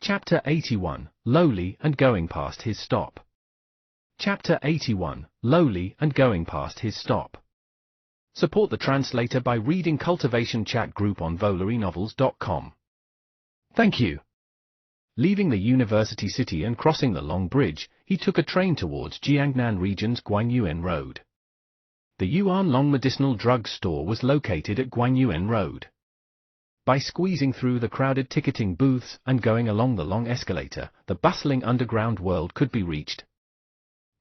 Chapter 81, Lowly and Going Past His Stop. Chapter 81, Lowly and Going Past His Stop. Support the translator by reading Cultivation Chat Group on VolariNovels.com. Thank you. Leaving the university city and crossing the Long Bridge, he took a train towards Jiangnan Region's Guangyuan Road. The Yuan Long Medicinal Drug Store was located at Guangyuan Road. By squeezing through the crowded ticketing booths and going along the long escalator, the bustling underground world could be reached.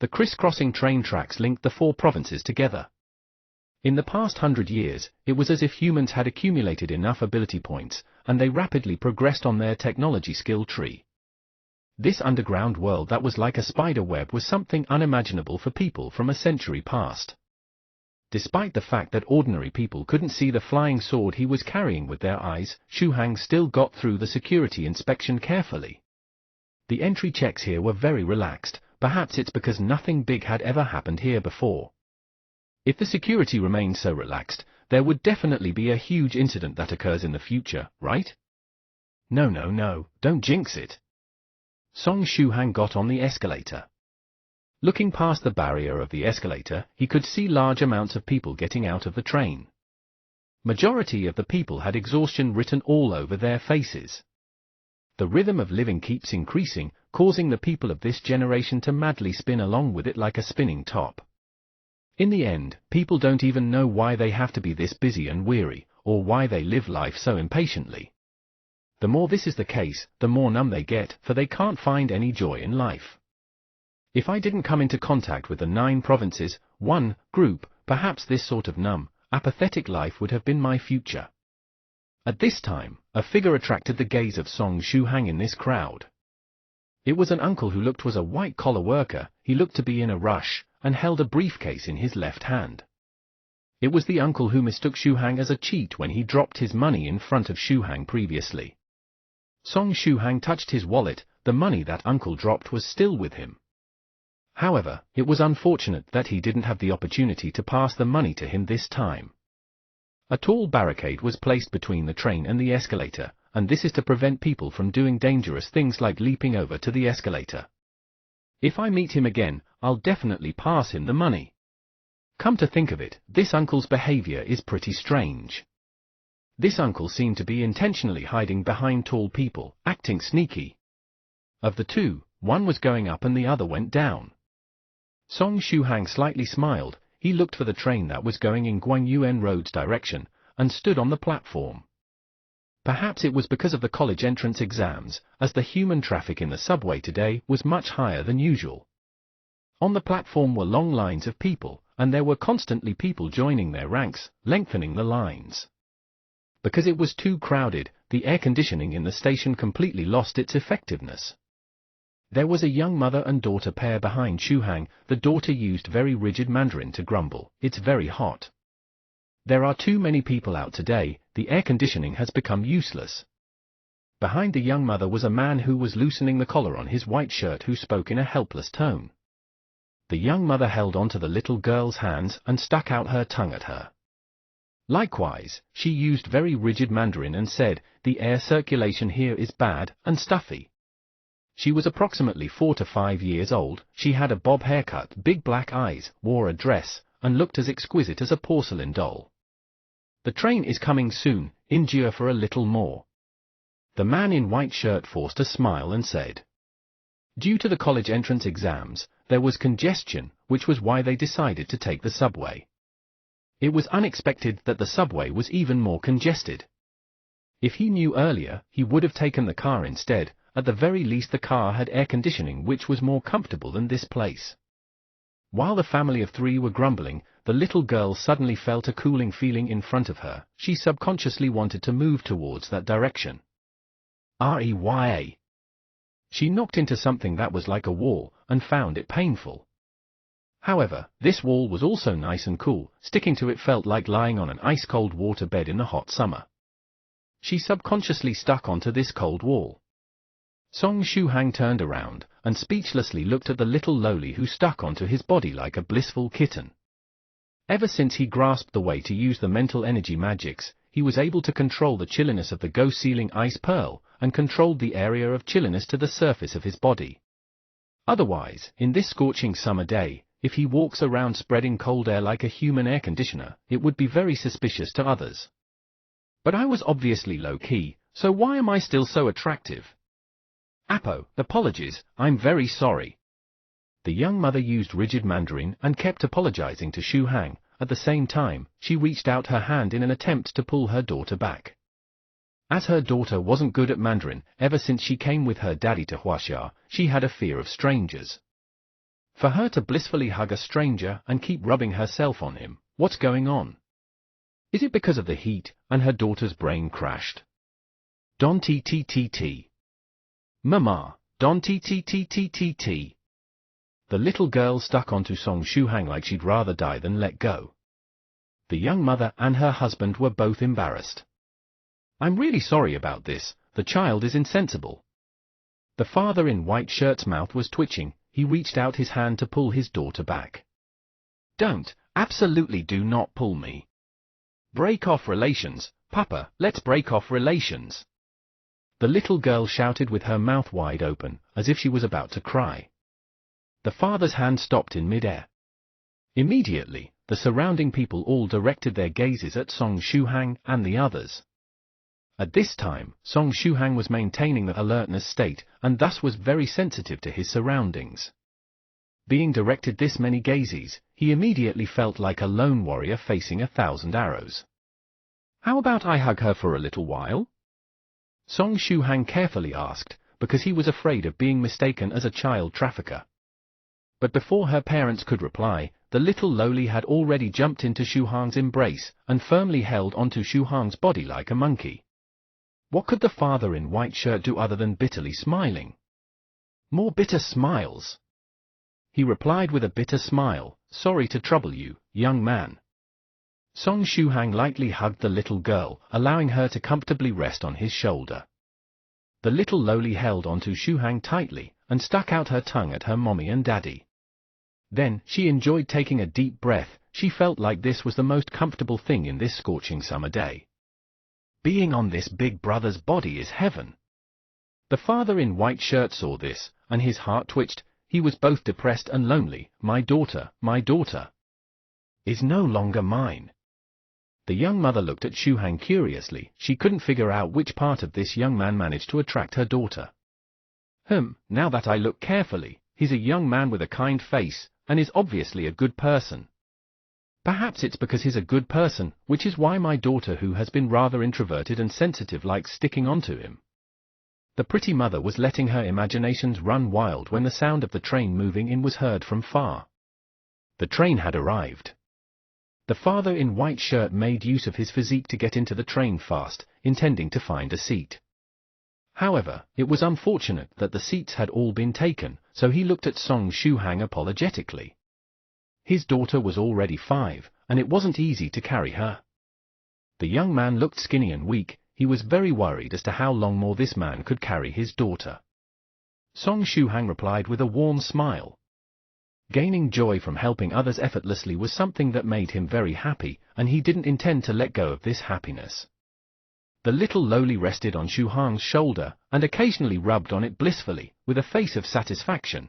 The criss-crossing train tracks linked the four provinces together. In the past 100 years, it was as if humans had accumulated enough ability points, and they rapidly progressed on their technology skill tree. This underground world that was like a spider web was something unimaginable for people from a century past. Despite the fact that ordinary people couldn't see the flying sword he was carrying with their eyes, Xu Hang still got through the security inspection carefully. The entry checks here were very relaxed, perhaps it's because nothing big had ever happened here before. If the security remained so relaxed, there would definitely be a huge incident that occurs in the future, right? No, don't jinx it. Song Xu Hang got on the escalator. Looking past the barrier of the escalator, he could see large amounts of people getting out of the train. Majority of the people had exhaustion written all over their faces. The rhythm of living keeps increasing, causing the people of this generation to madly spin along with it like a spinning top. In the end, people don't even know why they have to be this busy and weary, or why they live life so impatiently. The more this is the case, the more numb they get, for they can't find any joy in life. If I didn't come into contact with the 9 provinces, one group, perhaps this sort of numb, apathetic life would have been my future. At this time, a figure attracted the gaze of Song Xu Hang in this crowd. It was an uncle who was a white-collar worker. He looked to be in a rush, and held a briefcase in his left hand. It was the uncle who mistook Xu Hang as a cheat when he dropped his money in front of Xu Hang previously. Song Xu Hang touched his wallet. The money that uncle dropped was still with him. However, it was unfortunate that he didn't have the opportunity to pass the money to him this time. A tall barricade was placed between the train and the escalator, and this is to prevent people from doing dangerous things like leaping over to the escalator. If I meet him again, I'll definitely pass him the money. Come to think of it, this uncle's behavior is pretty strange. This uncle seemed to be intentionally hiding behind tall people, acting sneaky. Of the two, one was going up and the other went down. Song Xu Hang slightly smiled. He looked for the train that was going in Guangyuan Road's direction, and stood on the platform. Perhaps it was because of the college entrance exams, as the human traffic in the subway today was much higher than usual. On the platform were long lines of people, and there were constantly people joining their ranks, lengthening the lines. Because it was too crowded, the air conditioning in the station completely lost its effectiveness. There was a young mother and daughter pair behind Xu Hang. The daughter used very rigid Mandarin to grumble, "It's very hot. There are too many people out today, the air conditioning has become useless." Behind the young mother was a man who was loosening the collar on his white shirt who spoke in a helpless tone. The young mother held onto the little girl's hands and stuck out her tongue at her. Likewise, she used very rigid Mandarin and said, "The air circulation here is bad and stuffy." She was approximately 4 to 5 years old. She had a bob haircut, big black eyes, wore a dress, and looked as exquisite as a porcelain doll. "The train is coming soon, endure for a little more." The man in white shirt forced a smile and said. Due to the college entrance exams, there was congestion, which was why they decided to take the subway. It was unexpected that the subway was even more congested. If he knew earlier, he would have taken the car instead. At the very least the car had air conditioning which was more comfortable than this place. While the family of 3 were grumbling, the little girl suddenly felt a cooling feeling in front of her. She subconsciously wanted to move towards that direction. Reya. She knocked into something that was like a wall, and found it painful. However, this wall was also nice and cool. Sticking to it felt like lying on an ice-cold water bed in the hot summer. She subconsciously stuck onto this cold wall. Song Xu Hang turned around, and speechlessly looked at the little lowly who stuck onto his body like a blissful kitten. Ever since he grasped the way to use the mental energy magics, he was able to control the chilliness of the Go Ceiling Ice Pearl, and controlled the area of chilliness to the surface of his body. Otherwise, in this scorching summer day, if he walks around spreading cold air like a human air conditioner, it would be very suspicious to others. But I was obviously low-key, so why am I still so attractive? Apo, apologies, I'm very sorry. The young mother used rigid Mandarin and kept apologizing to Xu Hang. At the same time, she reached out her hand in an attempt to pull her daughter back. As her daughter wasn't good at Mandarin, ever since she came with her daddy to Huaxia, she had a fear of strangers. For her to blissfully hug a stranger and keep rubbing herself on him, what's going on? Is it because of the heat, and her daughter's brain crashed? Don ttt. Mama, don ttt. The little girl stuck onto Song Shuhang like she'd rather die than let go. The young mother and her husband were both embarrassed. I'm really sorry about this, the child is insensible. The father in white shirt's mouth was twitching, he reached out his hand to pull his daughter back. Don't, absolutely do not pull me. Break off relations, Papa, let's break off relations. The little girl shouted with her mouth wide open, as if she was about to cry. The father's hand stopped in mid-air. Immediately, the surrounding people all directed their gazes at Song Shuhang and the others. At this time, Song Shuhang was maintaining the alertness state, and thus was very sensitive to his surroundings. Being directed this many gazes, he immediately felt like a lone warrior facing 1,000 arrows. How about I hug her for a little while? Song Shuhang carefully asked, because he was afraid of being mistaken as a child trafficker. But before her parents could reply, the little loli had already jumped into Xu Hang's embrace and firmly held onto Xu Hang's body like a monkey. What could the father in white shirt do other than bitterly smiling? More bitter smiles. He replied with a bitter smile, sorry to trouble you, young man. Song Shuhang lightly hugged the little girl, allowing her to comfortably rest on his shoulder. The little loli held onto Shuhang tightly, and stuck out her tongue at her mommy and daddy. Then, she enjoyed taking a deep breath, she felt like this was the most comfortable thing in this scorching summer day. Being on this big brother's body is heaven. The father in white shirt saw this, and his heart twitched, he was both depressed and lonely. My daughter, is no longer mine. The young mother looked at Xu Hang curiously, she couldn't figure out which part of this young man managed to attract her daughter. Now that I look carefully, he's a young man with a kind face, and is obviously a good person. Perhaps it's because he's a good person, which is why my daughter, who has been rather introverted and sensitive, likes sticking onto him. The pretty mother was letting her imaginations run wild when the sound of the train moving in was heard from far. The train had arrived. The father in white shirt made use of his physique to get into the train fast, intending to find a seat. However, it was unfortunate that the seats had all been taken, so he looked at Song Shuhang apologetically. His daughter was already 5, and it wasn't easy to carry her. The young man looked skinny and weak, he was very worried as to how long more this man could carry his daughter. Song Shuhang replied with a warm smile. Gaining joy from helping others effortlessly was something that made him very happy, and he didn't intend to let go of this happiness. The little loli rested on Xu Hang's shoulder, and occasionally rubbed on it blissfully, with a face of satisfaction.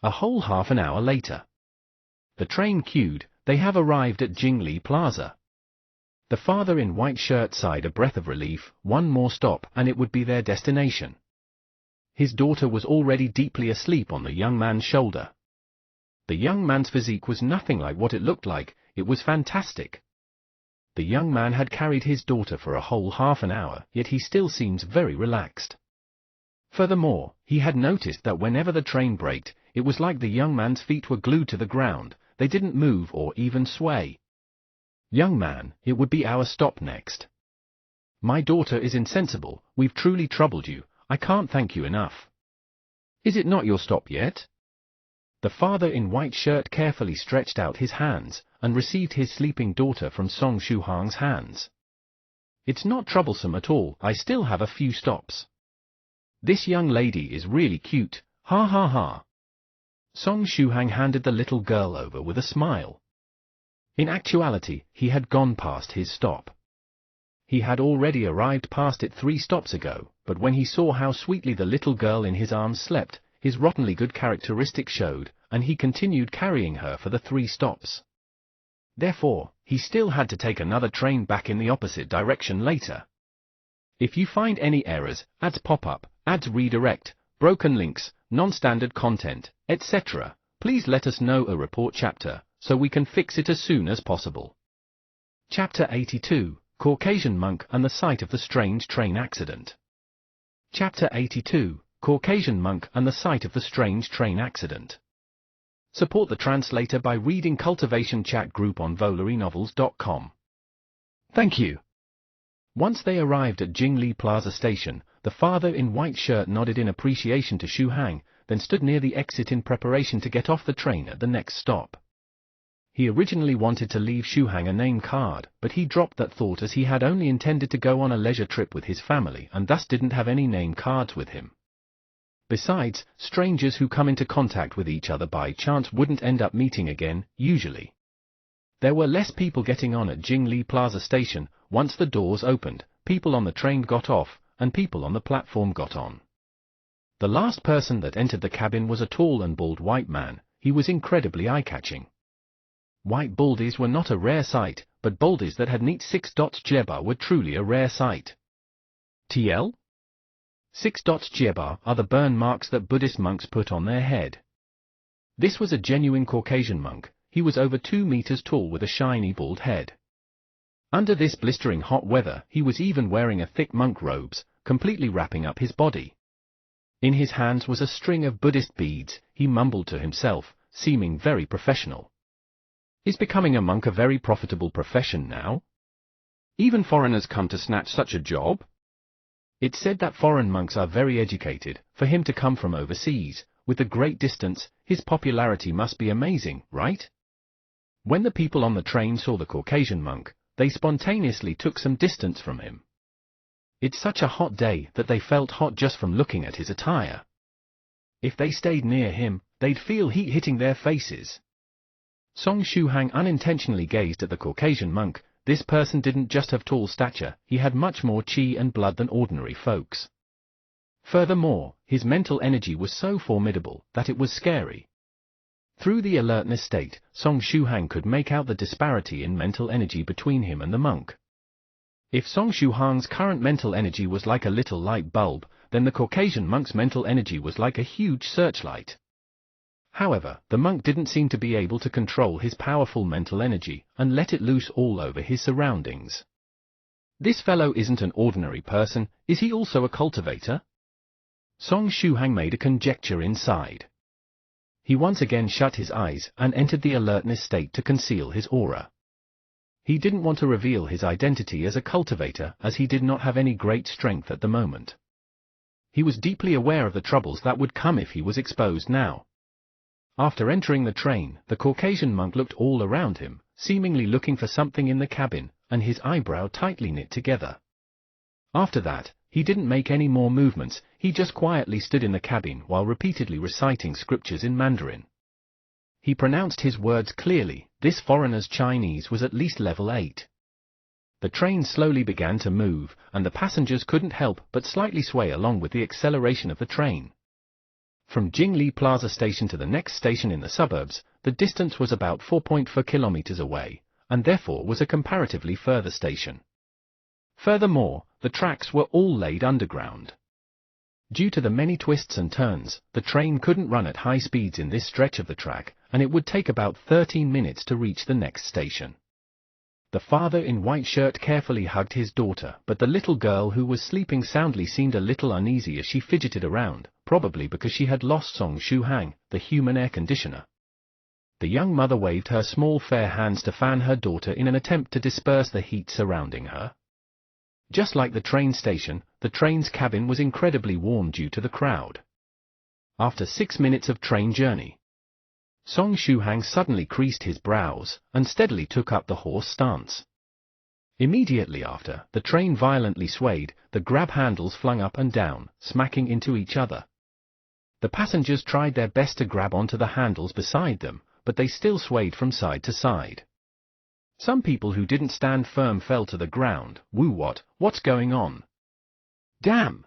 A whole half an hour later. The train queued, they have arrived at Jingli Plaza. The father in white shirt sighed a breath of relief, one more stop and it would be their destination. His daughter was already deeply asleep on the young man's shoulder. The young man's physique was nothing like what it looked like, it was fantastic. The young man had carried his daughter for a whole half an hour, yet he still seems very relaxed. Furthermore, he had noticed that whenever the train braked, it was like the young man's feet were glued to the ground, they didn't move or even sway. Young man, it would be our stop next. My daughter is insensible, we've truly troubled you, I can't thank you enough. Is it not your stop yet? The father in white shirt carefully stretched out his hands, and received his sleeping daughter from Song Shuhang's hands. It's not troublesome at all, I still have a few stops. This young lady is really cute, ha ha ha. Song Shuhang handed the little girl over with a smile. In actuality, he had gone past his stop. He had already arrived past it 3 stops ago, but when he saw how sweetly the little girl in his arms slept, his rottenly good characteristic showed, and he continued carrying her for the 3 stops. Therefore, he still had to take another train back in the opposite direction later. If you find any errors, ads pop up, ads redirect, broken links, non-standard content, etc., please let us know a report chapter, so we can fix it as soon as possible. Chapter 82, Caucasian Monk and the Site of the Strange Train Accident. Chapter 82, Caucasian Monk and the Site of the Strange Train Accident. Support the translator by reading Cultivation Chat Group on VolleyNovels.com. Thank you. Once they arrived at Jingli Plaza Station, the father in white shirt nodded in appreciation to Xu Hang, then stood near the exit in preparation to get off the train at the next stop. He originally wanted to leave Xu Hang a name card, but he dropped that thought as he had only intended to go on a leisure trip with his family and thus didn't have any name cards with him. Besides, strangers who come into contact with each other by chance wouldn't end up meeting again, usually. There were less people getting on at Jingli Plaza Station. Once the doors opened, people on the train got off, and people on the platform got on. The last person that entered the cabin was a tall and bald white man. He was incredibly eye-catching. White baldies were not a rare sight, but baldies that had neat 6 dots jeba were truly a rare sight. TL? 6 dots jeba are the burn marks that Buddhist monks put on their head. This was a genuine Caucasian monk. He was over 2 meters tall with a shiny bald head. Under this blistering hot weather, he was even wearing a thick monk robes, completely wrapping up his body. In his hands was a string of Buddhist beads. He mumbled to himself, seeming very professional. Is becoming a monk a very profitable profession now? Even foreigners come to snatch such a job? It's said that foreign monks are very educated. For him to come from overseas, with the great distance, his popularity must be amazing, right? When the people on the train saw the Caucasian monk, they spontaneously took some distance from him. It's such a hot day that they felt hot just from looking at his attire. If they stayed near him, they'd feel heat hitting their faces. Song Xu Hang unintentionally gazed at the Caucasian monk. This person didn't just have tall stature, he had much more chi and blood than ordinary folks. Furthermore, his mental energy was so formidable that it was scary. Through the alertness state, Song Xu Hang could make out the disparity in mental energy between him and the monk. If Song Xu Hang's current mental energy was like a little light bulb, then the Caucasian monk's mental energy was like a huge searchlight. However, the monk didn't seem to be able to control his powerful mental energy, and let it loose all over his surroundings. This fellow isn't an ordinary person, is he also a cultivator? Song Xu Hang made a conjecture inside. He once again shut his eyes and entered the alertness state to conceal his aura. He didn't want to reveal his identity as a cultivator as he did not have any great strength at the moment. He was deeply aware of the troubles that would come if he was exposed now. After entering the train, the Caucasian monk looked all around him, seemingly looking for something in the cabin, and his eyebrow tightly knit together. After that, he didn't make any more movements. He just quietly stood in the cabin while repeatedly reciting scriptures in Mandarin. He pronounced his words clearly. This foreigner's Chinese was at least level 8. The train slowly began to move, and the passengers couldn't help but slightly sway along with the acceleration of the train. From Jingli Plaza Station to the next station in the suburbs, the distance was about 4.4 kilometers away, and therefore was a comparatively further station. Furthermore, the tracks were all laid underground. Due to the many twists and turns, the train couldn't run at high speeds in this stretch of the track, and it would take about 13 minutes to reach the next station. The father in white shirt carefully hugged his daughter, but the little girl who was sleeping soundly seemed a little uneasy as she fidgeted around, probably because she had lost Song Xu Hang, the human air conditioner. The young mother waved her small fair hands to fan her daughter in an attempt to disperse the heat surrounding her. Just like the train station, the train's cabin was incredibly warm due to the crowd. After 6 minutes of train journey, Song Xu Hang suddenly creased his brows and steadily took up the horse stance. Immediately after, the train violently swayed, the grab handles flung up and down, smacking into each other. The passengers tried their best to grab onto the handles beside them, but they still swayed from side to side. Some people who didn't stand firm fell to the ground. Woo, what's going on? Damn!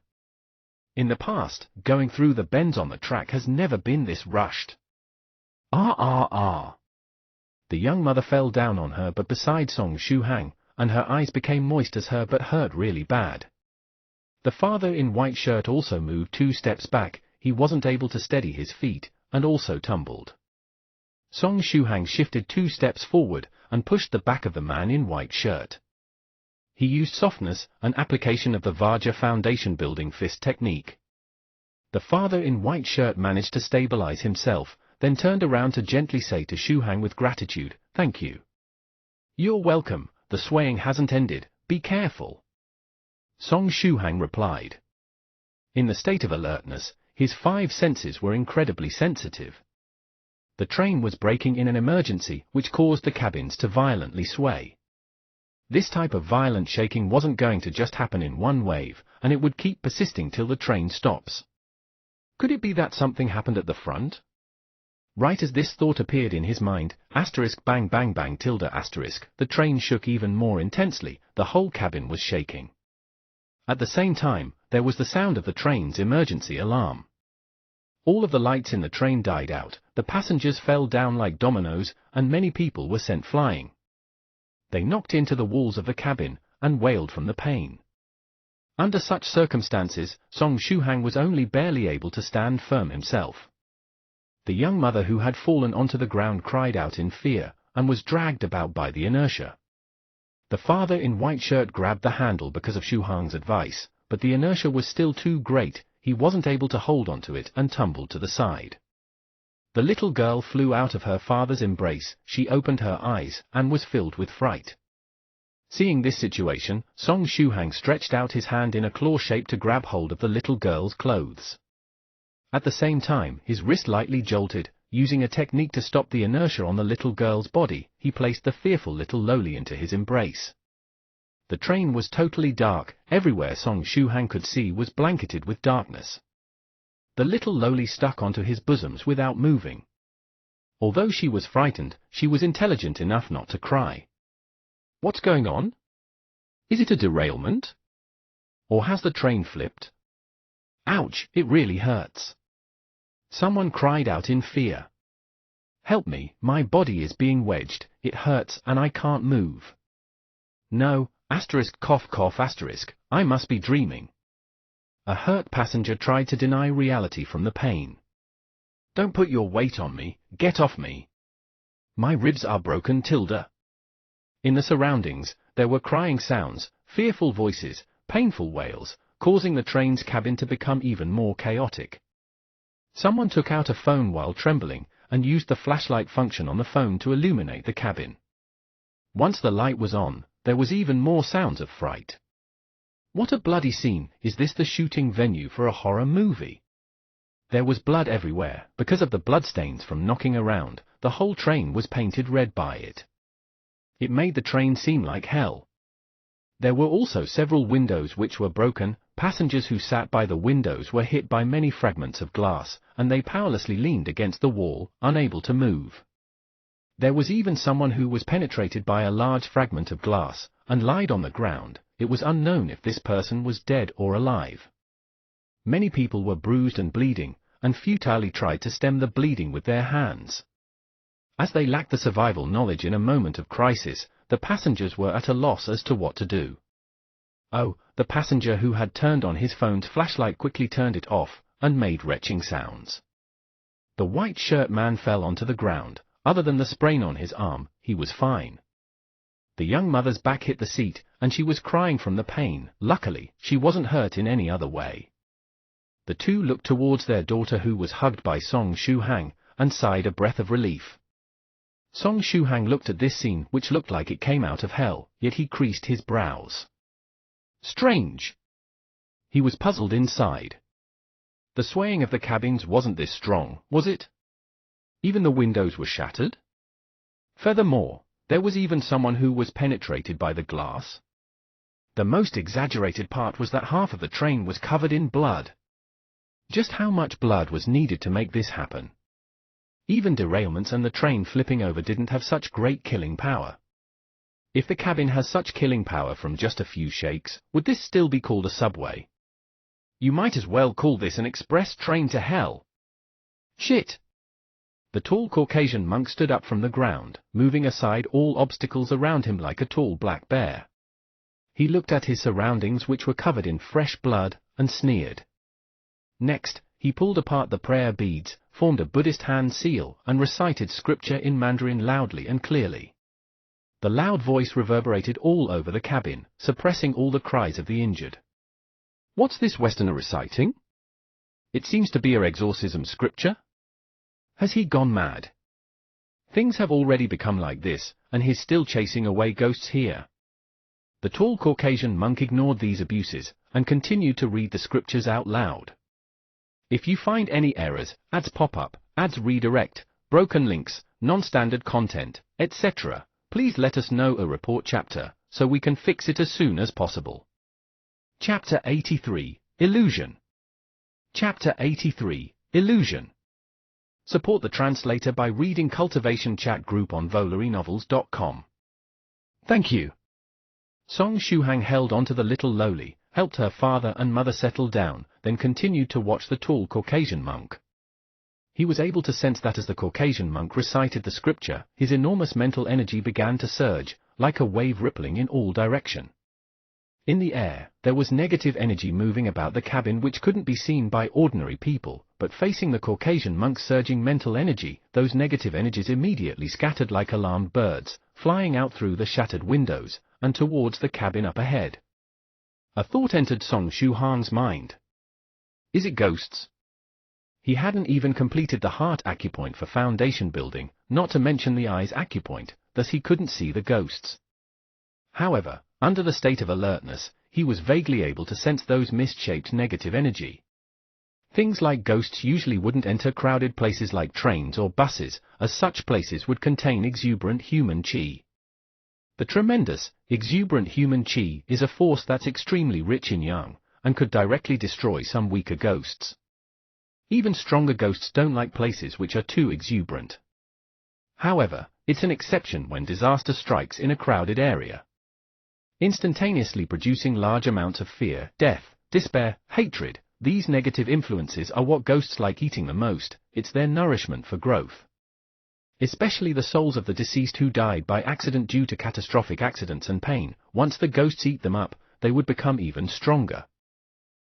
In the past, going through the bends on the track has never been this rushed. The young mother fell down on her but beside Song Shuhang, and her eyes became moist as her butt hurt really bad. The father in white shirt also moved 2 steps back. He wasn't able to steady his feet, and also tumbled. Song Shuhang shifted 2 steps forward, and pushed the back of the man in white shirt. He used softness, an application of the Vajra foundation building fist technique. The father in white shirt managed to stabilize himself, then turned around to gently say to Shuhang with gratitude, "Thank you." "You're welcome, the swaying hasn't ended, be careful." Song Shuhang replied. In the state of alertness, his 5 senses were incredibly sensitive. The train was braking in an emergency which caused the cabins to violently sway. This type of violent shaking wasn't going to just happen in one wave, and it would keep persisting till the train stops. Could it be that something happened at the front? Right as this thought appeared in his mind, bang bang bang **, the train shook even more intensely, the whole cabin was shaking. At the same time, there was the sound of the train's emergency alarm. All of the lights in the train died out, the passengers fell down like dominoes, and many people were sent flying. They knocked into the walls of the cabin, and wailed from the pain. Under such circumstances, Song Shuhang was only barely able to stand firm himself. The young mother who had fallen onto the ground cried out in fear, and was dragged about by the inertia. The father in white shirt grabbed the handle because of Shuhang's advice, but the inertia was still too great, he wasn't able to hold onto it and tumbled to the side. The little girl flew out of her father's embrace, she opened her eyes, and was filled with fright. Seeing this situation, Song Shuhang stretched out his hand in a claw shape to grab hold of the little girl's clothes. At the same time, his wrist lightly jolted. Using a technique to stop the inertia on the little girl's body, he placed the fearful little Loli into his embrace. The train was totally dark, everywhere Song Shuhang could see was blanketed with darkness. The little Loli stuck onto his bosoms without moving. Although she was frightened, she was intelligent enough not to cry. What's going on? Is it a derailment? Or has the train flipped? Ouch, it really hurts. Someone cried out in fear. Help me, my body is being wedged, it hurts and I can't move. No, cough cough *, I must be dreaming. A hurt passenger tried to deny reality from the pain. Don't put your weight on me, get off me. My ribs are broken In the surroundings, there were crying sounds, fearful voices, painful wails, causing the train's cabin to become even more chaotic. Someone took out a phone while trembling, and used the flashlight function on the phone to illuminate the cabin. Once the light was on, there was even more sounds of fright. What a bloody scene, is this the shooting venue for a horror movie? There was blood everywhere, because of the bloodstains from knocking around, the whole train was painted red by it. It made the train seem like hell. There were also several windows which were broken, passengers who sat by the windows were hit by many fragments of glass, and they powerlessly leaned against the wall, unable to move. There was even someone who was penetrated by a large fragment of glass, and lied on the ground. It was unknown if this person was dead or alive. Many people were bruised and bleeding, and futilely tried to stem the bleeding with their hands. As they lacked the survival knowledge in a moment of crisis, the passengers were at a loss as to what to do. Oh, the passenger who had turned on his phone's flashlight quickly turned it off, and made retching sounds. The white shirt man fell onto the ground. Other than the sprain on his arm, he was fine. The young mother's back hit the seat, and she was crying from the pain. Luckily, she wasn't hurt in any other way. The two looked towards their daughter who was hugged by Song Shuhang, and sighed a breath of relief. Song Shuhang looked at this scene which looked like it came out of hell, yet he creased his brows. Strange. He was puzzled inside. The swaying of the cabins wasn't this strong, was it? Even the windows were shattered? Furthermore, there was even someone who was penetrated by the glass. The most exaggerated part was that half of the train was covered in blood. Just how much blood was needed to make this happen? Even derailments and the train flipping over didn't have such great killing power. If the cabin has such killing power from just a few shakes, would this still be called a subway? You might as well call this an express train to hell. Shit! The tall Caucasian monk stood up from the ground, moving aside all obstacles around him like a tall black bear. He looked at his surroundings, which were covered in fresh blood, and sneered. Next, he pulled apart the prayer beads, formed a Buddhist hand seal, and recited scripture in Mandarin loudly and clearly. The loud voice reverberated all over the cabin, suppressing all the cries of the injured. What's this Westerner reciting? It seems to be a exorcism scripture. Has he gone mad? Things have already become like this, and he's still chasing away ghosts here. The tall Caucasian monk ignored these abuses, and continued to read the scriptures out loud. If you find any errors, ads pop up, ads redirect, broken links, non-standard content, etc., please let us know. A report chapter, so we can fix it as soon as possible. Chapter 83, Illusion. Chapter 83, Illusion. Support the translator by reading Cultivation Chat Group on VolariNovels.com. Thank you. Song Shuhang held onto the little Loli, helped her father and mother settle down, then continued to watch the tall Caucasian monk. He was able to sense that as the Caucasian monk recited the scripture, his enormous mental energy began to surge, like a wave rippling in all direction. In the air, there was negative energy moving about the cabin which couldn't be seen by ordinary people, but facing the Caucasian monk's surging mental energy, those negative energies immediately scattered like alarmed birds, flying out through the shattered windows, and towards the cabin up ahead. A thought entered Song Shuhang's mind. Is it ghosts? He hadn't even completed the heart acupoint for foundation building, not to mention the eyes acupoint, thus he couldn't see the ghosts. However, under the state of alertness, he was vaguely able to sense those mist-shaped negative energy. Things like ghosts usually wouldn't enter crowded places like trains or buses, as such places would contain exuberant human chi. The tremendous, exuberant human chi is a force that's extremely rich in yang, and could directly destroy some weaker ghosts. Even stronger ghosts don't like places which are too exuberant. However, it's an exception when disaster strikes in a crowded area. Instantaneously producing large amounts of fear, death, despair, hatred, these negative influences are what ghosts like eating the most. It's their nourishment for growth. Especially the souls of the deceased who died by accident due to catastrophic accidents and pain. Once the ghosts eat them up, they would become even stronger.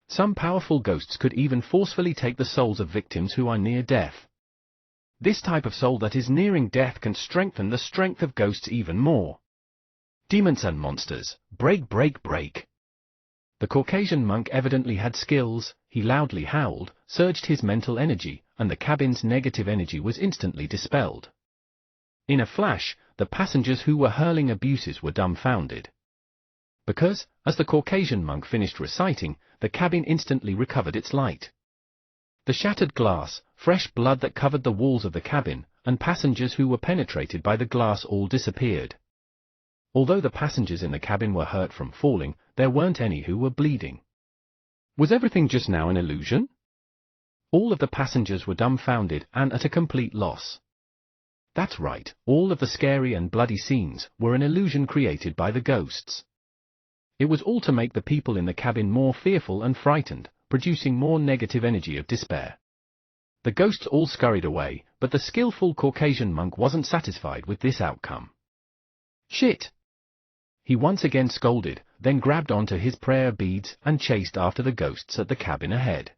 Some powerful ghosts could even forcefully take the souls of victims who are near death. This type of soul that is nearing death can strengthen the strength of ghosts even more. Demons and monsters, break, break, break. The Caucasian monk evidently had skills. He loudly howled, surged his mental energy, and the cabin's negative energy was instantly dispelled. In a flash, the passengers who were hurling abuses were dumbfounded. Because, as the Caucasian monk finished reciting, the cabin instantly recovered its light. The shattered glass, fresh blood that covered the walls of the cabin, and passengers who were penetrated by the glass all disappeared. Although the passengers in the cabin were hurt from falling, there weren't any who were bleeding. Was everything just now an illusion? All of the passengers were dumbfounded and at a complete loss. That's right, all of the scary and bloody scenes were an illusion created by the ghosts. It was all to make the people in the cabin more fearful and frightened, producing more negative energy of despair. The ghosts all scurried away, but the skillful Caucasian monk wasn't satisfied with this outcome. Shit! He once again scolded, then grabbed onto his prayer beads and chased after the ghosts at the cabin ahead.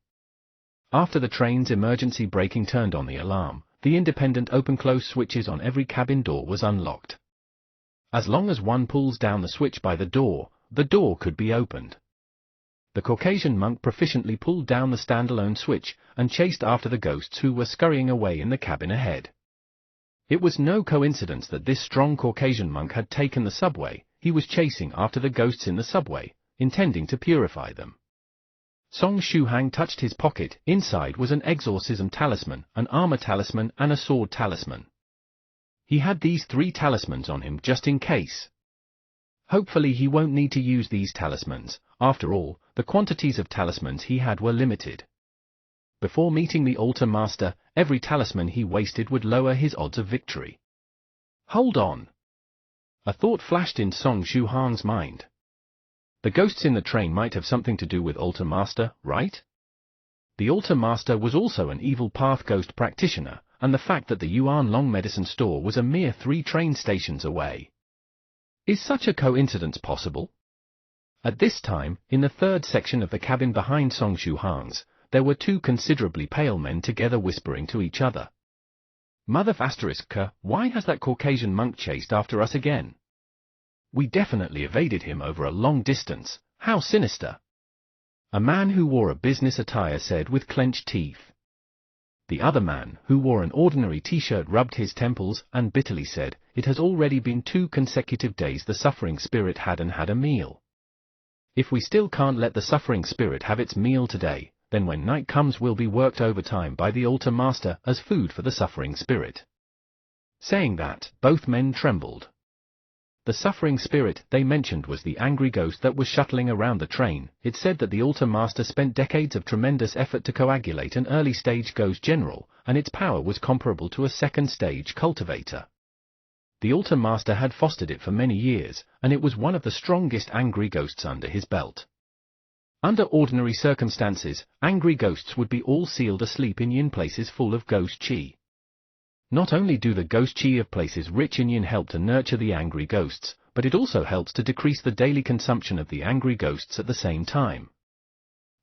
After the train's emergency braking turned on the alarm, the independent open-close switches on every cabin door was unlocked. As long as one pulls down the switch by the door could be opened. The Caucasian monk proficiently pulled down the standalone switch and chased after the ghosts who were scurrying away in the cabin ahead. It was no coincidence that this strong Caucasian monk had taken the subway. He was chasing after the ghosts in the subway, intending to purify them. Song Shuhang touched his pocket. Inside was an exorcism talisman, an armor talisman, and a sword talisman. He had these 3 talismans on him just in case. Hopefully he won't need to use these talismans. After all, the quantities of talismans he had were limited. Before meeting the altar master, every talisman he wasted would lower his odds of victory. Hold on. A thought flashed in Song Shuhang's mind. The ghosts in the train might have something to do with Altar Master, right? The Altar Master was also an evil path ghost practitioner, and the fact that the Yuan Long medicine store was a mere 3 train stations away. Is such a coincidence possible? At this time, in the third section of the cabin behind Song Shuhang's, there were 2 considerably pale men together whispering to each other. Mother *K, why has that Caucasian monk chased after us again? We definitely evaded him over a long distance, how sinister! A man who wore a business attire said with clenched teeth. The other man, who wore an ordinary t-shirt, rubbed his temples and bitterly said, it has already been 2 consecutive days the suffering spirit hadn't had a meal. If we still can't let the suffering spirit have its meal today, then when night comes we'll be worked overtime by the Altar Master as food for the suffering spirit. Saying that, both men trembled. The suffering spirit they mentioned was the angry ghost that was shuttling around the train. It said that the Altar Master spent decades of tremendous effort to coagulate an early-stage ghost general, and its power was comparable to a second-stage cultivator. The Altar Master had fostered it for many years, and it was one of the strongest angry ghosts under his belt. Under ordinary circumstances, angry ghosts would be all sealed asleep in yin places full of ghost chi. Not only do the ghost chi of places rich in yin help to nurture the angry ghosts, but it also helps to decrease the daily consumption of the angry ghosts at the same time.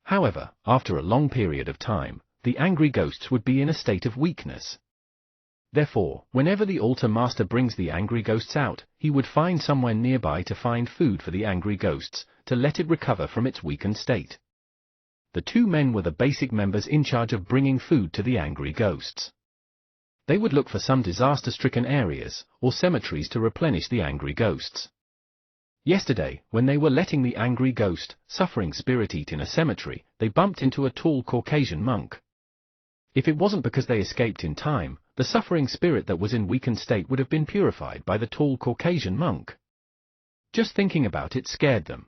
However, after a long period of time, the angry ghosts would be in a state of weakness. Therefore, whenever the Altar Master brings the angry ghosts out, he would find somewhere nearby to find food for the angry ghosts, to let it recover from its weakened state. The 2 men were the basic members in charge of bringing food to the angry ghosts. They would look for some disaster-stricken areas, or cemeteries to replenish the angry ghosts. Yesterday, when they were letting the angry ghost, suffering spirit eat in a cemetery, they bumped into a tall Caucasian monk. If it wasn't because they escaped in time, the suffering spirit that was in weakened state would have been purified by the tall Caucasian monk. Just thinking about it scared them.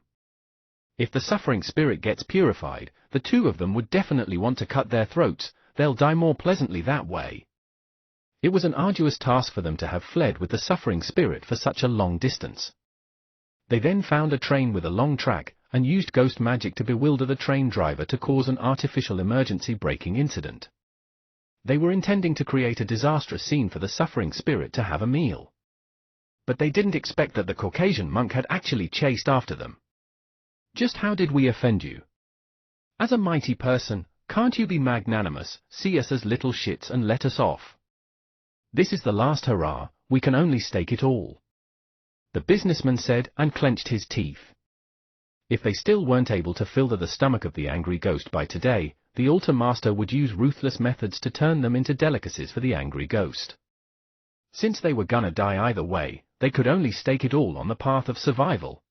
If the suffering spirit gets purified, the 2 of them would definitely want to cut their throats. They'll die more pleasantly that way. It was an arduous task for them to have fled with the suffering spirit for such a long distance. They then found a train with a long track, and used ghost magic to bewilder the train driver to cause an artificial emergency braking incident. They were intending to create a disastrous scene for the suffering spirit to have a meal. But they didn't expect that the Caucasian monk had actually chased after them. Just how did we offend you? As a mighty person, can't you be magnanimous, see us as little shits and let us off? This is the last hurrah, we can only stake it all. The businessman said and clenched his teeth. If they still weren't able to fill the stomach of the angry ghost by today, the Altar Master would use ruthless methods to turn them into delicacies for the angry ghost. Since they were gonna die either way, they could only stake it all on the path of survival.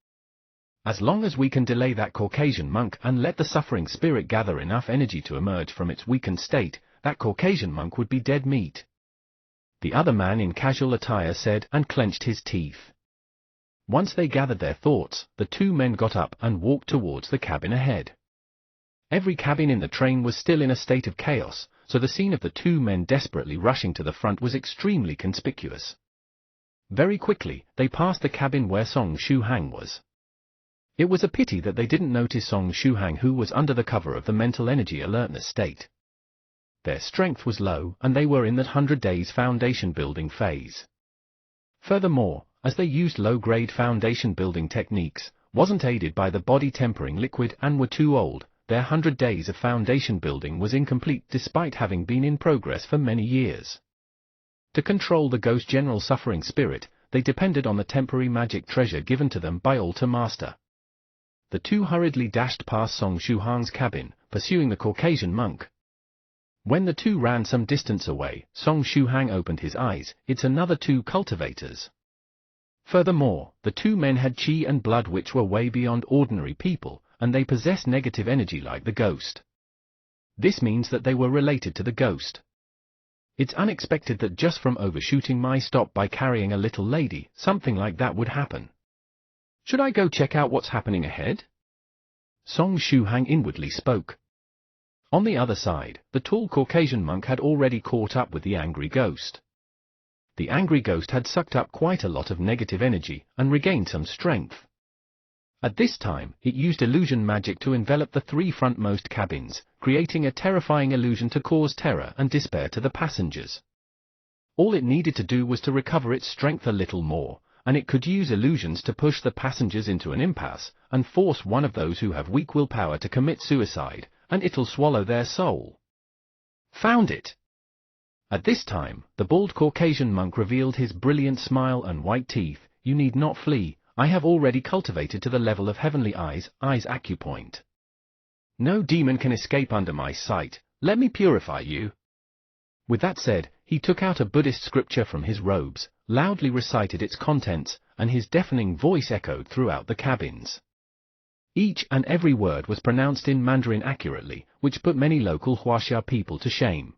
As long as we can delay that Caucasian monk and let the suffering spirit gather enough energy to emerge from its weakened state, that Caucasian monk would be dead meat. The other man in casual attire said and clenched his teeth. Once they gathered their thoughts, the 2 men got up and walked towards the cabin ahead. Every cabin in the train was still in a state of chaos, so the scene of the 2 men desperately rushing to the front was extremely conspicuous. Very quickly, they passed the cabin where Song Shuhang was. It was a pity that they didn't notice Song Shuhang, who was under the cover of the mental energy alertness state. Their strength was low, and they were in that 100 days foundation building phase. Furthermore, as they used low-grade foundation building techniques, wasn't aided by the body tempering liquid and were too old, their 100 days of foundation building was incomplete despite having been in progress for many years. To control the ghost general suffering spirit, they depended on the temporary magic treasure given to them by Altar Master. The 2 hurriedly dashed past Song Shuhang's cabin, pursuing the Caucasian monk. When the 2 ran some distance away, Song Shuhang opened his eyes. It's another 2 cultivators. Furthermore, the 2 men had chi and blood which were way beyond ordinary people, and they possessed negative energy like the ghost. This means that they were related to the ghost. It's unexpected that just from overshooting my stop by carrying a little lady, something like that would happen. Should I go check out what's happening ahead? Song Shuhang inwardly spoke. On the other side, the tall Caucasian monk had already caught up with the angry ghost. The angry ghost had sucked up quite a lot of negative energy and regained some strength. At this time, it used illusion magic to envelop the three frontmost cabins, creating a terrifying illusion to cause terror and despair to the passengers. All it needed to do was to recover its strength a little more, and it could use illusions to push the passengers into an impasse, and force one of those who have weak willpower to commit suicide, and it'll swallow their soul. Found it! At this time, the bald Caucasian monk revealed his brilliant smile and white teeth. You need not flee, I have already cultivated to the level of heavenly eyes acupoint. No demon can escape under my sight, let me purify you. With that said, he took out a Buddhist scripture from his robes, loudly recited its contents, and his deafening voice echoed throughout the cabins. Each and every word was pronounced in Mandarin accurately, which put many local Huaxia people to shame.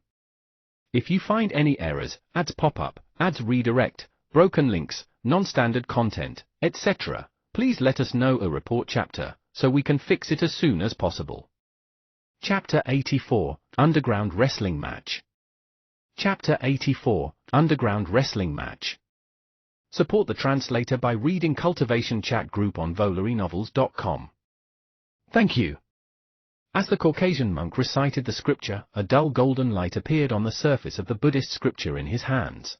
If you find any errors, ads pop up, ads redirect, broken links, non-standard content, etc., please let us know a report chapter, so we can fix it as soon as possible. Chapter 84, Underground Wrestling Match. Chapter 84, Underground Wrestling Match. Support the translator by reading Cultivation Chat Group on VolariNovels.com. Thank you. As the Caucasian monk recited the scripture, a dull golden light appeared on the surface of the Buddhist scripture in his hands.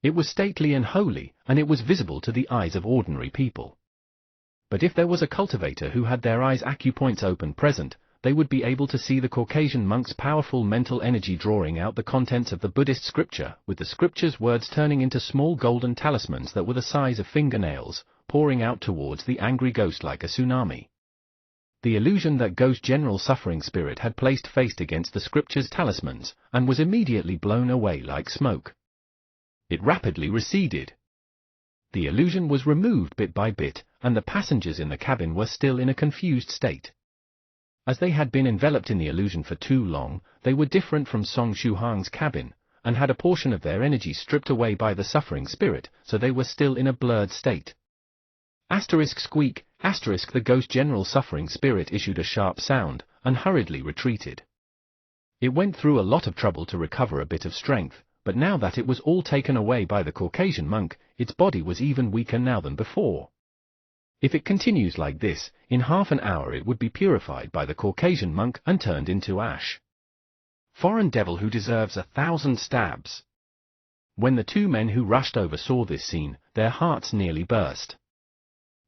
It was stately and holy, and it was visible to the eyes of ordinary people. But if there was a cultivator who had their eyes acupoints open present, they would be able to see the Caucasian monk's powerful mental energy drawing out the contents of the Buddhist scripture, with the scripture's words turning into small golden talismans that were the size of fingernails, pouring out towards the angry ghost like a tsunami. The illusion that Ghost General Suffering Spirit had placed faced against the scripture's talismans, and was immediately blown away like smoke. It rapidly receded. The illusion was removed bit by bit, and the passengers in the cabin were still in a confused state. As they had been enveloped in the illusion for too long, they were different from Song Shuhang's cabin, and had a portion of their energy stripped away by the suffering spirit, so they were still in a blurred state. Squeak, the Ghost General Suffering Spirit issued a sharp sound, and hurriedly retreated. It went through a lot of trouble to recover a bit of strength, but now that it was all taken away by the Caucasian monk, its body was even weaker now than before. If it continues like this, in half an hour it would be purified by the Caucasian monk and turned into ash. Foreign devil who deserves 1,000 stabs. When the two men who rushed over saw this scene, their hearts nearly burst.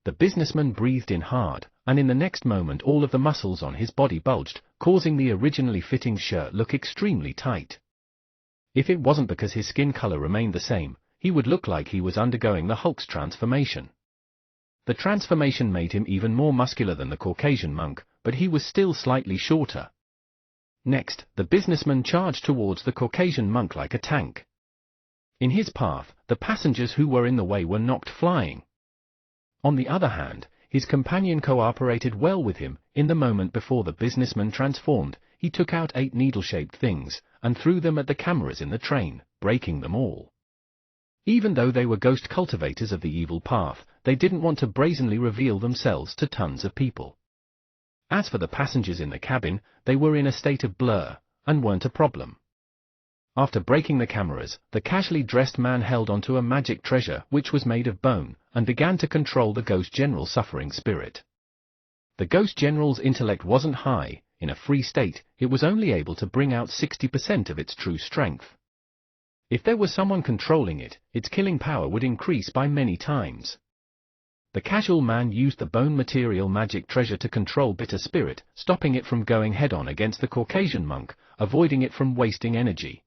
The businessman breathed in hard, and in the next moment all of the muscles on his body bulged, causing the originally fitting shirt look extremely tight. If it wasn't because his skin color remained the same, he would look like he was undergoing the Hulk's transformation. The transformation made him even more muscular than the Caucasian monk, but he was still slightly shorter. Next, the businessman charged towards the Caucasian monk like a tank. In his path, the passengers who were in the way were knocked flying. On the other hand, his companion cooperated well with him. In the moment before the businessman transformed, he took out 8 needle-shaped things, and threw them at the cameras in the train, breaking them all. Even though they were ghost cultivators of the evil path, they didn't want to brazenly reveal themselves to tons of people. As for the passengers in the cabin, they were in a state of blur, and weren't a problem. After breaking the cameras, the casually dressed man held onto a magic treasure which was made of bone, and began to control the Ghost General Suffering Spirit. The Ghost General's intellect wasn't high. In a free state, it was only able to bring out 60% of its true strength. If there was someone controlling it, its killing power would increase by many times. The casual man used the bone material magic treasure to control Bitter Spirit, stopping it from going head-on against the Caucasian monk, avoiding it from wasting energy.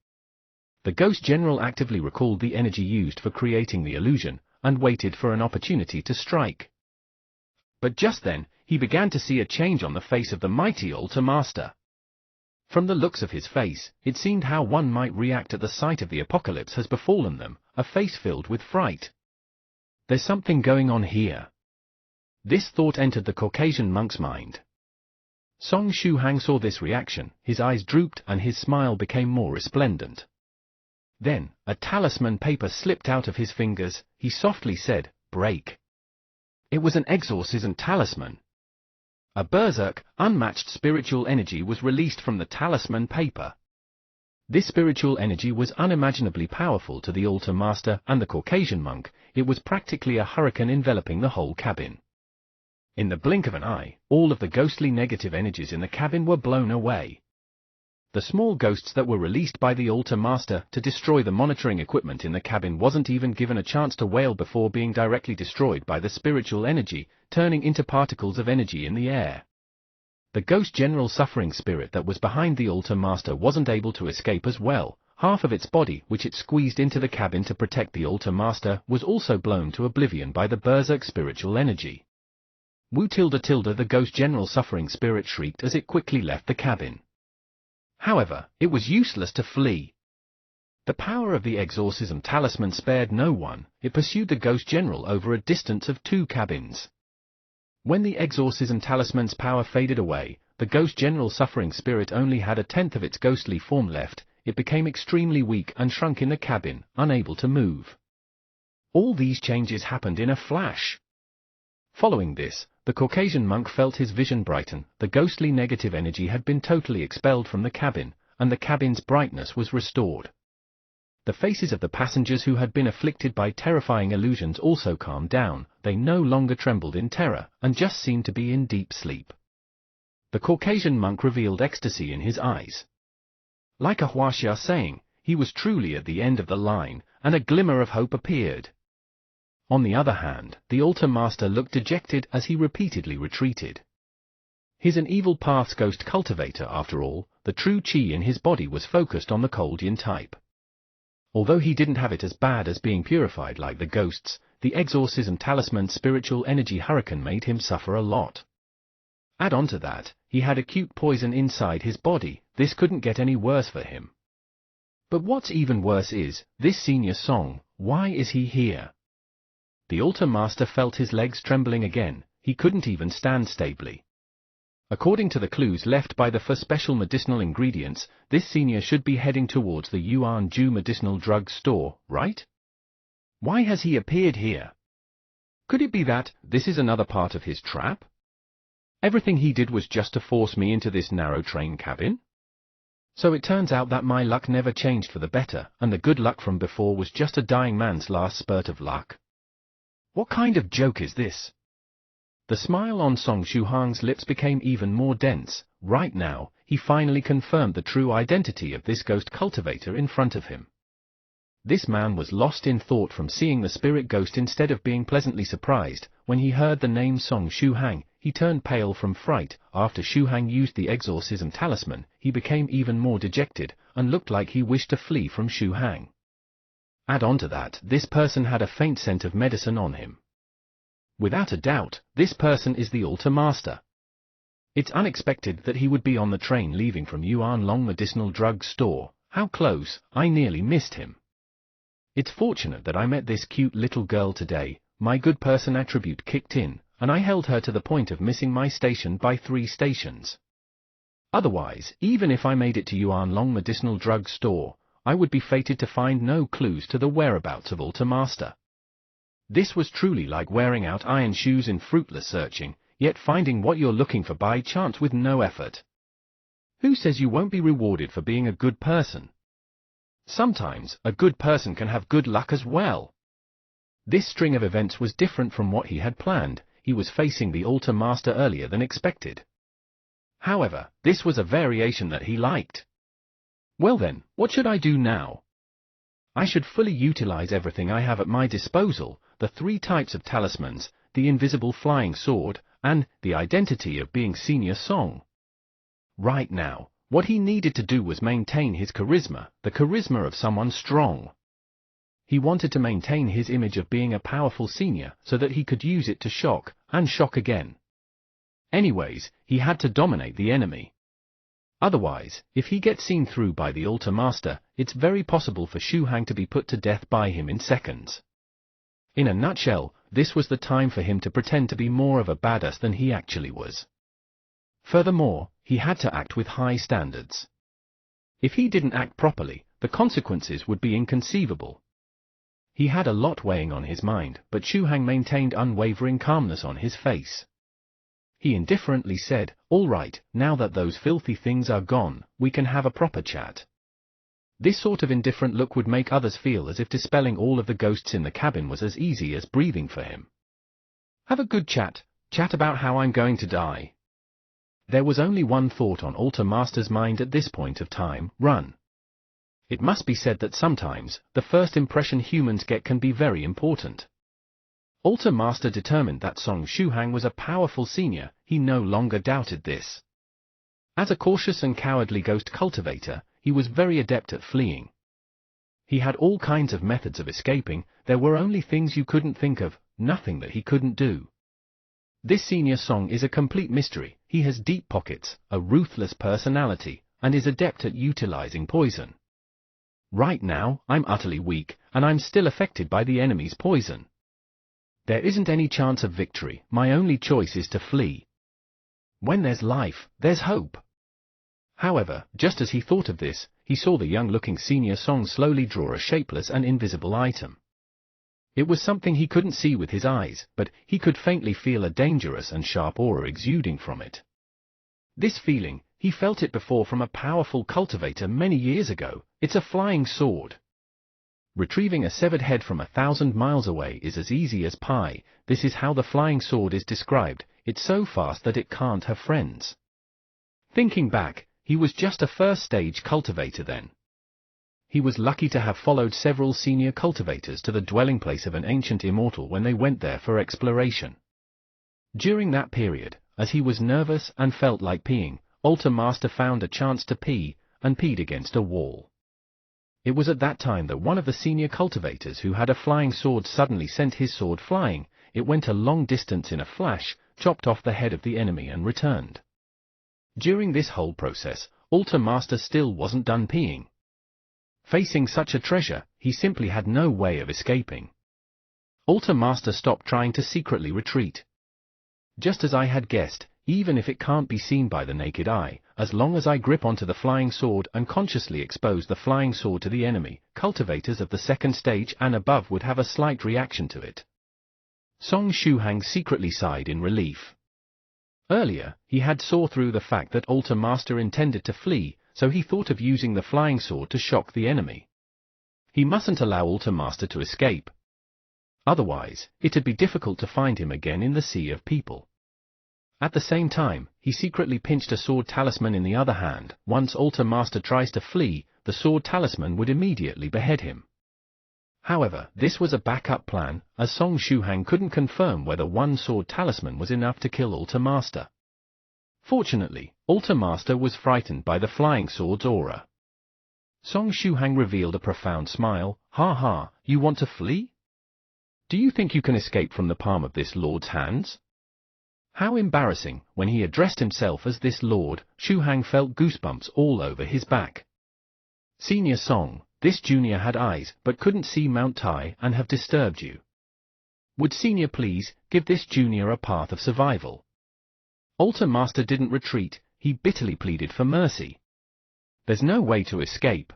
The Ghost General actively recalled the energy used for creating the illusion, and waited for an opportunity to strike. But just then, he began to see a change on the face of the mighty Altar Master. From the looks of his face, it seemed how one might react at the sight of the apocalypse has befallen them, a face filled with fright. There's something going on here. This thought entered the Caucasian monk's mind. Song Shuhang saw this reaction, his eyes drooped and his smile became more resplendent. Then, a talisman paper slipped out of his fingers. He softly said, "Break." It was an exorcism talisman. A berserk, unmatched spiritual energy was released from the talisman paper. This spiritual energy was unimaginably powerful to the altar master and the Caucasian monk. It was practically a hurricane enveloping the whole cabin. In the blink of an eye, all of the ghostly negative energies in the cabin were blown away. The small ghosts that were released by the altar master to destroy the monitoring equipment in the cabin wasn't even given a chance to wail before being directly destroyed by the spiritual energy, turning into particles of energy in the air. The ghost general suffering spirit that was behind the altar master wasn't able to escape as well. Half of its body, which it squeezed into the cabin to protect the altar master, was also blown to oblivion by the berserk spiritual energy. Wu tilde tilde, the ghost general suffering spirit shrieked as it quickly left the cabin. However, it was useless to flee. The power of the exorcism talisman spared no one. It pursued the ghost general over a distance of 2 cabins. When the exorcism talisman's power faded away, the ghost general suffering spirit only had a tenth of its ghostly form left. It became extremely weak and shrunk in the cabin, unable to move. All these changes happened in a flash. Following this, the Caucasian monk felt his vision brighten. The ghostly negative energy had been totally expelled from the cabin, and the cabin's brightness was restored. The faces of the passengers who had been afflicted by terrifying illusions also calmed down. They no longer trembled in terror, and just seemed to be in deep sleep. The Caucasian monk revealed ecstasy in his eyes. Like a Huaxia saying, he was truly at the end of the line, and a glimmer of hope appeared. On the other hand, the altar master looked dejected as he repeatedly retreated. He's an evil path's ghost cultivator after all. The true qi in his body was focused on the cold yin type. Although he didn't have it as bad as being purified like the ghosts, the exorcism talisman's spiritual energy hurricane made him suffer a lot. Add on to that, he had acute poison inside his body. This couldn't get any worse for him. But what's even worse is, this senior Song, why is he here? The altar master felt his legs trembling again. He couldn't even stand stably. According to the clues left by the for special medicinal ingredients, this senior should be heading towards the Yuanju medicinal drug store, right? Why has he appeared here? Could it be that this is another part of his trap? Everything he did was just to force me into this narrow train cabin? So it turns out that my luck never changed for the better, and the good luck from before was just a dying man's last spurt of luck. What kind of joke is this? The smile on Song Shuhang's lips became even more dense. Right now, he finally confirmed the true identity of this ghost cultivator in front of him. This man was lost in thought from seeing the spirit ghost instead of being pleasantly surprised. When he heard the name Song Shuhang, he turned pale from fright. After Shuhang used the exorcism talisman, he became even more dejected, and looked like he wished to flee from Shuhang. Add on to that, this person had a faint scent of medicine on him. Without a doubt, this person is the altar master. It's unexpected that he would be on the train leaving from Yuanlong medicinal drug store. How close, I nearly missed him. It's fortunate that I met this cute little girl today. My good person attribute kicked in, and I held her to the point of missing my station by 3 stations. Otherwise, even if I made it to Yuanlong medicinal drug store, I would be fated to find no clues to the whereabouts of altar master. This was truly like wearing out iron shoes in fruitless searching, yet finding what you're looking for by chance with no effort. Who says you won't be rewarded for being a good person? Sometimes, a good person can have good luck as well. This string of events was different from what he had planned. He was facing the altar master earlier than expected. However, this was a variation that he liked. Well then, what should I do now? I should fully utilize everything I have at my disposal, the 3 types of talismans, the invisible flying sword, and the identity of being Senior Song. Right now, what he needed to do was maintain his charisma, the charisma of someone strong. He wanted to maintain his image of being a powerful senior so that he could use it to shock, and shock again. Anyways, he had to dominate the enemy. Otherwise, if he gets seen through by the altar master, it's very possible for Shuhang to be put to death by him in seconds. In a nutshell, this was the time for him to pretend to be more of a badass than he actually was. Furthermore, he had to act with high standards. If he didn't act properly, the consequences would be inconceivable. He had a lot weighing on his mind, but Shuhang maintained unwavering calmness on his face. He indifferently said, "All right, now that those filthy things are gone, we can have a proper chat." This sort of indifferent look would make others feel as if dispelling all of the ghosts in the cabin was as easy as breathing for him. Have a good chat about how I'm going to die. There was only one thought on Altar Master's mind at this point of time: run. It must be said that sometimes, the first impression humans get can be very important. Altar Master determined that Song Shuhang was a powerful senior, he no longer doubted this. As a cautious and cowardly ghost cultivator, he was very adept at fleeing. He had all kinds of methods of escaping, there were only things you couldn't think of, nothing that he couldn't do. This senior Song is a complete mystery, he has deep pockets, a ruthless personality, and is adept at utilizing poison. Right now, I'm utterly weak, and I'm still affected by the enemy's poison. There isn't any chance of victory, my only choice is to flee. When there's life, there's hope. However, just as he thought of this, he saw the young-looking senior Song slowly draw a shapeless and invisible item. It was something he couldn't see with his eyes, but he could faintly feel a dangerous and sharp aura exuding from it. This feeling, he felt it before from a powerful cultivator many years ago, it's a flying sword. Retrieving a severed head from 1,000 miles away is as easy as pie, this is how the flying sword is described, it's so fast that it can't have friends. Thinking back, he was just a first-stage cultivator then. He was lucky to have followed several senior cultivators to the dwelling place of an ancient immortal when they went there for exploration. During that period, as he was nervous and felt like peeing, Altar Master found a chance to pee, and peed against a wall. It was at that time that one of the senior cultivators who had a flying sword suddenly sent his sword flying, it went a long distance in a flash, chopped off the head of the enemy and returned. During this whole process, Altar Master still wasn't done peeing. Facing such a treasure, he simply had no way of escaping. Altar Master stopped trying to secretly retreat. Just as I had guessed, even if it can't be seen by the naked eye, as long as I grip onto the flying sword and consciously expose the flying sword to the enemy, cultivators of the second stage and above would have a slight reaction to it. Song Shuhang secretly sighed in relief. Earlier, he had saw through the fact that Altar Master intended to flee, so he thought of using the flying sword to shock the enemy. He mustn't allow Altar Master to escape. Otherwise, it'd be difficult to find him again in the sea of people. At the same time, he secretly pinched a sword talisman in the other hand. Once Altar Master tries to flee, the sword talisman would immediately behead him. However, this was a backup plan, as Song Shuhang couldn't confirm whether one sword talisman was enough to kill Altar Master. Fortunately, Altar Master was frightened by the flying sword's aura. Song Shuhang revealed a profound smile. Ha ha, you want to flee? Do you think you can escape from the palm of this lord's hands? How embarrassing! When he addressed himself as this lord, Shuhang felt goosebumps all over his back. Senior Song, this junior had eyes but couldn't see Mount Tai and have disturbed you. Would senior please give this junior a path of survival? Altar Master didn't retreat, he bitterly pleaded for mercy. There's no way to escape.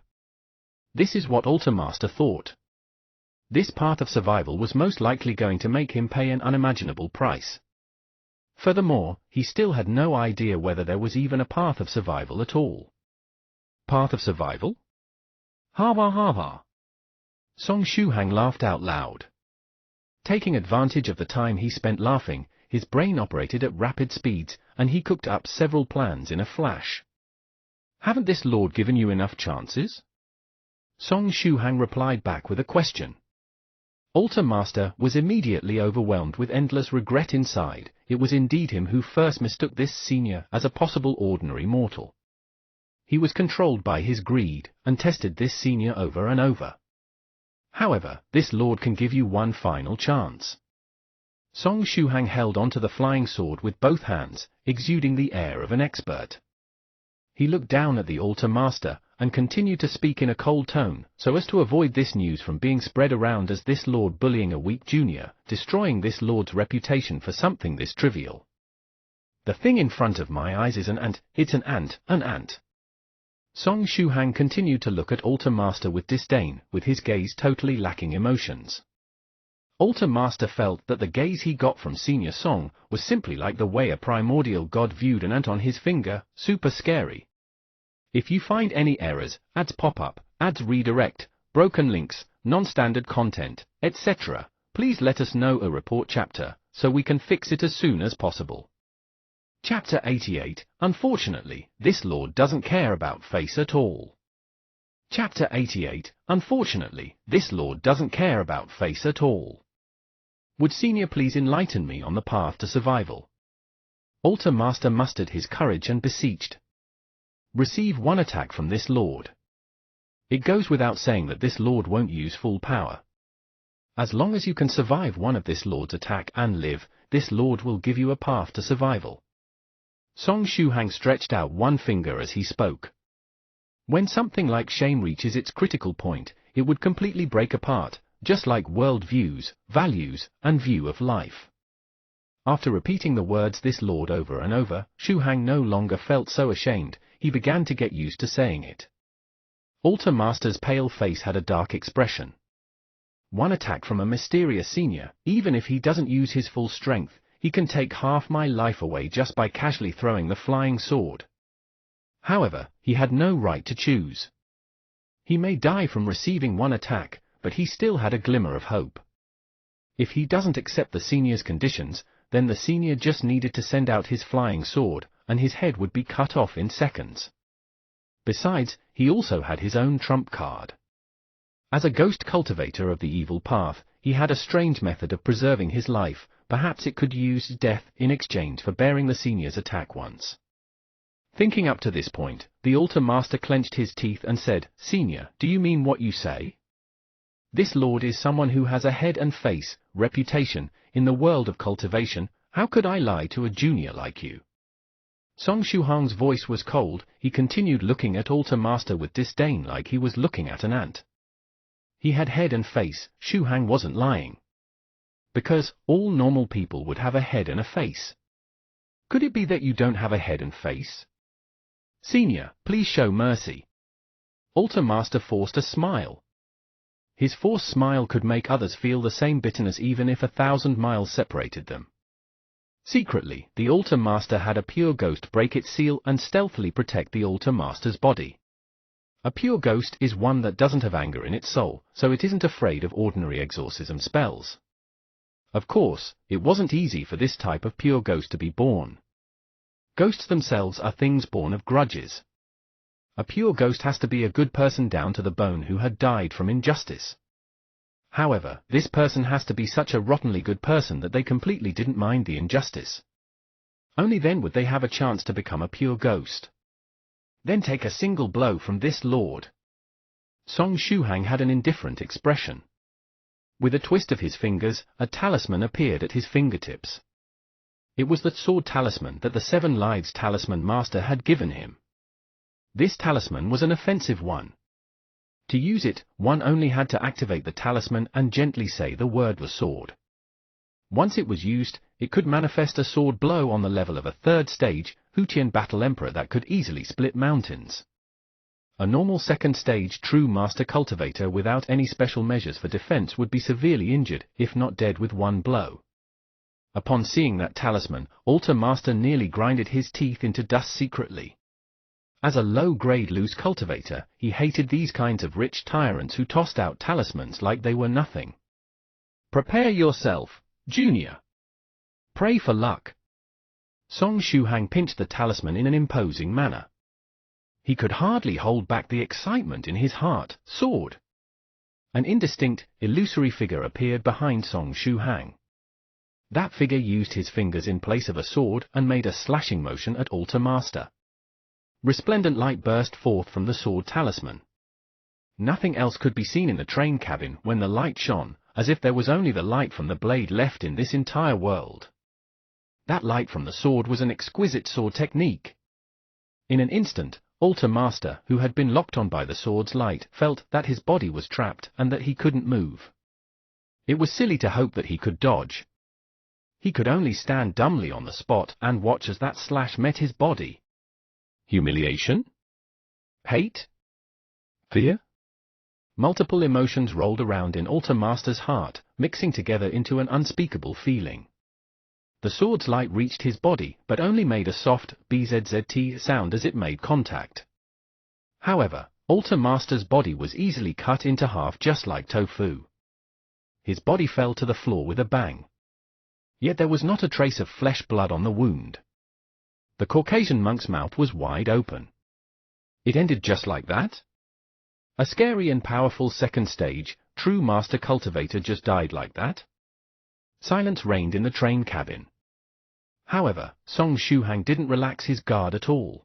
This is what Altar Master thought. This path of survival was most likely going to make him pay an unimaginable price. Furthermore, he still had no idea whether there was even a path of survival at all. Path of survival? Ha ha ha ha. Song Shuhang laughed out loud. Taking advantage of the time he spent laughing, his brain operated at rapid speeds, and he cooked up several plans in a flash. Haven't this lord given you enough chances? Song Shuhang replied back with a question. Altar Master was immediately overwhelmed with endless regret inside. It was indeed him who first mistook this senior as a possible ordinary mortal. He was controlled by his greed, and tested this senior over and over. However, this lord can give you one final chance. Song Shuhang held onto the flying sword with both hands, exuding the air of an expert. He looked down at the Altar Master, and continued to speak in a cold tone, so as to avoid this news from being spread around as this lord bullying a weak junior, destroying this lord's reputation for something this trivial. The thing in front of my eyes is an ant, it's an ant, an ant. Song Shuhang continued to look at Altar Master with disdain, with his gaze totally lacking emotions. Altar Master felt that the gaze he got from Senior Song was simply like the way a primordial god viewed an ant on his finger, super scary. If you find any errors, ads pop up, ads redirect, broken links, non-standard content, etc. Please let us know a report chapter, so we can fix it as soon as possible. Chapter 88. Unfortunately, this Lord doesn't care about face at all. Chapter 88. Unfortunately, this Lord doesn't care about face at all. Would Senior please enlighten me on the path to survival? Altar Master mustered his courage and beseeched. Receive one attack from this Lord. It goes without saying that this Lord won't use full power. As long as you can survive one of this Lord's attack and live, this Lord will give you a path to survival. Song Shuhang stretched out one finger as he spoke. When something like shame reaches its critical point, it would completely break apart, just like world views, values, and view of life. After repeating the words this Lord over and over, Shuhang no longer felt so ashamed, he began to get used to saying it. Altar Master's pale face had a dark expression. One attack from a mysterious senior, even if he doesn't use his full strength, he can take half my life away just by casually throwing the flying sword. However, he had no right to choose. He may die from receiving one attack, but he still had a glimmer of hope. If he doesn't accept the senior's conditions, then the senior just needed to send out his flying sword, and his head would be cut off in seconds. Besides, he also had his own trump card. As a ghost cultivator of the evil path, he had a strange method of preserving his life. Perhaps it could use death in exchange for bearing the senior's attack once. Thinking up to this point, the Altar Master clenched his teeth and said, "Senior, do you mean what you say? This Lord is someone who has a head and face, reputation, in the world of cultivation. How could I lie to a junior like you?" Song Shuhang's voice was cold. He continued looking at Altar Master with disdain like he was looking at an ant. He had head and face. Shuhang wasn't lying. Because all normal people would have a head and a face. Could it be that you don't have a head and face? Senior, please show mercy. Altar Master forced a smile. His forced smile could make others feel the same bitterness even if 1,000 miles separated them. Secretly, the Altar Master had a pure ghost break its seal and stealthily protect the Altar Master's body. A pure ghost is one that doesn't have anger in its soul, so it isn't afraid of ordinary exorcism spells. Of course, it wasn't easy for this type of pure ghost to be born. Ghosts themselves are things born of grudges. A pure ghost has to be a good person down to the bone who had died from injustice. However, this person has to be such a rottenly good person that they completely didn't mind the injustice. Only then would they have a chance to become a pure ghost. Then take a single blow from this Lord. Song Shuhang had an indifferent expression. With a twist of his fingers, a talisman appeared at his fingertips. It was the sword talisman that the 7 Lives Talisman Master had given him. This talisman was an offensive one. To use it, one only had to activate the talisman and gently say the word was sword. Once it was used, it could manifest a sword blow on the level of a 3rd stage, Hutian Battle Emperor that could easily split mountains. A normal 2nd stage true master cultivator without any special measures for defense would be severely injured, if not dead with one blow. Upon seeing that talisman, Altar Master nearly grinded his teeth into dust secretly. As a low-grade loose cultivator, he hated these kinds of rich tyrants who tossed out talismans like they were nothing. Prepare yourself, Junior. Pray for luck. Song Shuhang pinched the talisman in an imposing manner. He could hardly hold back the excitement in his heart. Sword. An indistinct, illusory figure appeared behind Song Shuhang. That figure used his fingers in place of a sword and made a slashing motion at Altar Master. Resplendent light burst forth from the sword talisman. Nothing else could be seen in the train cabin when the light shone, as if there was only the light from the blade left in this entire world. That light from the sword was an exquisite sword technique. In an instant, Altar Master, who had been locked on by the sword's light, felt that his body was trapped and that he couldn't move. It was silly to hope that he could dodge. He could only stand dumbly on the spot and watch as that slash met his body. Humiliation? Hate? Fear? Multiple emotions rolled around in Altar Master's heart, mixing together into an unspeakable feeling. The sword's light reached his body, but only made a soft, bzzzt sound as it made contact. However, Altar Master's body was easily cut into half just like tofu. His body fell to the floor with a bang. Yet there was not a trace of flesh blood on the wound. The Caucasian monk's mouth was wide open. It ended just like that? A scary and powerful second stage, true master cultivator just died like that? Silence reigned in the train cabin. However, Song Shuhang didn't relax his guard at all.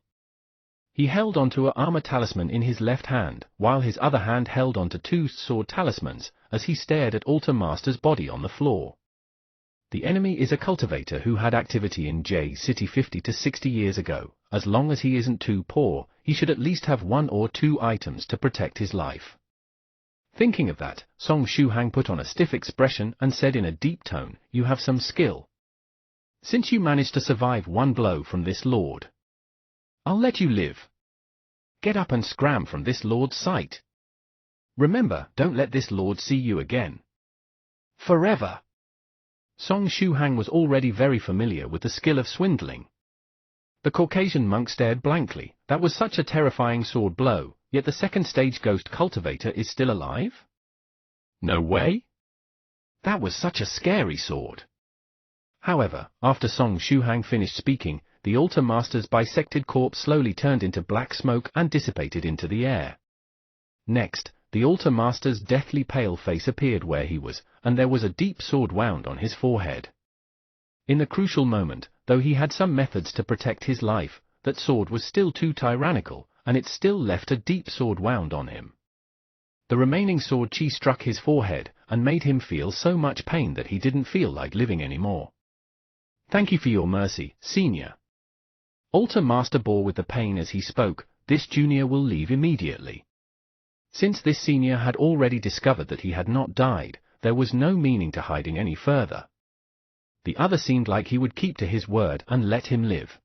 He held onto a armor talisman in his left hand, while his other hand held onto two sword talismans, as he stared at Altar Master's body on the floor. The enemy is a cultivator who had activity in J City 50 to 60 years ago. As long as he isn't too poor, he should at least have 1 or 2 items to protect his life. Thinking of that, Song Shuhang put on a stiff expression and said in a deep tone, "You have some skill. Since you managed to survive 1 blow from this lord, I'll let you live. Get up and scram from this lord's sight. Remember, don't let this lord see you again. Forever." Song Shuhang was already very familiar with the skill of swindling. The Caucasian monk stared blankly. That was such a terrifying sword blow, yet the second stage ghost cultivator is still alive? No way? That was such a scary sword. However, after Song Shuhang finished speaking, the Altar Master's bisected corpse slowly turned into black smoke and dissipated into the air. Next, the Altar Master's deathly pale face appeared where he was, and there was a deep sword wound on his forehead. In the crucial moment, though he had some methods to protect his life, that sword was still too tyrannical, and it still left a deep sword wound on him. The remaining sword chi struck his forehead, and made him feel so much pain that he didn't feel like living anymore. "Thank you for your mercy, Senior." Altar Master bore with the pain as he spoke. "This junior will leave immediately." Since this senior had already discovered that he had not died, there was no meaning to hiding any further. The other seemed like he would keep to his word and let him live.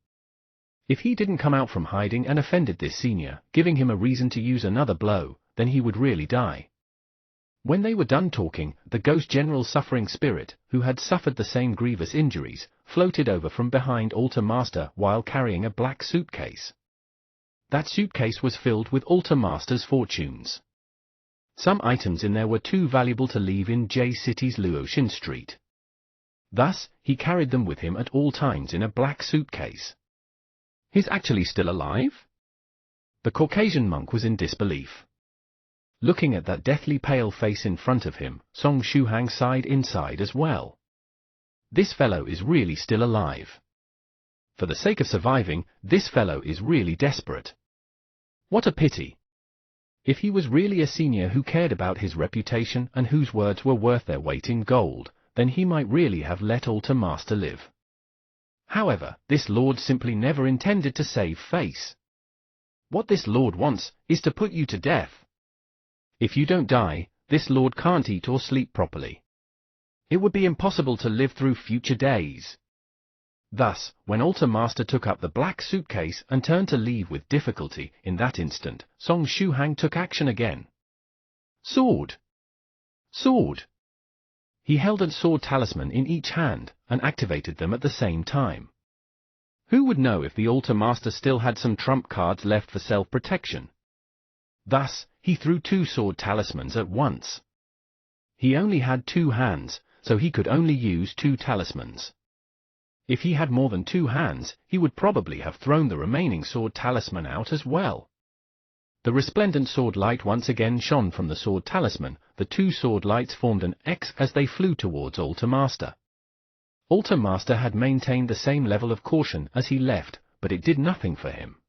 If he didn't come out from hiding and offended this senior, giving him a reason to use another blow, then he would really die. When they were done talking, the ghost general's suffering spirit, who had suffered the same grievous injuries, floated over from behind Altar Master while carrying a black suitcase. That suitcase was filled with Altar Master's fortunes. Some items in there were too valuable to leave in J City's Luoxin Street. Thus, he carried them with him at all times in a black suitcase. He's actually still alive? The Caucasian monk was in disbelief. Looking at that deathly pale face in front of him, Song Shuhang sighed inside as well. This fellow is really still alive. For the sake of surviving, this fellow is really desperate. What a pity. If he was really a senior who cared about his reputation and whose words were worth their weight in gold, then he might really have let Altar Master live. However, this lord simply never intended to save face. What this lord wants is to put you to death. If you don't die, this lord can't eat or sleep properly. It would be impossible to live through future days. Thus, when Altar Master took up the black suitcase and turned to leave with difficulty, in that instant, Song Shuhang took action again. Sword! Sword! He held a sword talisman in each hand, and activated them at the same time. Who would know if the Altar Master still had some trump cards left for self-protection? Thus, he threw 2 sword talismans at once. He only had 2 hands, so he could only use 2 talismans. If he had more than 2 hands, he would probably have thrown the remaining sword talisman out as well. The resplendent sword light once again shone from the sword talisman. The 2 sword lights formed an X as they flew towards Altar Master. Altar Master had maintained the same level of caution as he left, but it did nothing for him.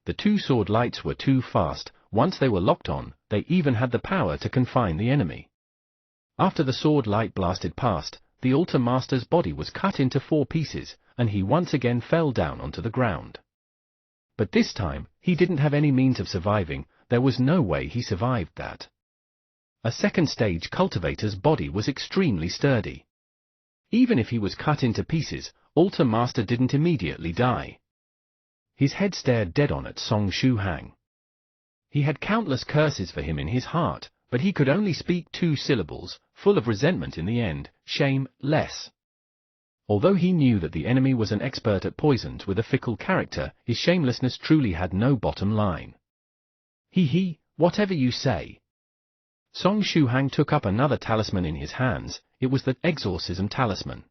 The 2 sword lights were too fast. Once they were locked on, they even had the power to confine the enemy. After the sword light blasted past, the Altar Master's body was cut into 4 pieces, and he once again fell down onto the ground. But this time, he didn't have any means of surviving. There was no way he survived that. A second stage cultivator's body was extremely sturdy. Even if he was cut into pieces, Altar Master didn't immediately die. His head stared dead on at Song Shuhang. He had countless curses for him in his heart, but he could only speak 2 syllables, full of resentment in the end: shame, less. Although he knew that the enemy was an expert at poisons with a fickle character, his shamelessness truly had no bottom line. He, whatever you say. Song Shuhang took up another talisman in his hands. It was the exorcism talisman.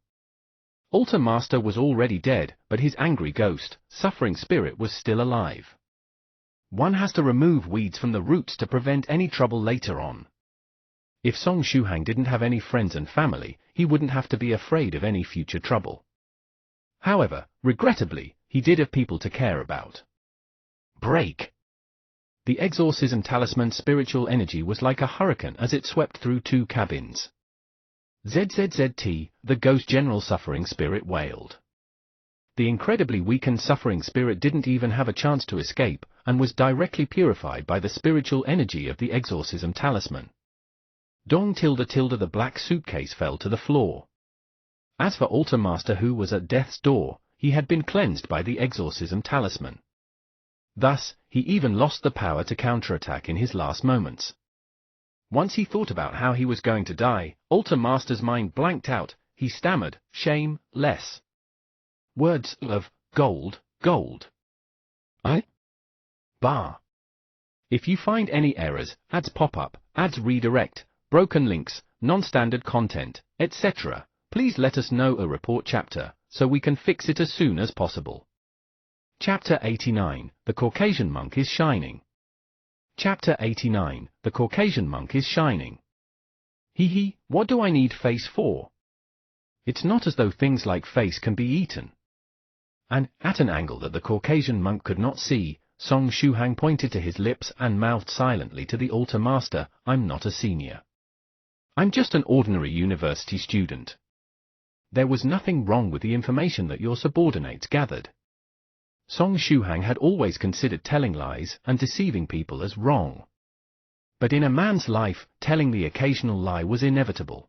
Altar Master was already dead, but his angry ghost, suffering spirit was still alive. One has to remove weeds from the roots to prevent any trouble later on. If Song Shuhang didn't have any friends and family, he wouldn't have to be afraid of any future trouble. However, regrettably, he did have people to care about. Break! The exorcism talisman's spiritual energy was like a hurricane as it swept through two cabins. ZZZT, the ghost general suffering spirit wailed. The incredibly weakened suffering spirit didn't even have a chance to escape, and was directly purified by the spiritual energy of the exorcism talisman. Dong tilde the black suitcase fell to the floor. As for Altar Master, who was at death's door, he had been cleansed by the exorcism talisman. Thus, he even lost the power to counterattack in his last moments. Once he thought about how he was going to die, Altar Master's mind blanked out. He stammered, "Shame, less. Words of gold, gold. I? Bar. If you find any errors, ads pop up, ads redirect, broken links, non-standard content, etc., please let us know a report chapter, so we can fix it as soon as possible." Chapter 89, The Caucasian Monk is Shining. Chapter 89, The Caucasian Monk is Shining. What do I need face for? It's not as though things like face can be eaten. And, at an angle that the Caucasian monk could not see, Song Shuhang pointed to his lips and mouthed silently to the Altar Master, "I'm not a senior. I'm just an ordinary university student. There was nothing wrong with the information that your subordinates gathered." Song Shuhang had always considered telling lies and deceiving people as wrong. But in a man's life, telling the occasional lie was inevitable.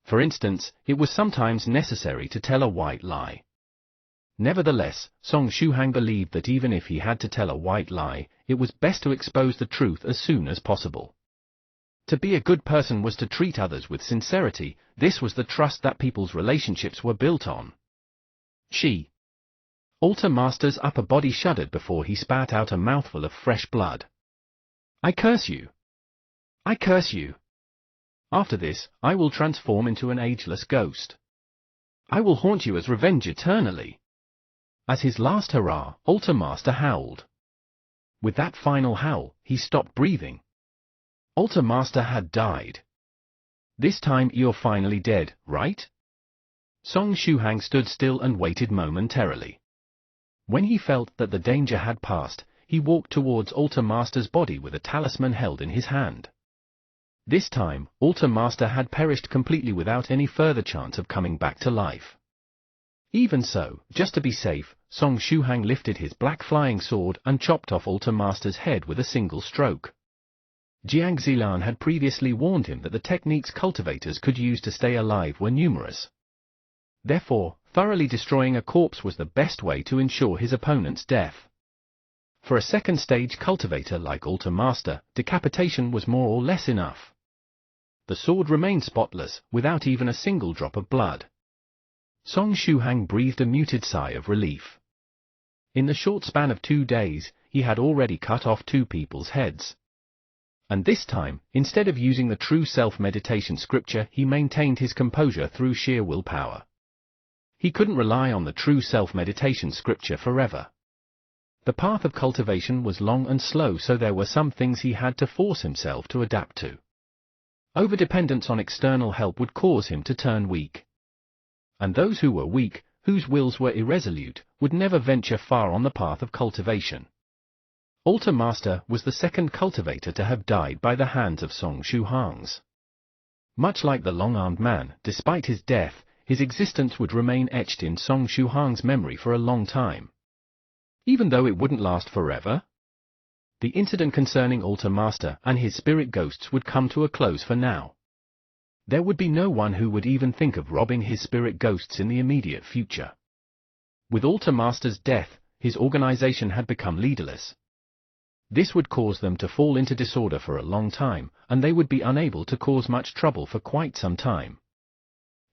For instance, it was sometimes necessary to tell a white lie. Nevertheless, Song Shuhang believed that even if he had to tell a white lie, it was best to expose the truth as soon as possible. To be a good person was to treat others with sincerity. This was the trust that people's relationships were built on. Altar Master's upper body shuddered before he spat out a mouthful of fresh blood. "I curse you! I curse you! After this, I will transform into an ageless ghost. I will haunt you as revenge eternally." As his last hurrah, Altar Master howled. With that final howl, he stopped breathing. Altar Master had died. "This time you're finally dead, right?" Song Shuhang stood still and waited momentarily. When he felt that the danger had passed, he walked towards Altar Master's body with a talisman held in his hand. This time, Altar Master had perished completely without any further chance of coming back to life. Even so, just to be safe, Song Shuhang lifted his black flying sword and chopped off Altar Master's head with a single stroke. Jiang Zilan had previously warned him that the techniques cultivators could use to stay alive were numerous. Therefore, thoroughly destroying a corpse was the best way to ensure his opponent's death. For a second-stage cultivator like Altar Master, decapitation was more or less enough. The sword remained spotless, without even a single drop of blood. Song Shuhang breathed a muted sigh of relief. In the short span of 2 days, he had already cut off 2 people's heads. And this time, instead of using the true self-meditation scripture, he maintained his composure through sheer willpower. He couldn't rely on the true self-meditation scripture forever. The path of cultivation was long and slow, so there were some things he had to force himself to adapt to. Overdependence on external help would cause him to turn weak. And those who were weak, whose wills were irresolute, would never venture far on the path of cultivation. Altar Master was the second cultivator to have died by the hands of Song Shuhang's. Much like the long-armed man, despite his death, his existence would remain etched in Song Shuhang's memory for a long time. Even though it wouldn't last forever. The incident concerning Altar Master and his spirit ghosts would come to a close for now. There would be no one who would even think of robbing his spirit ghosts in the immediate future. With Altar Master's death, his organization had become leaderless. This would cause them to fall into disorder for a long time, and they would be unable to cause much trouble for quite some time.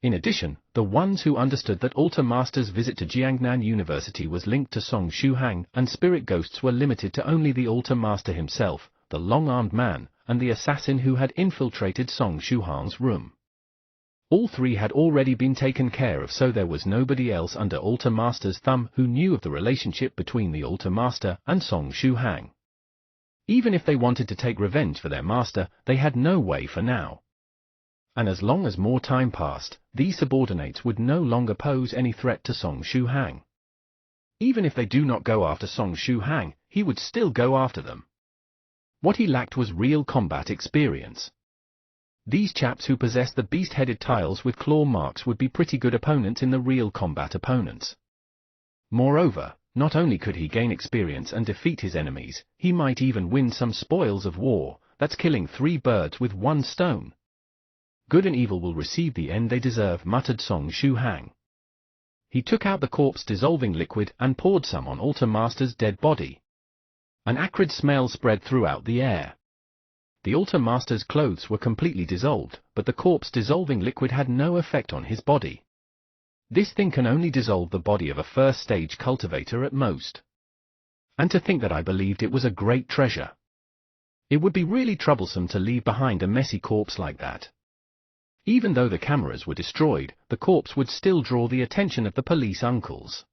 In addition, the ones who understood that Altar Master's visit to Jiangnan University was linked to Song Shuhang and spirit ghosts were limited to only the Altar Master himself, the long-armed man, and the assassin who had infiltrated Song Shuhang's room. All three had already been taken care of, so there was nobody else under Altar Master's thumb who knew of the relationship between the Altar Master and Song Shuhang. Even if they wanted to take revenge for their master, they had no way for now. And as long as more time passed, these subordinates would no longer pose any threat to Song Shuhang. Even if they do not go after Song Shuhang, he would still go after them. What he lacked was real combat experience. These chaps who possessed the beast-headed tiles with claw marks would be pretty good opponents in the real combat opponents. Moreover, not only could he gain experience and defeat his enemies, he might even win some spoils of war. That's killing 3 birds with 1 stone. Good and evil will receive the end they deserve, muttered Song Shuhang. He took out the corpse-dissolving liquid and poured some on Altar Master's dead body. An acrid smell spread throughout the air. The Altar Master's clothes were completely dissolved, but the corpse-dissolving liquid had no effect on his body. This thing can only dissolve the body of a first-stage cultivator at most. And to think that I believed it was a great treasure. It would be really troublesome to leave behind a messy corpse like that. Even though the cameras were destroyed, the corpse would still draw the attention of the police uncles.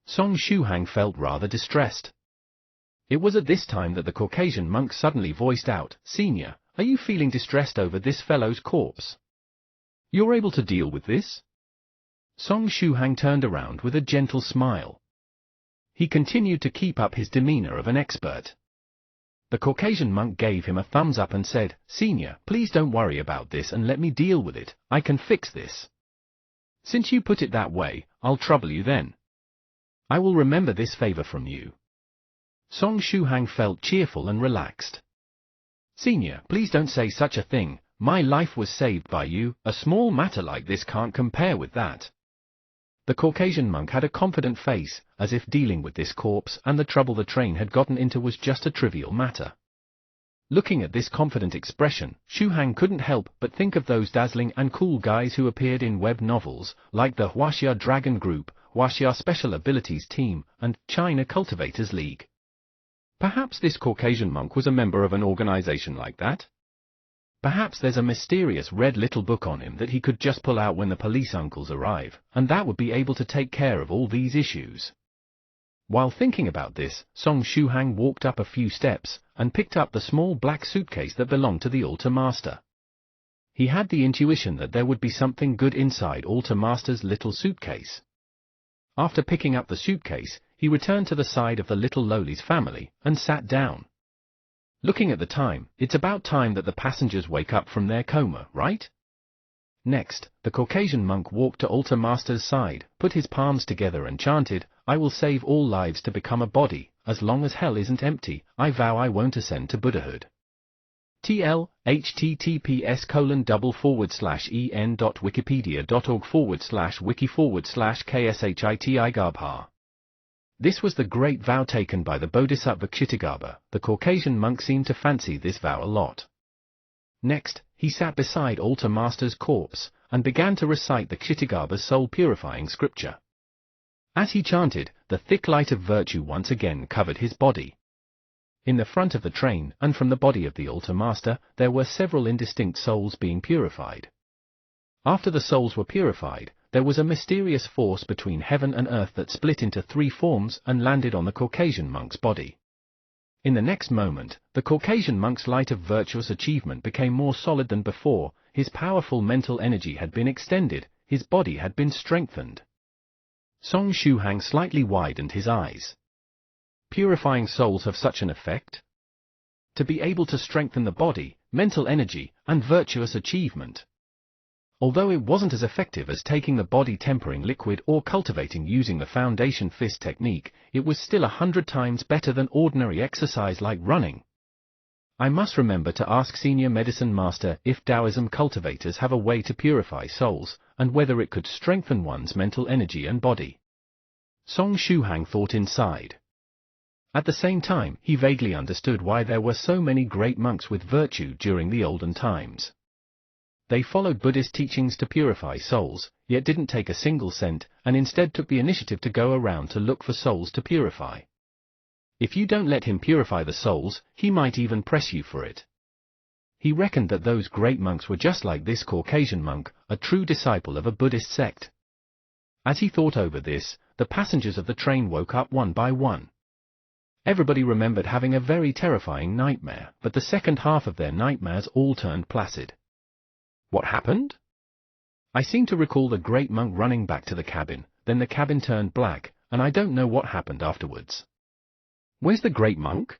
Song Shuhang felt rather distressed. It was at this time that the Caucasian monk suddenly voiced out, "Senior, are you feeling distressed over this fellow's corpse? You're able to deal with this?" Song Shuhang turned around with a gentle smile. He continued to keep up his demeanor of an expert. The Caucasian monk gave him a thumbs up and said, "Senior, please don't worry about this and let me deal with it. I can fix this." "Since you put it that way, I'll trouble you then. I will remember this favor from you." Song Shuhang felt cheerful and relaxed. "Senior, please don't say such a thing. My life was saved by you. A small matter like this can't compare with that." The Caucasian monk had a confident face, as if dealing with this corpse and the trouble the train had gotten into was just a trivial matter. Looking at this confident expression, Shuhang couldn't help but think of those dazzling and cool guys who appeared in web novels, like the Huaxia Dragon Group, Huaxia Special Abilities Team, and China Cultivators League. Perhaps this Caucasian monk was a member of an organization like that? Perhaps there's a mysterious red little book on him that he could just pull out when the police uncles arrive, and that would be able to take care of all these issues. While thinking about this, Song Shuhang walked up a few steps, and picked up the small black suitcase that belonged to the Altar Master. He had the intuition that there would be something good inside Altar Master's little suitcase. After picking up the suitcase, he returned to the side of the little Loli's family, and sat down. Looking at the time, it's about time that the passengers wake up from their coma, right? Next, the Caucasian monk walked to Altar Master's side, put his palms together and chanted, "I will save all lives to become a body, as long as hell isn't empty, I vow I won't ascend to Buddhahood." TL, https://en.wikipedia.org/wiki/kshitgarbha. This was the great vow taken by the Bodhisattva Kshitigarbha. The Caucasian monk seemed to fancy this vow a lot. Next, he sat beside Altar Master's corpse, and began to recite the Kshitigarbha's soul-purifying scripture. As he chanted, the thick light of virtue once again covered his body. In the front of the train, and from the body of the Altar Master, there were several indistinct souls being purified. After the souls were purified, there was a mysterious force between heaven and earth that split into 3 forms and landed on the Caucasian monk's body. In the next moment, the Caucasian monk's light of virtuous achievement became more solid than before, his powerful mental energy had been extended, his body had been strengthened. Song Shuhang slightly widened his eyes. Purifying souls have such an effect? To be able to strengthen the body, mental energy, and virtuous achievement. Although it wasn't as effective as taking the body tempering liquid or cultivating using the foundation fist technique, it was still 100 times better than ordinary exercise like running. I must remember to ask Senior Medicine Master if Taoism cultivators have a way to purify souls, and whether it could strengthen one's mental energy and body. Song Shuhang thought inside. At the same time, he vaguely understood why there were so many great monks with virtue during the olden times. They followed Buddhist teachings to purify souls, yet didn't take a single cent, and instead took the initiative to go around to look for souls to purify. If you don't let him purify the souls, he might even press you for it. He reckoned that those great monks were just like this Caucasian monk, a true disciple of a Buddhist sect. As he thought over this, the passengers of the train woke up one by one. Everybody remembered having a very terrifying nightmare, but the second half of their nightmares all turned placid. What happened? I seem to recall the great monk running back to the cabin, then the cabin turned black, and I don't know what happened afterwards. Where's the great monk?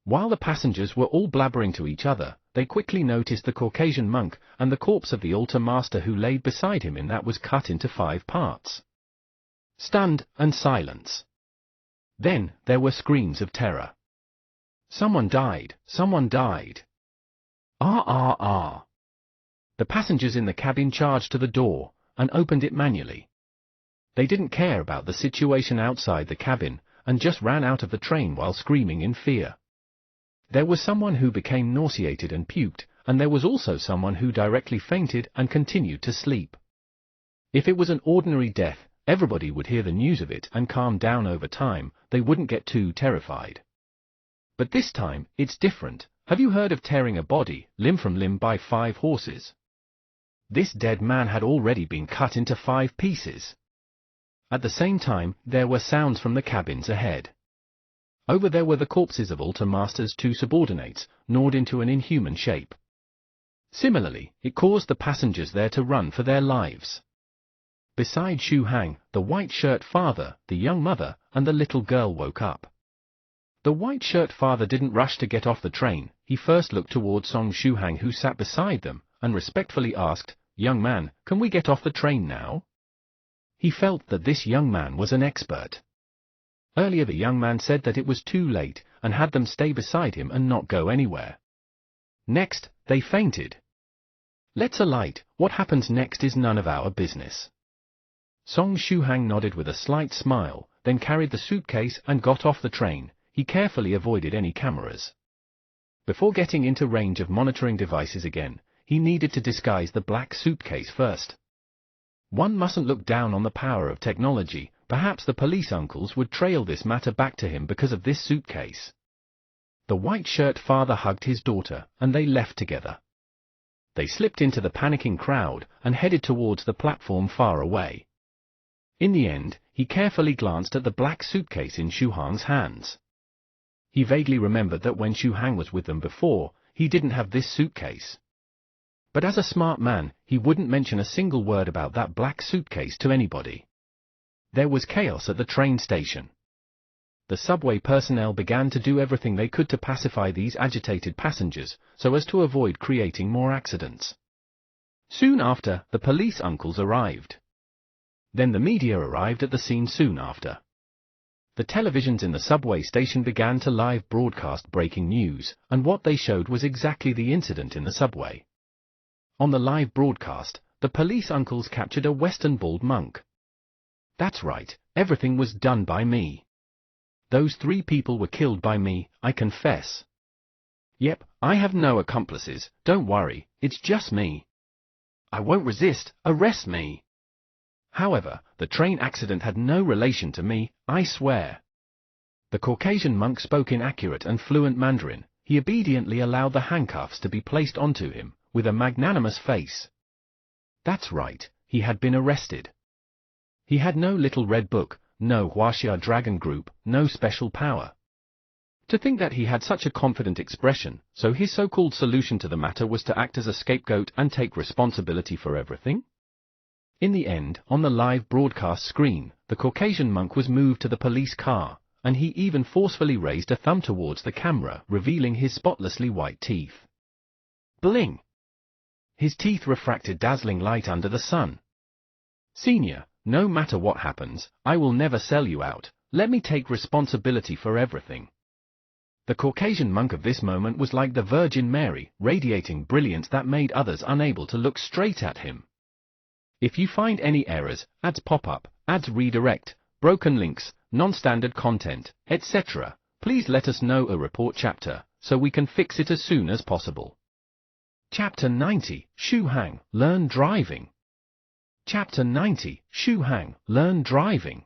While the passengers were all blabbering to each other, they quickly noticed the Caucasian monk and the corpse of the altar master who laid beside him in that was cut into 5 parts. Stunned and silence. Then there were screams of terror. Someone died, someone died. Ah ah ah. The passengers in the cabin charged to the door and opened it manually. They didn't care about the situation outside the cabin and just ran out of the train while screaming in fear. There was someone who became nauseated and puked, and there was also someone who directly fainted and continued to sleep. If it was an ordinary death, everybody would hear the news of it and calm down over time, they wouldn't get too terrified. But this time, it's different. Have you heard of tearing a body, limb from limb, by 5 horses? This dead man had already been cut into 5 pieces. At the same time, there were sounds from the cabins ahead. Over there were the corpses of altar master's 2 subordinates, gnawed into an inhuman shape. Similarly, it caused the passengers there to run for their lives. Beside Shu Hang, the white-shirt father, the young mother, and the little girl woke up. The white-shirt father didn't rush to get off the train. He first looked toward Song Shu Hang, who sat beside them, and respectfully asked, "Young man, can we get off the train now?" He felt that this young man was an expert. Earlier the young man said that it was too late, and had them stay beside him and not go anywhere. Next, they fainted. Let's alight. What happens next is none of our business. Song Shu Hang nodded with a slight smile, then carried the suitcase and got off the train. He carefully avoided any cameras. Before getting into range of monitoring devices again, he needed to disguise the black suitcase first. One mustn't look down on the power of technology. Perhaps the police uncles would trail this matter back to him because of this suitcase. The white-shirt father hugged his daughter, and they left together. They slipped into the panicking crowd and headed towards the platform far away. In the end, he carefully glanced at the black suitcase in Shu Hang's hands. He vaguely remembered that when Shu Hang was with them before, he didn't have this suitcase. But as a smart man, he wouldn't mention a single word about that black suitcase to anybody. There was chaos at the train station. The subway personnel began to do everything they could to pacify these agitated passengers, so as to avoid creating more accidents. Soon after, the police uncles arrived. Then the media arrived at the scene soon after. The televisions in the subway station began to live broadcast breaking news, and what they showed was exactly the incident in the subway. On the live broadcast, the police uncles captured a Western bald monk. That's right, everything was done by me. Those 3 people were killed by me, I confess. Yep, I have no accomplices, don't worry, it's just me. I won't resist, arrest me. However, the train accident had no relation to me, I swear. The Caucasian monk spoke in accurate and fluent Mandarin. He obediently allowed the handcuffs to be placed onto him, with a magnanimous face. That's right, he had been arrested. He had no little red book, no Huaxia dragon group, no special power. To think that he had such a confident expression, so his so-called solution to the matter was to act as a scapegoat and take responsibility for everything? In the end, on the live broadcast screen, the Caucasian monk was moved to the police car, and he even forcefully raised a thumb towards the camera, revealing his spotlessly white teeth. Bling! His teeth refracted dazzling light under the sun. Senior, no matter what happens, I will never sell you out. Let me take responsibility for everything. The Caucasian monk of this moment was like the Virgin Mary, radiating brilliance that made others unable to look straight at him. If you find any errors, ads pop up, ads redirect, broken links, non-standard content, etc., please let us know a report chapter, so we can fix it as soon as possible. Chapter 90, Shu Hang, Learn Driving. Chapter 90, Shu Hang, Learn Driving.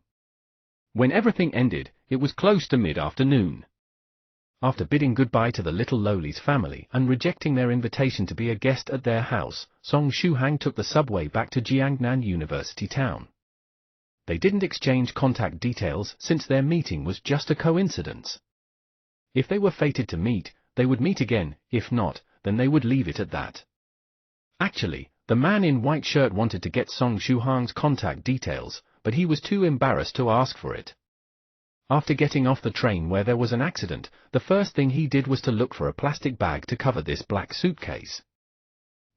When everything ended, it was close to mid-afternoon. After bidding goodbye to the little Lowli's family and rejecting their invitation to be a guest at their house, Song Shu Hang took the subway back to Jiangnan University town. They didn't exchange contact details since their meeting was just a coincidence. If they were fated to meet, they would meet again; if not, then they would leave it at that. Actually, the man in white shirt wanted to get Song Shu Hang's contact details, but he was too embarrassed to ask for it. After getting off the train where there was an accident, the first thing he did was to look for a plastic bag to cover this black suitcase.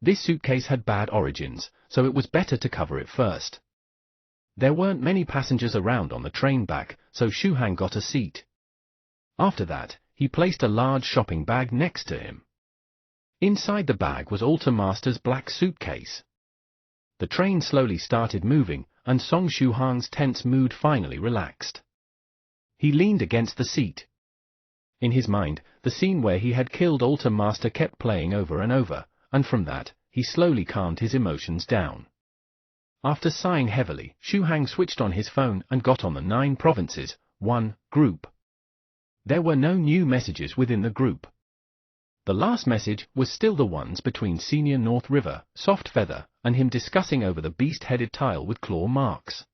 This suitcase had bad origins, so it was better to cover it first. There weren't many passengers around on the train back, so Shu Hang got a seat. After that, he placed a large shopping bag next to him. Inside the bag was Alta Master's black suitcase. The train slowly started moving, and Song Shu Hang's tense mood finally relaxed. He leaned against the seat. In his mind, the scene where he had killed Alta Master kept playing over and over, and from that, he slowly calmed his emotions down. After sighing heavily, Shu Hang switched on his phone and got on the 9 Provinces, 1 group. There were no new messages within the group. The last message was still the ones between Senior North River, Soft Feather, and him discussing over the beast-headed tile with claw marks.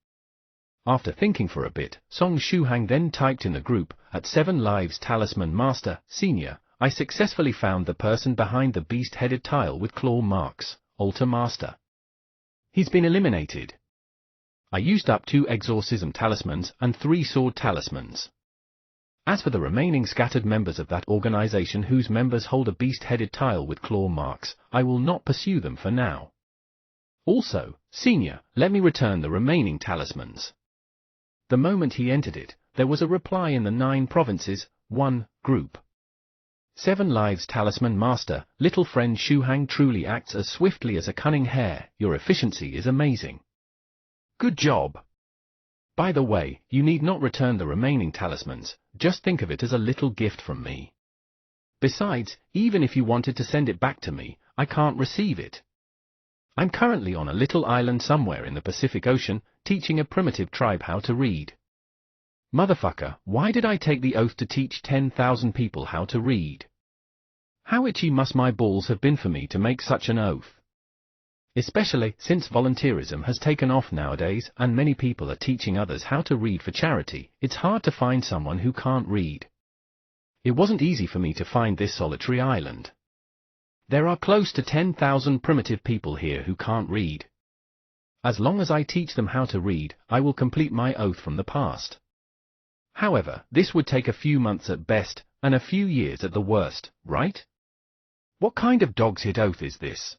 After thinking for a bit, Song Shu Hang then typed in the group, at 7 Lives Talisman Master, Senior, I successfully found the person behind the beast-headed tile with claw marks, Alta Master. He's been eliminated. I used up 2 exorcism talismans and 3 sword talismans. As for the remaining scattered members of that organization whose members hold a beast-headed tile with claw marks, I will not pursue them for now. Also, Senior, let me return the remaining talismans. The moment he entered it, there was a reply in the 9 Provinces, 1 group. 7 Lives Talisman Master, little friend Shu Hang truly acts as swiftly as a cunning hare, your efficiency is amazing. Good job. By the way, you need not return the remaining talismans, just think of it as a little gift from me. Besides, even if you wanted to send it back to me, I can't receive it. I'm currently on a little island somewhere in the Pacific Ocean, teaching a primitive tribe how to read. Motherfucker, why did I take the oath to teach 10,000 people how to read? How itchy must my balls have been for me to make such an oath? Especially since volunteerism has taken off nowadays and many people are teaching others how to read for charity, it's hard to find someone who can't read. It wasn't easy for me to find this solitary island. There are close to 10,000 primitive people here who can't read. As long as I teach them how to read, I will complete my oath from the past. However, this would take a few months at best, and a few years at the worst, right? What kind of dog's hit oath is this?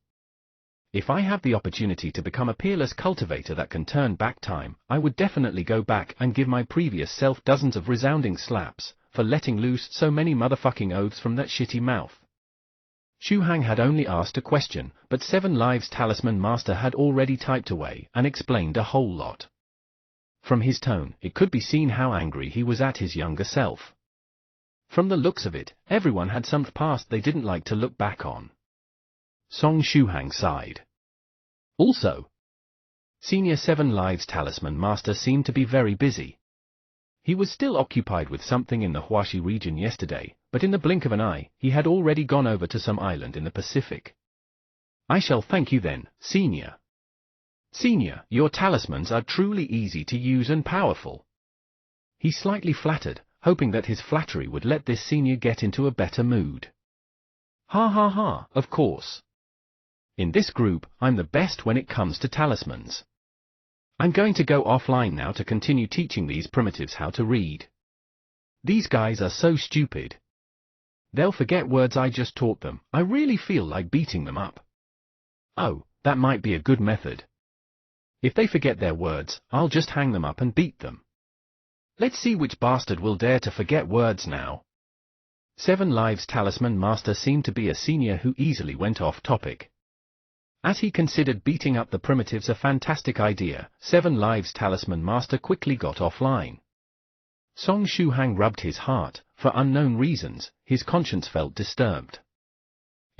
If I have the opportunity to become a peerless cultivator that can turn back time, I would definitely go back and give my previous self dozens of resounding slaps, for letting loose so many motherfucking oaths from that shitty mouth. Shu Hang had only asked a question, but 7 Lives Talisman Master had already typed away and explained a whole lot. From his tone, it could be seen how angry he was at his younger self. From the looks of it, everyone had some past they didn't like to look back on. Song Shu Hang sighed. Also, Senior 7 Lives Talisman Master seemed to be very busy. He was still occupied with something in the Huaxi region yesterday, but in the blink of an eye, he had already gone over to some island in the Pacific. I shall thank you then, Senior. Senior, your talismans are truly easy to use and powerful. He slightly flattered, hoping that his flattery would let this senior get into a better mood. Ha ha ha, of course. In this group, I'm the best when it comes to talismans. I'm going to go offline now to continue teaching these primitives how to read. These guys are so stupid. They'll forget words I just taught them. I really feel like beating them up. Oh, that might be a good method. If they forget their words, I'll just hang them up and beat them. Let's see which bastard will dare to forget words now. 7 Lives Talisman Master seemed to be a senior who easily went off topic. As he considered beating up the primitives a fantastic idea, 7 Lives Talisman Master quickly got offline. Song Shu Hang rubbed his heart. For unknown reasons, his conscience felt disturbed.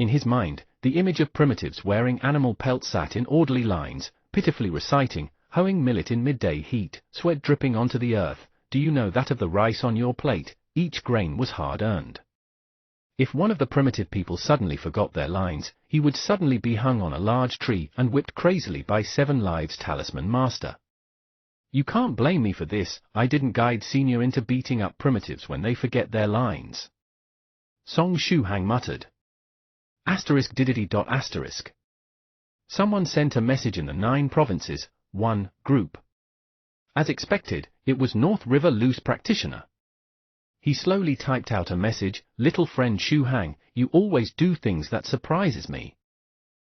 In his mind, the image of primitives wearing animal pelts sat in orderly lines, pitifully reciting, hoeing millet in midday heat, sweat dripping onto the earth. Do you know that of the rice on your plate, each grain was hard-earned? If one of the primitive people suddenly forgot their lines, he would suddenly be hung on a large tree and whipped crazily by 7 Lives Talisman Master. You can't blame me for this, I didn't guide Senior into beating up primitives when they forget their lines. Song Shuhang muttered. *****. Someone sent a message in the 9 provinces, 1, group. As expected, it was North River Loose Practitioner. He slowly typed out a message, "Little friend Shuhang, you always do things that surprises me.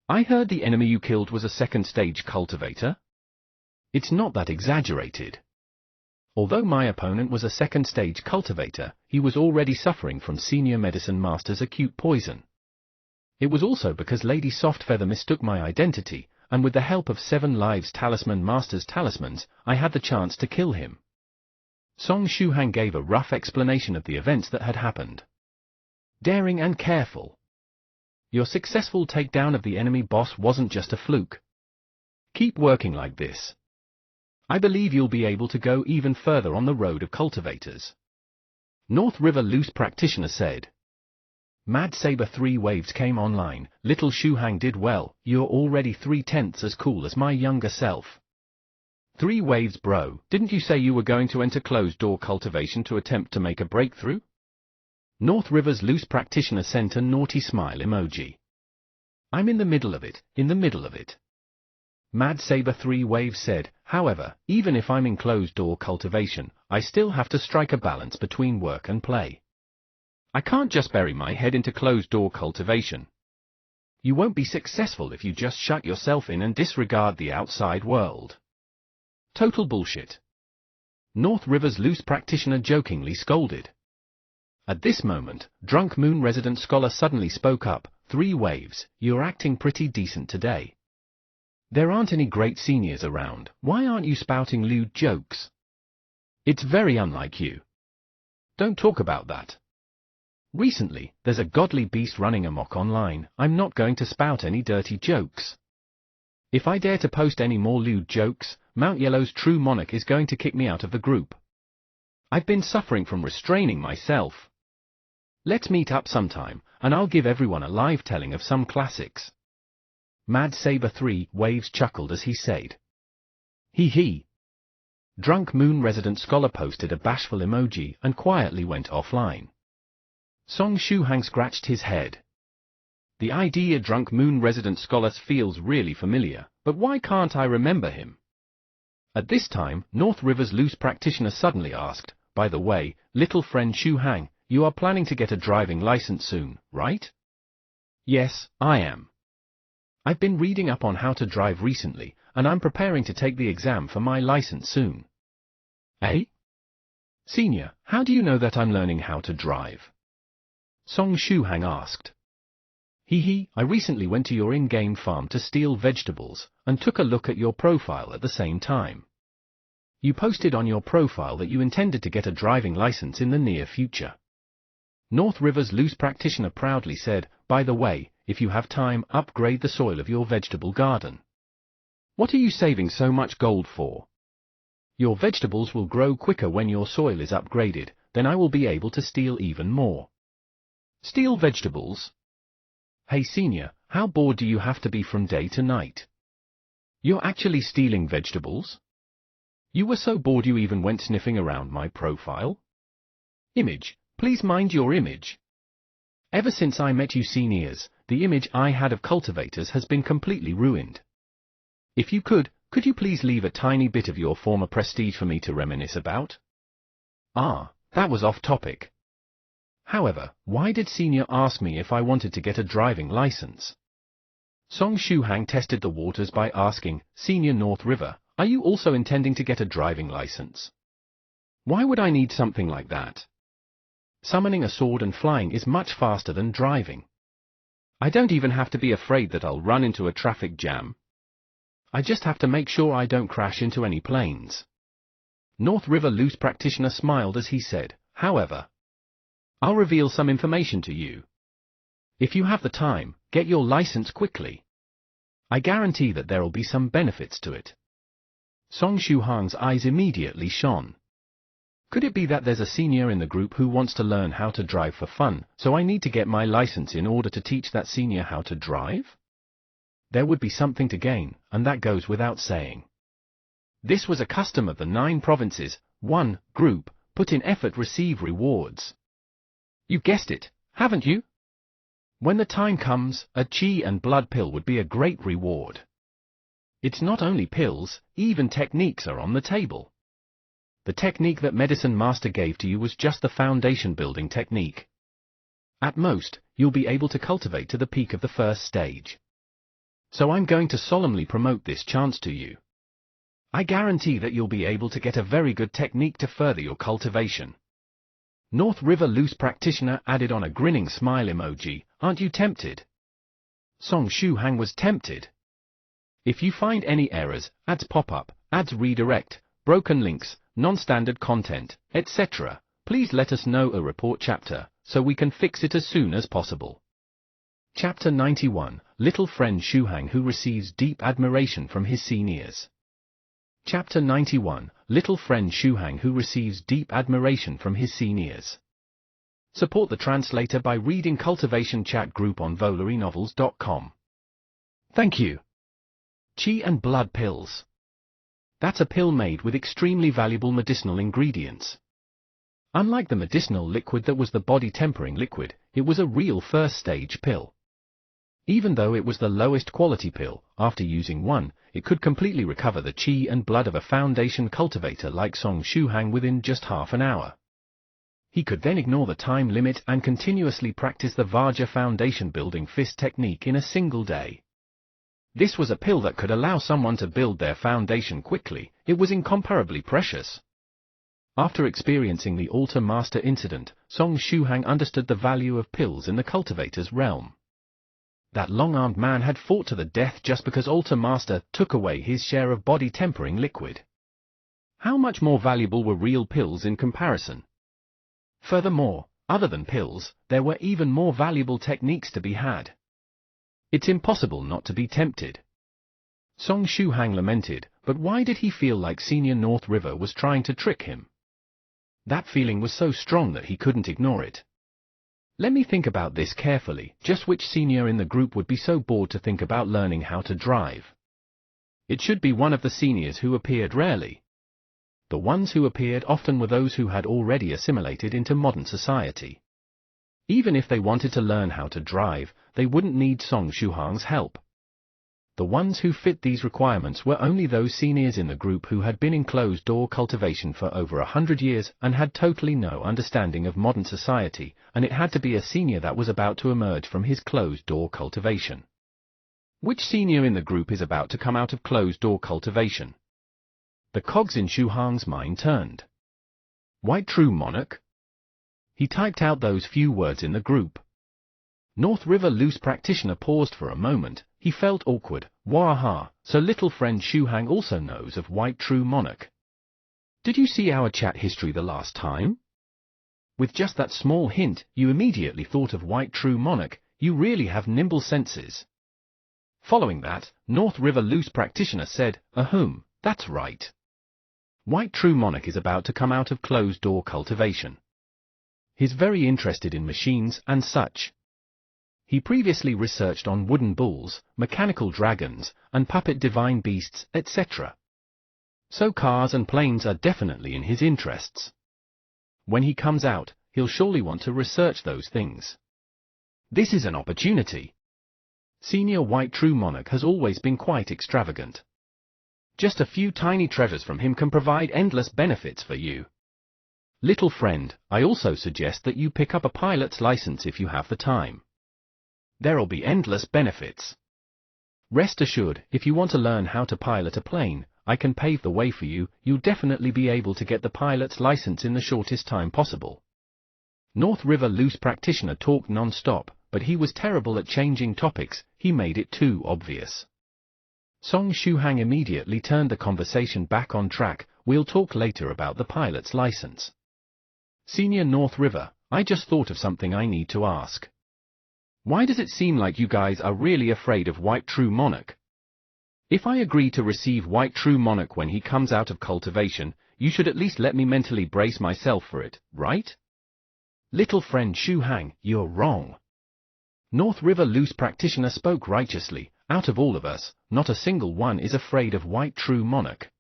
I heard the enemy you killed was a second-stage cultivator? It's not that exaggerated. Although my opponent was a second-stage cultivator, he was already suffering from Senior Medicine Master's acute poison. It was also because Lady Softfeather mistook my identity, and with the help of 7 Lives Talisman Master's talismans, I had the chance to kill him." Song Shuhang gave a rough explanation of the events that had happened. "Daring and careful. Your successful takedown of the enemy boss wasn't just a fluke. Keep working like this. I believe you'll be able to go even further on the road of cultivators." North River Loose Practitioner said. Mad Saber 3 Waves came online. "Little Shuhang did well, you're already 3/10 as cool as my younger self. 3 Waves bro, didn't you say you were going to enter closed-door cultivation to attempt to make a breakthrough?" North River's Loose Practitioner sent a naughty smile emoji. "I'm in the middle of it, Mad Saber 3 Waves said, "However, even if I'm in closed-door cultivation, I still have to strike a balance between work and play. I can't just bury my head into closed-door cultivation. You won't be successful if you just shut yourself in and disregard the outside world. Total bullshit." North River's Loose Practitioner jokingly scolded. At this moment, Drunk Moon resident scholar suddenly spoke up. 3 Waves, you're acting pretty decent today. There aren't any great seniors around, why aren't you spouting lewd jokes? It's very unlike you. Don't talk about that. Recently, there's a godly beast running amok online, I'm not going to spout any dirty jokes. If I dare to post any more lewd jokes, Mount Yellow's true monarch is going to kick me out of the group. I've been suffering from restraining myself. Let's meet up sometime, and I'll give everyone a live telling of some classics." Mad Saber 3 Waves chuckled as he said. "Hee hee." Drunk Moon resident scholar posted a bashful emoji and quietly went offline. Song Shuhang scratched his head. The idea Drunk Moon resident scholar feels really familiar, but why can't I remember him? At this time, North River's Loose Practitioner suddenly asked, "By the way, little friend Shuhang, you are planning to get a driving license soon, right?" "Yes, I am. I've been reading up on how to drive recently, and I'm preparing to take the exam for my license soon." "Eh? Senior, how do you know that I'm learning how to drive?" Song Shuhang asked. "Hee hee, I recently went to your in-game farm to steal vegetables, and took a look at your profile at the same time. You posted on your profile that you intended to get a driving license in the near future." North River's Loose Practitioner proudly said, "By the way, if you have time, upgrade the soil of your vegetable garden. What are you saving so much gold for? Your vegetables will grow quicker when your soil is upgraded, then I will be able to steal even more." "Steal vegetables? Hey Senior, how bored do you have to be from day to night? You're actually stealing vegetables? You were so bored you even went sniffing around my profile? Image, please mind your image. Ever since I met you seniors, the image I had of cultivators has been completely ruined. If you could you please leave a tiny bit of your former prestige for me to reminisce about?" Ah, that was off topic. However, why did Senior ask me if I wanted to get a driving license? Song Shuhang tested the waters by asking, "Senior North River, are you also intending to get a driving license? Why would I need something like that? Summoning a sword and flying is much faster than driving. I don't even have to be afraid that I'll run into a traffic jam. I just have to make sure I don't crash into any planes." North River Loose Practitioner smiled as he said, "However, I'll reveal some information to you. If you have the time, get your license quickly. I guarantee that there'll be some benefits to it. Song Shuhang's eyes immediately shone. Could it be that there's a senior in the group who wants to learn how to drive for fun, so I need to get my license in order to teach that senior how to drive? There would be something to gain, and that goes without saying. This was a custom of the 9 provinces. 1. Group, put in effort, receive rewards. You guessed it, haven't you? When the time comes, a qi and blood pill would be a great reward. It's not only pills, even techniques are on the table. The technique that Medicine Master gave to you was just the foundation building technique. At most, you'll be able to cultivate to the peak of the first stage. So I'm going to solemnly promote this chance to you. I guarantee that you'll be able to get a very good technique to further your cultivation. North River Loose Practitioner added on a grinning smile emoji. Aren't you tempted? Song Shuhang was tempted. If you find any errors, ads pop up, ads redirect, broken links, non-standard content, etc., please let us know a report chapter, so we can fix it as soon as possible. Chapter 91, Little Friend Shuhang who receives deep admiration from his seniors. Chapter 91, Little Friend Shuhang who receives deep admiration from his seniors. Support the translator by reading Cultivation Chat Group on VolaryNovels.com. Thank you. Qi and blood pills. That's a pill made with extremely valuable medicinal ingredients. Unlike the medicinal liquid that was the body tempering liquid, it was a real first-stage pill. Even though it was the lowest quality pill, after using one, it could completely recover the qi and blood of a foundation cultivator like Song Shuhang within just half an hour. He could then ignore the time limit and continuously practice the Vajra foundation building fist technique in a single day. This was a pill that could allow someone to build their foundation quickly. It was incomparably precious. After experiencing the Altar Master incident, Song Shuhang understood the value of pills in the cultivator's realm. That long-armed man had fought to the death just because Altar Master took away his share of body tempering liquid. How much more valuable were real pills in comparison? Furthermore, other than pills, there were even more valuable techniques to be had. It's impossible not to be tempted. Song Shuhang lamented, but why did he feel like Senior North River was trying to trick him? That feeling was so strong that he couldn't ignore it. Let me think about this carefully. Just which senior in the group would be so bored to think about learning how to drive? It should be one of the seniors who appeared rarely. The ones who appeared often were those who had already assimilated into modern society. Even if they wanted to learn how to drive, they wouldn't need Song Shuhang's help. The ones who fit these requirements were only those seniors in the group who had been in closed-door cultivation for over 100 years and had totally no understanding of modern society, and it had to be a senior that was about to emerge from his closed-door cultivation. Which senior in the group is about to come out of closed-door cultivation? The cogs in Shuhang's mind turned. White True Monarch? He typed out those few words in the group. North River Loose Practitioner paused for a moment. He felt awkward. Waha, so Little Friend Shuhang also knows of White True Monarch. Did you see our chat history the last time? With just that small hint, you immediately thought of White True Monarch. You really have nimble senses. Following that, North River Loose Practitioner said, "Ahem, that's right. White True Monarch is about to come out of closed-door cultivation. He's very interested in machines and such. He previously researched on wooden bulls, mechanical dragons, and puppet divine beasts, etc. So cars and planes are definitely in his interests. When he comes out, he'll surely want to research those things. This is an opportunity. Senior White True Monarch has always been quite extravagant. Just a few tiny treasures from him can provide endless benefits for you. Little friend, I also suggest that you pick up a pilot's license if you have the time. There'll be endless benefits. Rest assured, if you want to learn how to pilot a plane, I can pave the way for you. You'll definitely be able to get the pilot's license in the shortest time possible." North River Loose Practitioner talked non-stop, but he was terrible at changing topics. He made it too obvious. Song Shuhang immediately turned the conversation back on track. "We'll talk later about the pilot's license. Senior North River, I just thought of something I need to ask. Why does it seem like you guys are really afraid of White True Monarch? If I agree to receive White True Monarch when he comes out of cultivation, you should at least let me mentally brace myself for it, right? Little friend Shu Hang, you're wrong. North River Loose Practitioner spoke righteously. Out of all of us, not a single one is afraid of White True Monarch.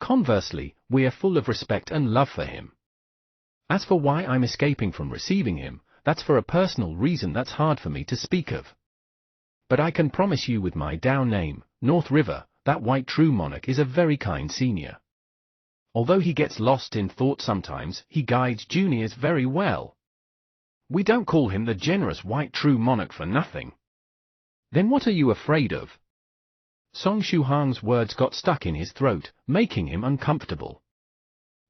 Conversely, we are full of respect and love for him. As for why I'm escaping from receiving him, that's for a personal reason that's hard for me to speak of. But I can promise you with my Dao name, North River, that White True Monarch is a very kind senior. Although he gets lost in thought sometimes, he guides juniors very well. We don't call him the generous White True Monarch for nothing. Then what are you afraid of? Song Shuhang's words got stuck in his throat, making him uncomfortable.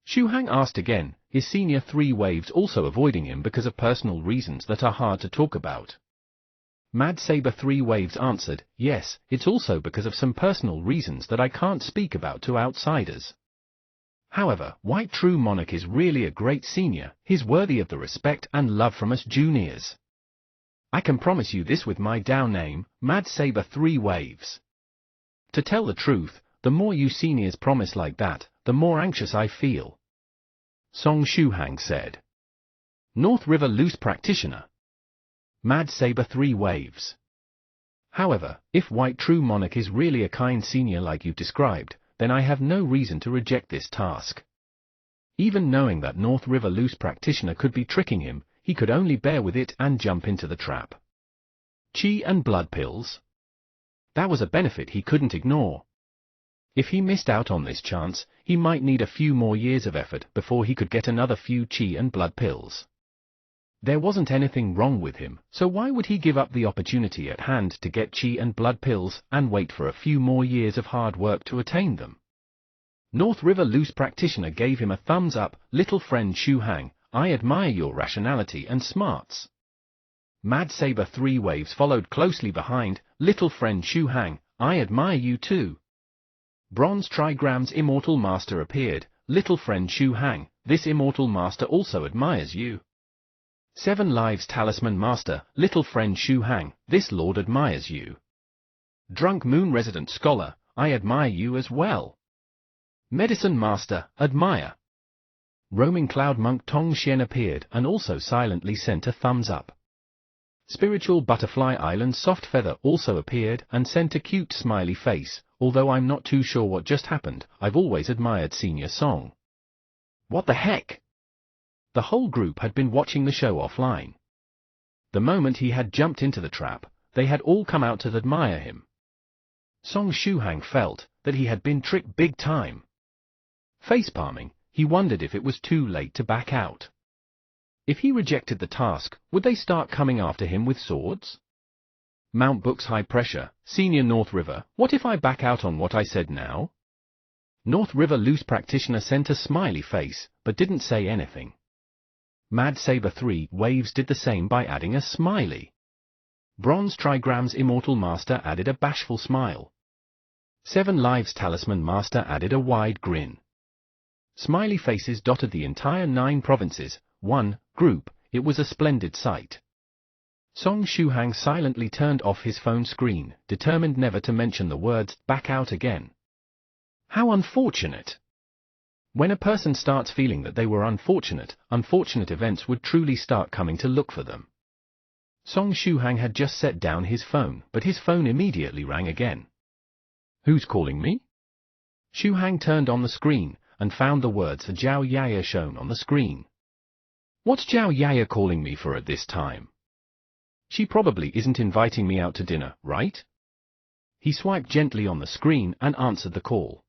Shu Hang asked again, his senior 3 waves also avoiding him because of personal reasons that are hard to talk about. Mad Saber 3 waves answered, yes, it's also because of some personal reasons that I can't speak about to outsiders. However, White True Monarch is really a great senior, he's worthy of the respect and love from us juniors. I can promise you this with my Dao name, Mad Saber 3 waves. To tell the truth, the more you seniors promise like that, the more anxious I feel. Song Shuhang said. North River Loose Practitioner. Mad Saber 3 waves. However, if White True Monarch is really a kind senior like you've described, then I have no reason to reject this task. Even knowing that North River Loose Practitioner could be tricking him, he could only bear with it and jump into the trap. Qi and blood pills? That was a benefit he couldn't ignore. If he missed out on this chance, he might need a few more years of effort before he could get another few Qi and blood pills. There wasn't anything wrong with him, so why would he give up the opportunity at hand to get Qi and blood pills and wait for a few more years of hard work to attain them? North River Loose Practitioner gave him a thumbs up. Little friend Shu Hang, I admire your rationality and smarts. Mad Saber 3 waves followed closely behind. Little friend Shu Hang, I admire you too. Bronze Trigram's Immortal Master appeared. Little friend Shu Hang, this Immortal Master also admires you. 7 Lives Talisman Master, little friend Shu Hang, this Lord admires you. Drunk Moon Resident Scholar, I admire you as well. Medicine Master, admire. Roaming Cloud Monk Tong Xian appeared and also silently sent a thumbs up. Spiritual Butterfly Island Soft Feather also appeared and sent a cute smiley face. Although I'm not too sure what just happened, I've always admired Senior Song. What the heck? The whole group had been watching the show offline. The moment he had jumped into the trap, they had all come out to admire him. Song Shuhang felt that he had been tricked big time. Facepalming, he wondered if it was too late to back out. If he rejected the task, would they start coming after him with swords? Mount Book's High Pressure, Senior North River, what if I back out on what I said now? North River Loose Practitioner sent a smiley face, but didn't say anything. Mad Saber 3 waves did the same by adding a smiley. Bronze Trigram's Immortal Master added a bashful smile. 7 Lives Talisman Master added a wide grin. Smiley faces dotted the entire 9 provinces. Group, it was a splendid sight. Song Shuhang silently turned off his phone screen, determined never to mention the words, back out again. How unfortunate! When a person starts feeling that they were unfortunate, unfortunate events would truly start coming to look for them. Song Shuhang had just set down his phone, but his phone immediately rang again. Who's calling me? Shuhang turned on the screen, and found the words for Zhao Yaya shown on the screen. What's Zhao Yaya calling me for at this time? She probably isn't inviting me out to dinner, right? He swiped gently on the screen and answered the call.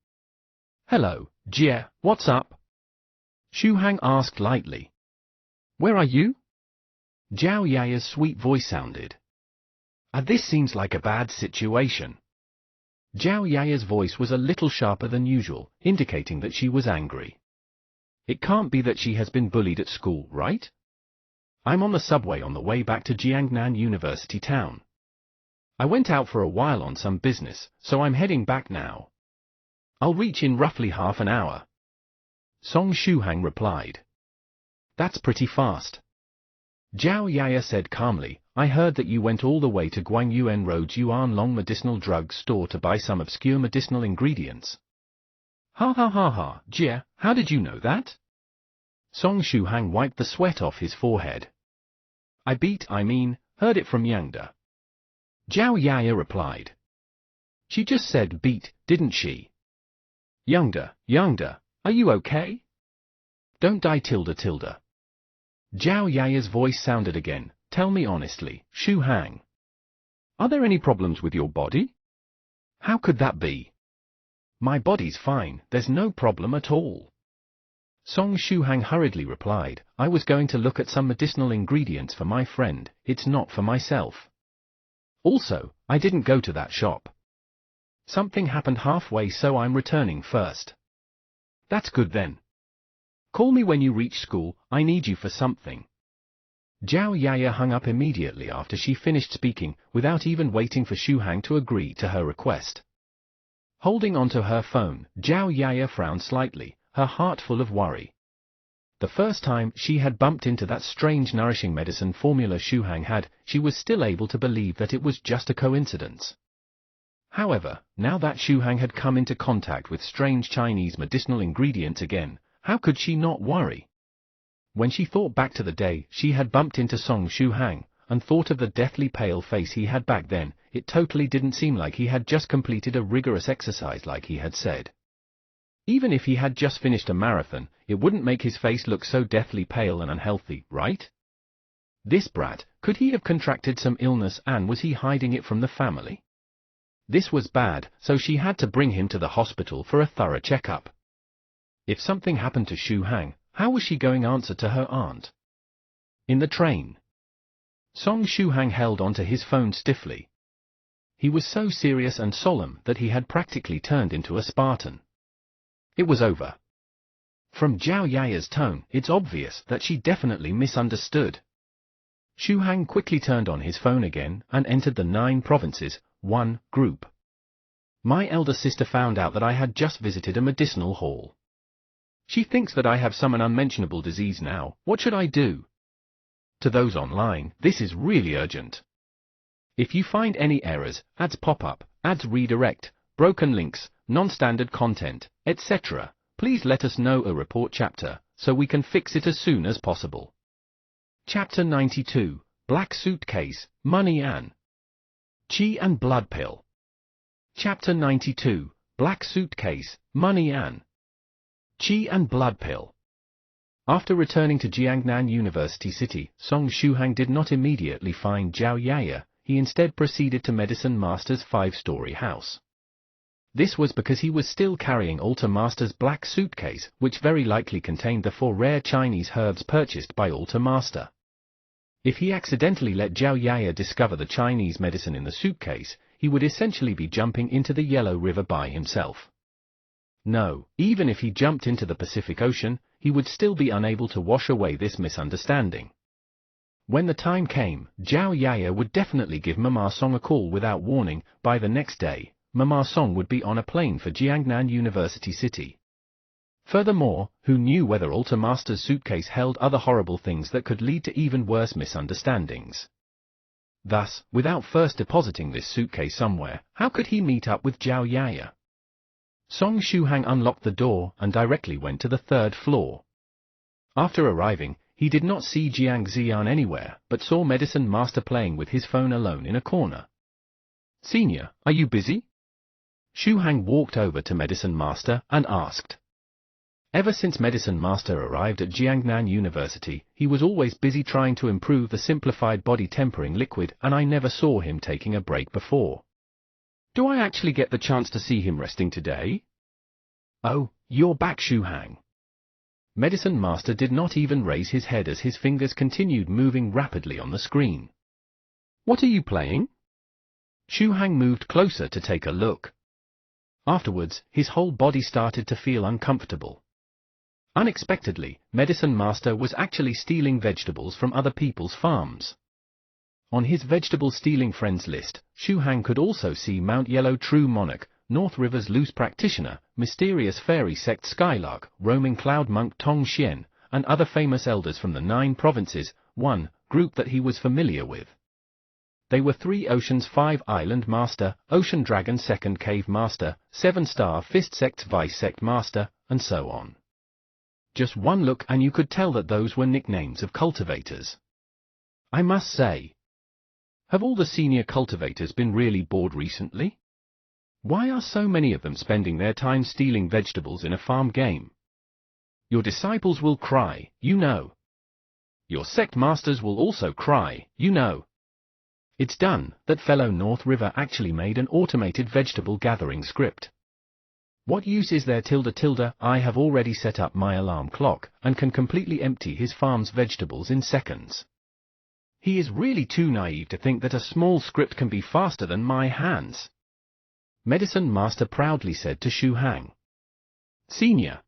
Hello, Jia, what's up? Shuhang asked lightly. Where are you? Zhao Yaya's sweet voice sounded. This seems like a bad situation. Zhao Yaya's voice was a little sharper than usual, indicating that she was angry. It can't be that she has been bullied at school, right? I'm on the subway on the way back to Jiangnan University town. I went out for a while on some business, so I'm heading back now. I'll reach in roughly half an hour. Song Shuhang replied. That's pretty fast. Zhao Yaya said calmly, I heard that you went all the way to Guangyuan Road's Yuanlong medicinal drug store to buy some obscure medicinal ingredients. Ha ha ha ha, Jia, how did you know that? Song Shuhang wiped the sweat off his forehead. I heard it from Yangda. Zhao Yaya replied. She just said beat, didn't she? Yangda, are you okay? Don't die tilde. Zhao Yaya's voice sounded again, tell me honestly, Shuhang. Are there any problems with your body? How could that be? My body's fine, there's no problem at all. Song Shuhang hurriedly replied, I was going to look at some medicinal ingredients for my friend, it's not for myself. Also, I didn't go to that shop. Something happened halfway, so I'm returning first. That's good then. Call me when you reach school, I need you for something. Zhao Yaya hung up immediately after she finished speaking, without even waiting for Shuhang to agree to her request. Holding onto her phone, Zhao Yaya frowned slightly, her heart full of worry. The first time she had bumped into that strange nourishing medicine formula Shuhang had, she was still able to believe that it was just a coincidence. However, now that Shuhang had come into contact with strange Chinese medicinal ingredients again, how could she not worry? When she thought back to the day she had bumped into Song Shuhang, and thought of the deathly pale face he had back then, it totally didn't seem like he had just completed a rigorous exercise like he had said. Even if he had just finished a marathon, it wouldn't make his face look so deathly pale and unhealthy, right? This brat, could he have contracted some illness and was he hiding it from the family? This was bad, so she had to bring him to the hospital for a thorough checkup. If something happened to Shuhang, how was she going to answer to her aunt? In the train, Song Shuhang held onto his phone stiffly. He was so serious and solemn that he had practically turned into a Spartan. It was over. From Zhao Yaya's tone, it's obvious that she definitely misunderstood. Shuhang quickly turned on his phone again and entered the 9 provinces, 1 group. My elder sister found out that I had just visited a medicinal hall. She thinks that I have some unmentionable disease now. What should I do? To those online, this is really urgent. If you find any errors, ads pop up, ads redirect, broken links, non-standard content, etc., please let us know a report chapter, so we can fix it as soon as possible. Chapter 92, Black Suitcase, Money and Qi and Blood Pill. Chapter 92, Black Suitcase, Money and Qi and Blood Pill. After returning to Jiangnan University City, Song Shuhang did not immediately find Zhao Yaya, he instead proceeded to Medicine Master's 5-story house. This was because he was still carrying Altar Master's black suitcase, which very likely contained the 4 rare Chinese herbs purchased by Altar Master. If he accidentally let Zhao Yaya discover the Chinese medicine in the suitcase, he would essentially be jumping into the Yellow River by himself. No, even if he jumped into the Pacific Ocean, he would still be unable to wash away this misunderstanding. When the time came, Zhao Yaya would definitely give Mama Song a call without warning. By the next day, Mama Song would be on a plane for Jiangnan University City. Furthermore, who knew whether Altar Master's suitcase held other horrible things that could lead to even worse misunderstandings? Thus, without first depositing this suitcase somewhere, how could he meet up with Zhao Yaya? Song Shuhang unlocked the door and directly went to the 3rd floor. After arriving, he did not see Jiang Ziyan anywhere, but saw Medicine Master playing with his phone alone in a corner. Senior, are you busy? Shuhang walked over to Medicine Master and asked. Ever since Medicine Master arrived at Jiangnan University, he was always busy trying to improve the simplified body tempering liquid, and I never saw him taking a break before. Do I actually get the chance to see him resting today? Oh, you're back, Shuhang. Medicine Master did not even raise his head as his fingers continued moving rapidly on the screen. What are you playing? Shuhang moved closer to take a look. Afterwards, his whole body started to feel uncomfortable. Unexpectedly, Medicine Master was actually stealing vegetables from other people's farms. On his vegetable-stealing friends list, Shuhang could also see Mount Yellow True Monarch, North River's Loose Practitioner, Mysterious Fairy Sect Skylark, Roaming Cloud Monk Tong Xian, and other famous elders from the 9 provinces, 1 group that he was familiar with. They were 3 Oceans 5 Island Master, Ocean Dragon 2nd Cave Master, 7-star Fist Sect Vice Sect Master, and so on. Just one look and you could tell that those were nicknames of cultivators. I must say, have all the senior cultivators been really bored recently? Why are so many of them spending their time stealing vegetables in a farm game? Your disciples will cry, you know. Your sect masters will also cry, you know. It's done that fellow North River actually made an automated vegetable gathering script. What use is there ... I have already set up my alarm clock and can completely empty his farm's vegetables in seconds. He is really too naive to think that a small script can be faster than my hands. Medicine Master proudly said to Shu Hang. Senior,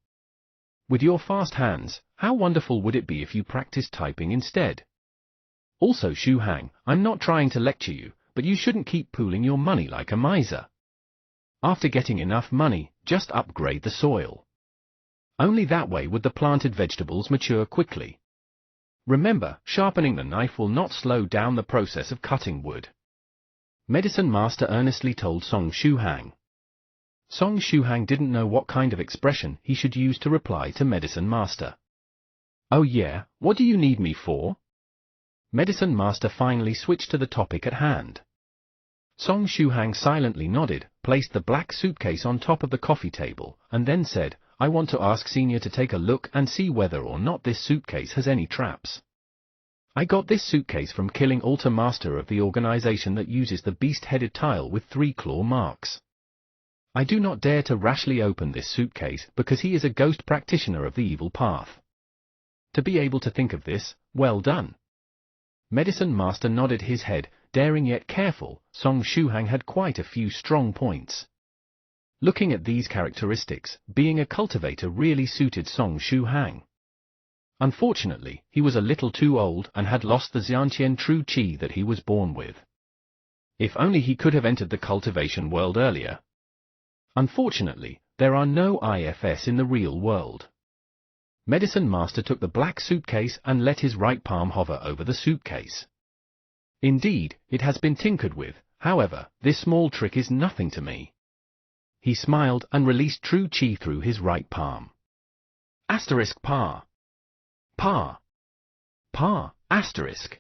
with your fast hands, how wonderful would it be if you practiced typing instead? Also Shu Hang, I'm not trying to lecture you, but you shouldn't keep pooling your money like a miser. After getting enough money, just upgrade the soil. Only that way would the planted vegetables mature quickly. Remember, sharpening the knife will not slow down the process of cutting wood. Medicine Master earnestly told Song Shu Hang. Song Shu Hang didn't know what kind of expression he should use to reply to Medicine Master. Oh yeah, what do you need me for? Medicine Master finally switched to the topic at hand. Song Shu Hang silently nodded, placed the black suitcase on top of the coffee table, and then said, I want to ask Senior to take a look and see whether or not this suitcase has any traps. I got this suitcase from killing Altar Master of the organization that uses the beast-headed tile with 3 claw marks. I do not dare to rashly open this suitcase because he is a ghost practitioner of the evil path. To be able to think of this, well done. Medicine Master nodded his head, daring yet careful. Song Shu Hang had quite a few strong points. Looking at these characteristics, being a cultivator really suited Song Shu Hang. Unfortunately, he was a little too old and had lost the Xiantian true qi that he was born with. If only he could have entered the cultivation world earlier. Unfortunately, there are no IFS in the real world. Medicine Master took the black suitcase and let his right palm hover over the suitcase. Indeed, it has been tinkered with, however, this small trick is nothing to me. He smiled and released true qi through his right palm. Asterisk pa. Pa. Pa, asterisk.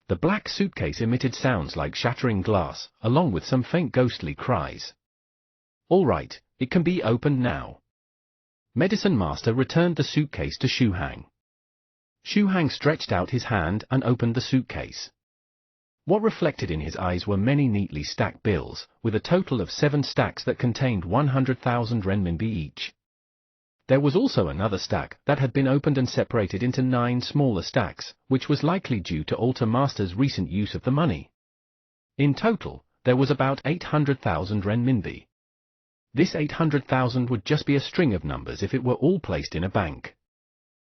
The black suitcase emitted sounds like shattering glass, along with some faint ghostly cries. All right, it can be opened now. Medicine Master returned the suitcase to Shu Hang. Shu Hang stretched out his hand and opened the suitcase. What reflected in his eyes were many neatly stacked bills, with a total of 7 stacks that contained 100,000 renminbi each. There was also another stack that had been opened and separated into 9 smaller stacks, which was likely due to Altar Master's recent use of the money. In total, there was about 800,000 renminbi. This 800,000 would just be a string of numbers if it were all placed in a bank.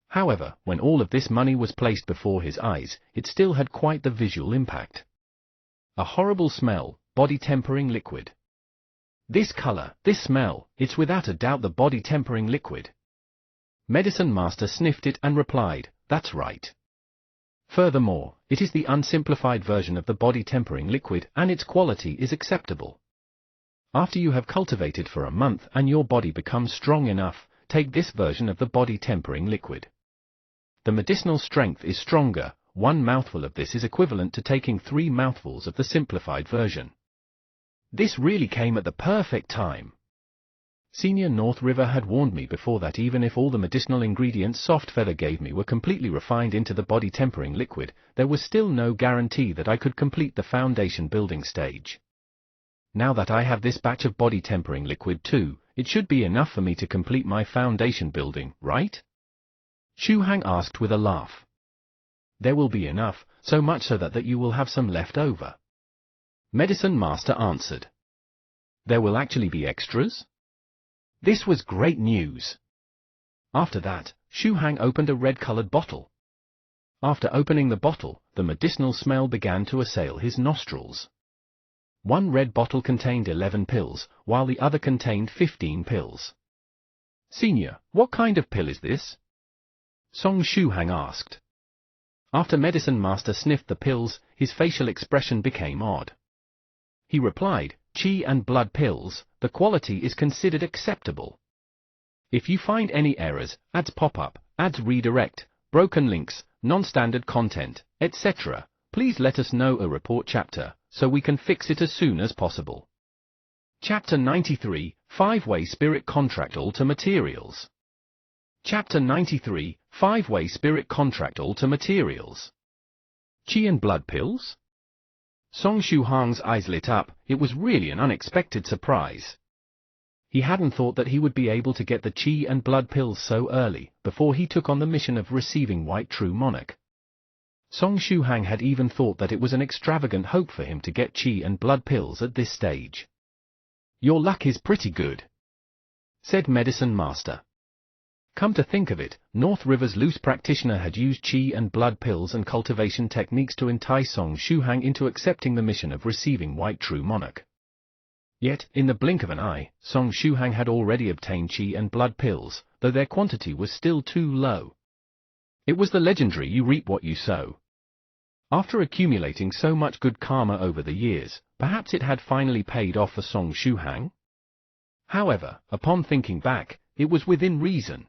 However, when all of this money was placed before his eyes, it still had quite the visual impact. A horrible smell, body-tempering liquid. This color, this smell, it's without a doubt the body-tempering liquid. Medicine Master sniffed it and replied, that's right. Furthermore, it is the unsimplified version of the body-tempering liquid and its quality is acceptable. After you have cultivated for a month and your body becomes strong enough, take this version of the body-tempering liquid. The medicinal strength is stronger. 1 mouthful of this is equivalent to taking 3 mouthfuls of the simplified version. This really came at the perfect time. Senior North River had warned me before that even if all the medicinal ingredients Soft Feather gave me were completely refined into the body-tempering liquid, there was still no guarantee that I could complete the foundation building stage. Now that I have this batch of body-tempering liquid too, it should be enough for me to complete my foundation building, right? Shu Hang asked with a laugh. There will be enough, so much so that you will have some left over. Medicine Master answered. There will actually be extras? This was great news. After that, Shu Hang opened a red-colored bottle. After opening the bottle, the medicinal smell began to assail his nostrils. One red bottle contained 11 pills, while the other contained 15 pills. Senior, what kind of pill is this? Song Shu Hang asked. After Medicine Master sniffed the pills, his facial expression became odd. He replied, "Qi and blood pills, the quality is considered acceptable. If you find any errors, ads pop up, ads redirect, broken links, non-standard content, etc., please let us know a report chapter, so we can fix it as soon as possible." Chapter 93, 5-Way Spirit Contract Alter Materials. Chapter 93, 5-Way Spirit Contract Alter Materials. Qi and blood pills? Song Shuhang's eyes lit up. It was really an unexpected surprise. He hadn't thought that he would be able to get the Qi and blood pills so early, before he took on the mission of receiving White True Monarch. Song Shuhang had even thought that it was an extravagant hope for him to get Qi and blood pills at this stage. "Your luck is pretty good," said Medicine Master. Come to think of it, North River's loose practitioner had used Qi and blood pills and cultivation techniques to entice Song Shuhang into accepting the mission of receiving White True Monarch. Yet, in the blink of an eye, Song Shuhang had already obtained Qi and blood pills, though their quantity was still too low. It was the legendary "you reap what you sow." After accumulating so much good karma over the years, perhaps it had finally paid off for Song Shuhang? However, upon thinking back, it was within reason.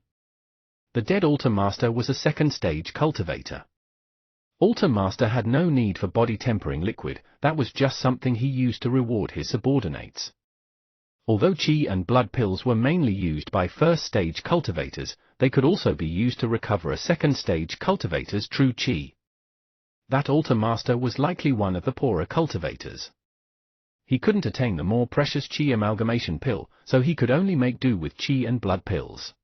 The dead Altar Master was a second-stage cultivator. Altar Master had no need for body-tempering liquid, that was just something he used to reward his subordinates. Although Qi and blood pills were mainly used by first-stage cultivators, they could also be used to recover a second-stage cultivator's true Qi. That Altar Master was likely one of the poorer cultivators. He couldn't attain the more precious Qi amalgamation pill, so he could only make do with Qi and blood pills.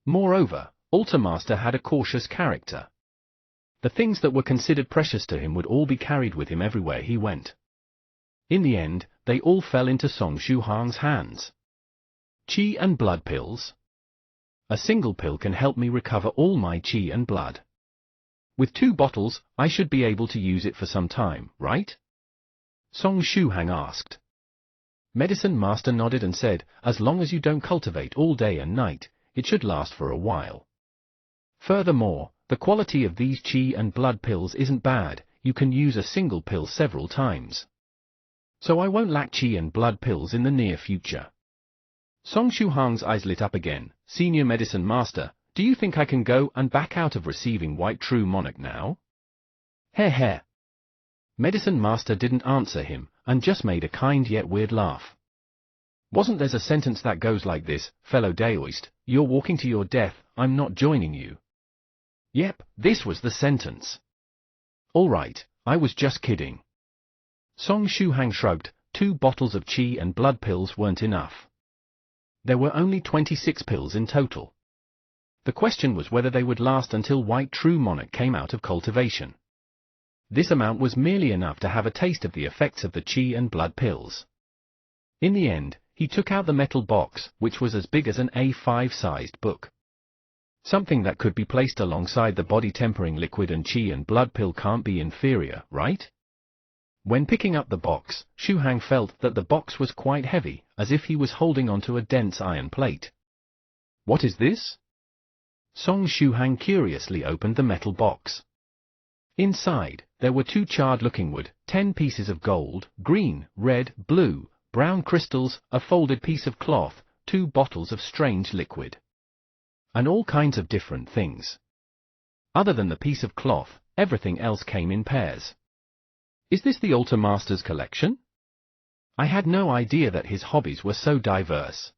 Moreover, Altar Master had a cautious character. The things that were considered precious to him would all be carried with him everywhere he went. In the end, they all fell into Song Shuhang's hands. Qi and blood pills? A single pill can help me recover all my Qi and blood. With 2 bottles, I should be able to use it for some time, right? Song Shuhang asked. Medicine Master nodded and said, "As long as you don't cultivate all day and night, it should last for a while. Furthermore, the quality of these Qi and blood pills isn't bad, you can use a single pill several times. So I won't lack Qi and blood pills in the near future." Song Shuhang's eyes lit up again. "Senior Medicine Master, do you think I can go and back out of receiving White True Monarch now?" Heh. Medicine Master didn't answer him, and just made a kind yet weird laugh. "Wasn't there a sentence that goes like this, fellow Daoist, you're walking to your death, I'm not joining you?" Yep, this was the sentence. Alright, I was just kidding. Song Shuhang shrugged. 2 bottles of Qi and blood pills weren't enough. There were only 26 pills in total. The question was whether they would last until White True Monarch came out of cultivation. This amount was merely enough to have a taste of the effects of the Qi and blood pills. In the end, he took out the metal box, which was as big as an A5-sized book. Something that could be placed alongside the body-tempering liquid and Qi and blood pill can't be inferior, right? When picking up the box, Shuhang felt that the box was quite heavy, as if he was holding onto a dense iron plate. "What is this?" Song Shuhang curiously opened the metal box. Inside, there were 2 charred-looking wood, 10 pieces of gold, green, red, blue, brown crystals, a folded piece of cloth, 2 bottles of strange liquid. And all kinds of different things. Other than the piece of cloth, everything else came in pairs. Is this the Altar Master's collection? I had no idea that his hobbies were so diverse.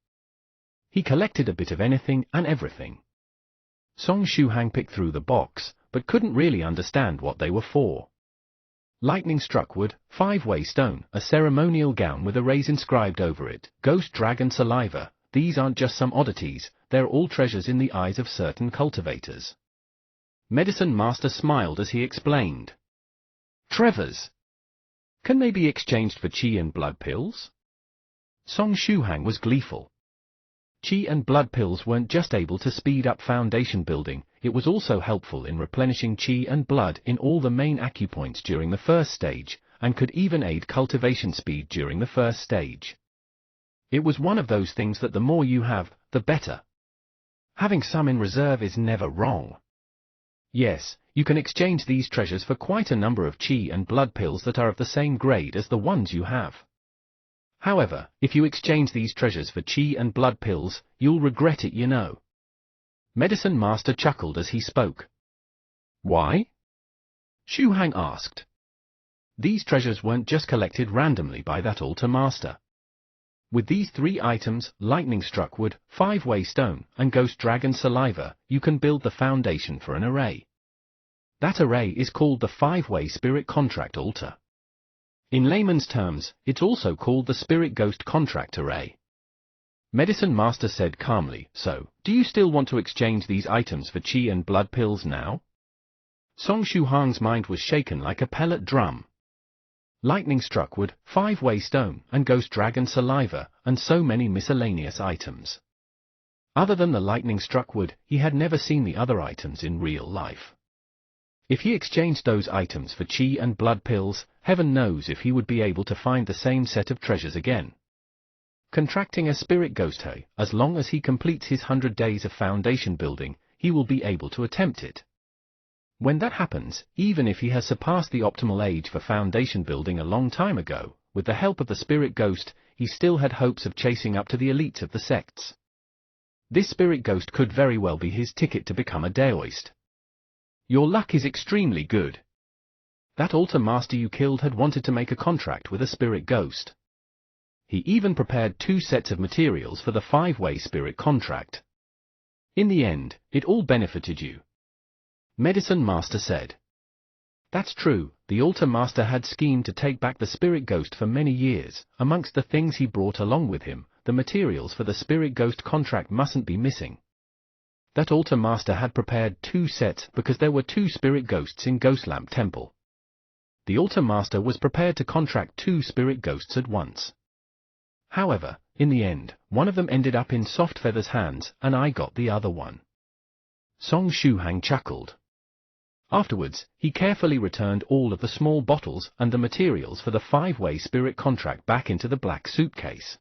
He collected a bit of anything and everything. Song Shuhang picked through the box, but couldn't really understand what they were for. Lightning-struck wood, 5-way stone, a ceremonial gown with arrays inscribed over it, ghost dragon saliva, these aren't just some oddities, they're all treasures in the eyes of certain cultivators. Medicine Master smiled as he explained. Treasures? Can they be exchanged for Qi and blood pills? Song Shuhang was gleeful. Qi and blood pills weren't just able to speed up foundation building, it was also helpful in replenishing Qi and blood in all the main acupoints during the first stage, and could even aid cultivation speed during the first stage. It was one of those things that the more you have, the better. Having some in reserve is never wrong. Yes, You can exchange these treasures for quite a number of qi and blood pills that are of the same grade as the ones you have. However, if you exchange these treasures for qi and blood pills, you'll regret it, you know. Medicine Master chuckled as he spoke. Why? Xu Hang asked. These treasures weren't just collected randomly by that altar master. With these 3 items, lightning struck wood, 5-way stone, and ghost dragon saliva, you can build the foundation for an array. That array is called the 5-way spirit contract altar. In layman's terms, it's also called the spirit ghost contract array. Medicine Master said calmly, so, do you still want to exchange these items for qi and blood pills now? Song Shuhang's mind was shaken like a pellet drum. Lightning struck wood, 5-way stone, and ghost dragon saliva, and so many miscellaneous items. Other than the lightning struck wood, he had never seen the other items in real life. If he exchanged those items for qi and blood pills, heaven knows if he would be able to find the same set of treasures again. Contracting a spirit ghost, as long as he completes his 100 days of foundation building, he will be able to attempt it. When that happens, even if he has surpassed the optimal age for foundation building a long time ago, with the help of the spirit ghost, he still had hopes of chasing up to the elites of the sects. This spirit ghost could very well be his ticket to become a Daoist. Your luck is extremely good. That altar master you killed had wanted to make a contract with a spirit ghost. He even prepared 2 sets of materials for the 5-way spirit contract. In the end, it all benefited you. Medicine Master said. That's true, the altar master had schemed to take back the spirit ghost for many years. Amongst the things he brought along with him, the materials for the spirit ghost contract mustn't be missing. That altar master had prepared 2 sets because there were 2 spirit ghosts in Ghostlamp Temple. The altar master was prepared to contract 2 spirit ghosts at once. However, in the end, one of them ended up in Softfeather's hands, and I got the other one. Song Shuhang chuckled. Afterwards, he carefully returned all of the small bottles and the materials for the 5-way spirit contract back into the black suitcase.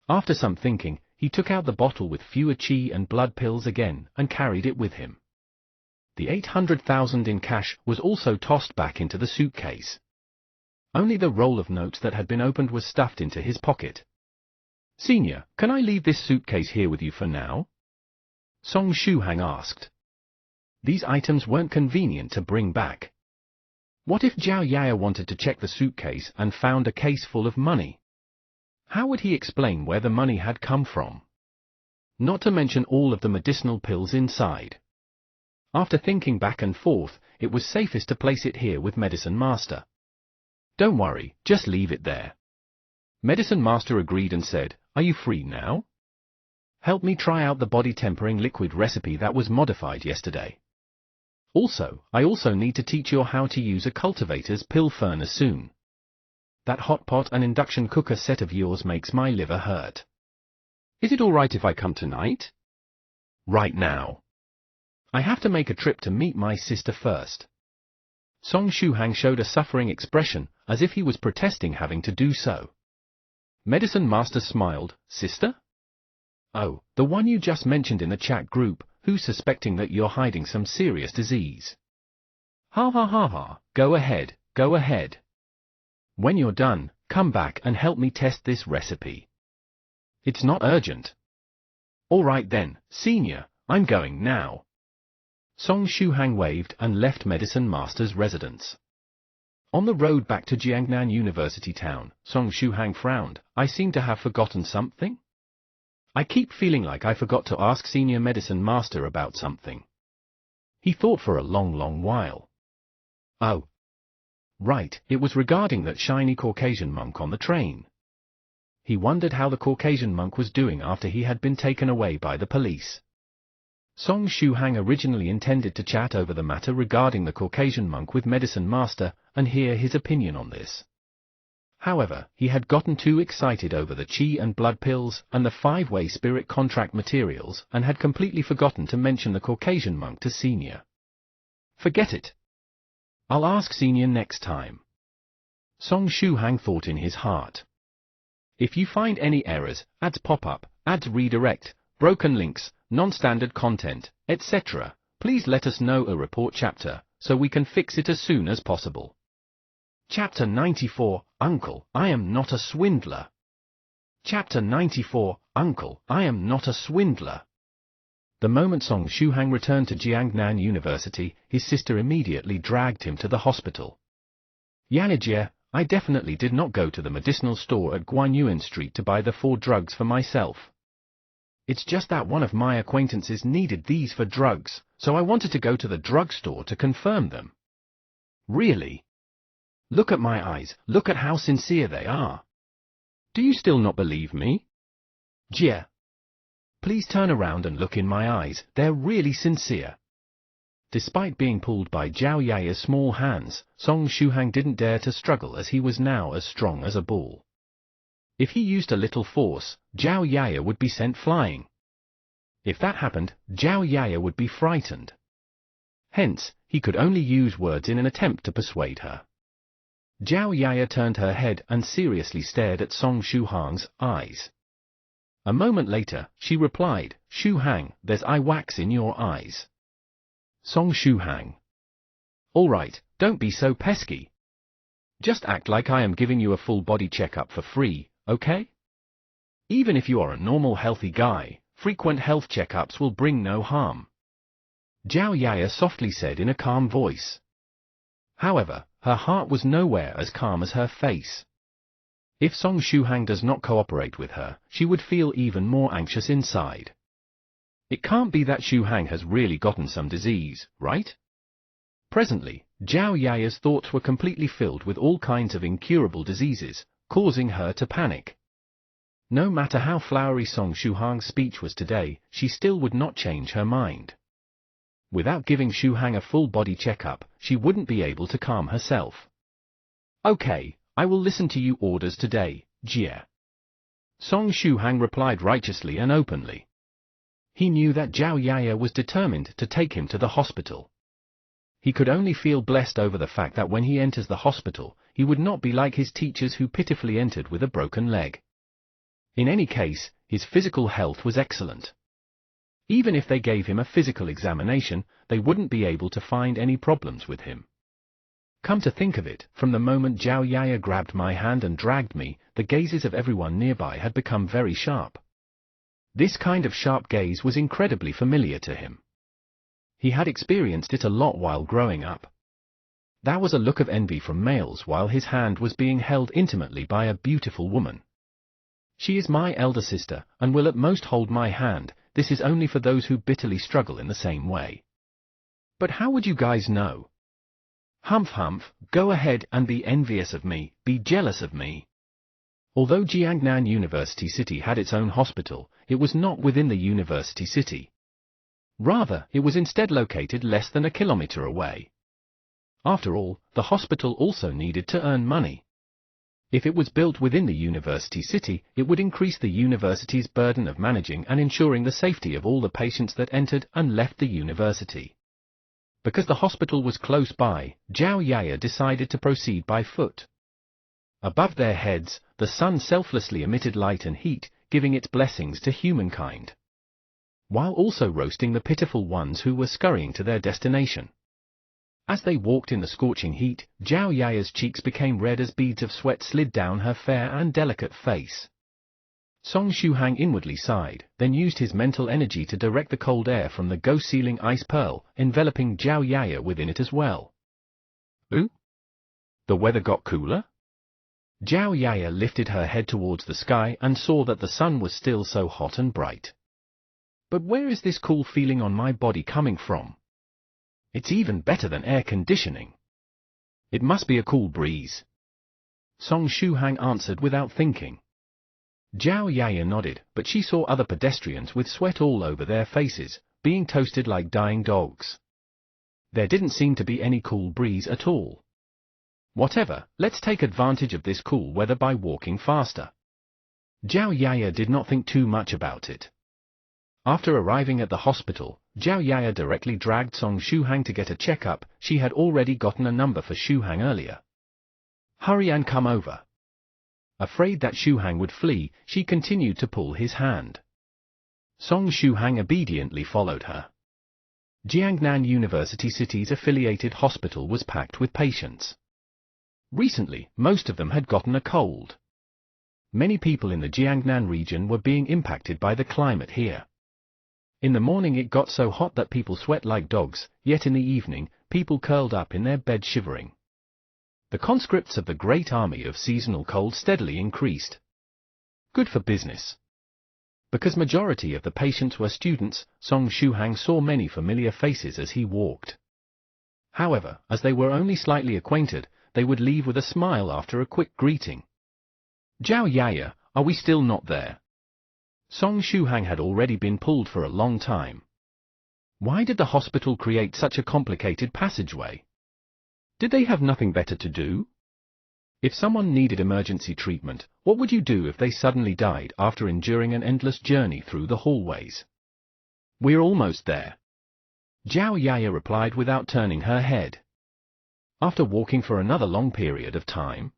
After some thinking, he took out the bottle with fewer qi and blood pills again and carried it with him. The 800,000 in cash was also tossed back into the suitcase. Only the roll of notes that had been opened was stuffed into his pocket. Senior, can I leave this suitcase here with you for now? Song Shuhang asked. These items weren't convenient to bring back. What if Zhao Yaya wanted to check the suitcase and found a case full of money? How would he explain where the money had come from? Not to mention all of the medicinal pills inside. After thinking back and forth, it was safest to place it here with Medicine Master. Don't worry, just leave it there. Medicine Master agreed and said, are you free now? Help me try out the body tempering liquid recipe that was modified yesterday. I also need to teach you how to use a cultivator's pill furnace soon. That hot pot and induction cooker set of yours makes my liver hurt. Is it alright if I come tonight? Right now. I have to make a trip to meet my sister first. Song Shuhang showed a suffering expression, as if he was protesting having to do so. Medicine Master smiled. Sister? Oh, the one you just mentioned in the chat group, who's suspecting that you're hiding some serious disease. Ha ha ha ha, go ahead, go ahead. When you're done, come back and help me test this recipe. It's not urgent. Alright then, Senior, I'm going now. Song Shuhang waved and left Medicine Master's residence. On the road back to Jiangnan University town, Song Shuhang frowned. I seem to have forgotten something? I keep feeling like I forgot to ask Senior Medicine Master about something. He thought for a long while. Oh. Right, it was regarding that shiny Caucasian monk on the train. He wondered how the Caucasian monk was doing after he had been taken away by the police. Song Shuhang originally intended to chat over the matter regarding the Caucasian monk with Medicine Master and hear his opinion on this. However, he had gotten too excited over the qi and blood pills and the 5-way spirit contract materials and had completely forgotten to mention the Caucasian monk to Senior. Forget it. I'll ask Senior next time. Song Shuhang thought in his heart. If you find any errors, ads pop up, ads redirect, broken links, non-standard content, etc., Please let us know a report chapter, so we can fix it as soon as possible. Chapter 94, Uncle, I am not a swindler. Chapter 94, Uncle, I am not a swindler. The moment Song Shuhang returned to Jiangnan University, his sister immediately dragged him to the hospital. Yanijie, I definitely did not go to the medicinal store at Guanyuan Street to buy the 4 drugs for myself. It's just that one of my acquaintances needed these for drugs, so I wanted to go to the drugstore to confirm them. Really? Look at my eyes, look at how sincere they are. Do you still not believe me? Jie. Please turn around and look in my eyes, they're really sincere. Despite being pulled by Zhao Yaya's small hands, Song Shuhang didn't dare to struggle as he was now as strong as a bull. If he used a little force, Zhao Yaya would be sent flying. If that happened, Zhao Yaya would be frightened. Hence, he could only use words in an attempt to persuade her. Zhao Yaya turned her head and seriously stared at Song Shuhang's eyes. A moment later, she replied, Shuhang, there's eye wax in your eyes. Song Shuhang. All right, don't be so pesky. Just act like I am giving you a full body checkup for free, okay? Even if you are a normal healthy guy, frequent health checkups will bring no harm. Zhao Yaya softly said in a calm voice. However, her heart was nowhere as calm as her face. If Song Shuhang does not cooperate with her, she would feel even more anxious inside. It can't be that Shuhang has really gotten some disease, right? Presently, Zhao Yaya's thoughts were completely filled with all kinds of incurable diseases, causing her to panic. No matter how flowery Song Shuhang's speech was today, she still would not change her mind. Without giving Shuhang a full body checkup, she wouldn't be able to calm herself. Okay, I will listen to your orders today, Jie. Song Shuhang replied righteously and openly. He knew that Zhao Yaya was determined to take him to the hospital. He could only feel blessed over the fact that when he enters the hospital, he would not be like his teachers who pitifully entered with a broken leg. In any case, his physical health was excellent. Even if they gave him a physical examination, they wouldn't be able to find any problems with him. Come to think of it, from the moment Zhao Yaya grabbed my hand and dragged me, the gazes of everyone nearby had become very sharp. This kind of sharp gaze was incredibly familiar to him. He had experienced it a lot while growing up. There was a look of envy from males while his hand was being held intimately by a beautiful woman. She is my elder sister, and will at most hold my hand. This is only for those who bitterly struggle in the same way. But how would you guys know? Humph humph, go ahead and be envious of me, be jealous of me. Although Jiangnan University City had its own hospital, it was not within the university city. Rather, it was instead located less than a kilometer away. After all, the hospital also needed to earn money. If it was built within the university city, it would increase the university's burden of managing and ensuring the safety of all the patients that entered and left the university. Because the hospital was close by, Zhao Yaya decided to proceed by foot. Above their heads, the sun selflessly emitted light and heat, giving its blessings to humankind, while also roasting the pitiful ones who were scurrying to their destination. As they walked in the scorching heat, Zhao Yaya's cheeks became red as beads of sweat slid down her fair and delicate face. Song Shuhang inwardly sighed, then used his mental energy to direct the cold air from the ghost-sealing ice pearl, enveloping Zhao Yaya within it as well. Ooh? The weather got cooler? Zhao Yaya lifted her head towards the sky and saw that the sun was still so hot and bright. But where is this cool feeling on my body coming from? It's even better than air conditioning. It must be a cool breeze. Song Shuhang answered without thinking. Zhao Yaya nodded, but she saw other pedestrians with sweat all over their faces, being toasted like dying dogs. There didn't seem to be any cool breeze at all. Whatever, let's take advantage of this cool weather by walking faster. Zhao Yaya did not think too much about it. After arriving at the hospital, Zhao Yaya directly dragged Song Shuhang to get a checkup. She had already gotten a number for Shuhang earlier. Hurry and come over. Afraid that Shuhang would flee, she continued to pull his hand. Song Shuhang obediently followed her. Jiangnan University City's affiliated hospital was packed with patients. Recently, most of them had gotten a cold. Many people in the Jiangnan region were being impacted by the climate here. In the morning it got so hot that people sweat like dogs, yet in the evening, people curled up in their bed shivering. The conscripts of the great army of seasonal cold steadily increased. Good for business. Because majority of the patients were students, Song Shuhang saw many familiar faces as he walked. However, as they were only slightly acquainted, they would leave with a smile after a quick greeting. Zhao Yaya, are we still not there? Song Shuhang had already been pulled for a long time. Why did the hospital create such a complicated passageway? Did they have nothing better to do? If someone needed emergency treatment, what would you do if they suddenly died after enduring an endless journey through the hallways? We're almost there. Zhao Yaya replied without turning her head. After walking for another long period of time,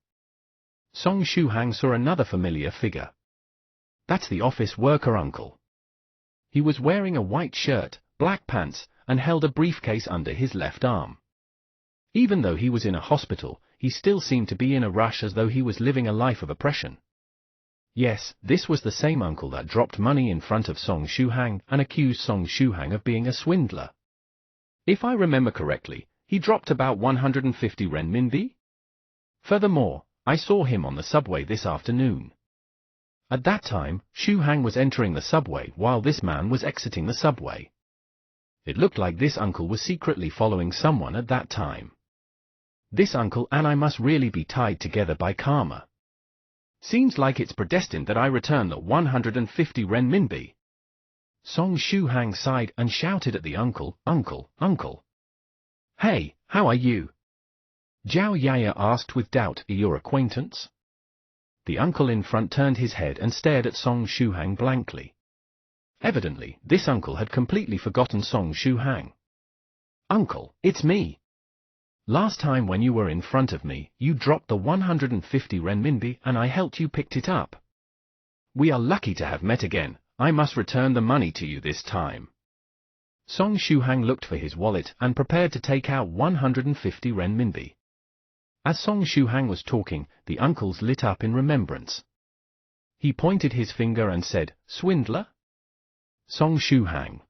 Song Shuhang saw another familiar figure. That's the office worker uncle. He was wearing a white shirt, black pants, and held a briefcase under his left arm. Even though he was in a hospital, he still seemed to be in a rush as though he was living a life of oppression. Yes, this was the same uncle that dropped money in front of Song Shuhang and accused Song Shuhang of being a swindler. If I remember correctly, he dropped about 150 renminbi? Furthermore, I saw him on the subway this afternoon. At that time, Shuhang was entering the subway while this man was exiting the subway. It looked like this uncle was secretly following someone at that time. This uncle and I must really be tied together by karma. Seems like it's predestined that I return the 150 renminbi. Song Shuhang sighed and shouted at the uncle, "Uncle, uncle. Hey, how are you?" Zhao Yaya asked with doubt, "Your acquaintance?" The uncle in front turned his head and stared at Song Shuhang blankly. Evidently, this uncle had completely forgotten Song Shuhang. "Uncle, it's me. Last time when you were in front of me, you dropped the 150 renminbi and I helped you picked it up. We are lucky to have met again. I must return the money to you this time." Song Shuhang looked for his wallet and prepared to take out 150 renminbi. As Song Shuhang was talking, the uncles lit up in remembrance. He pointed his finger and said, "Swindler?" Song Shuhang.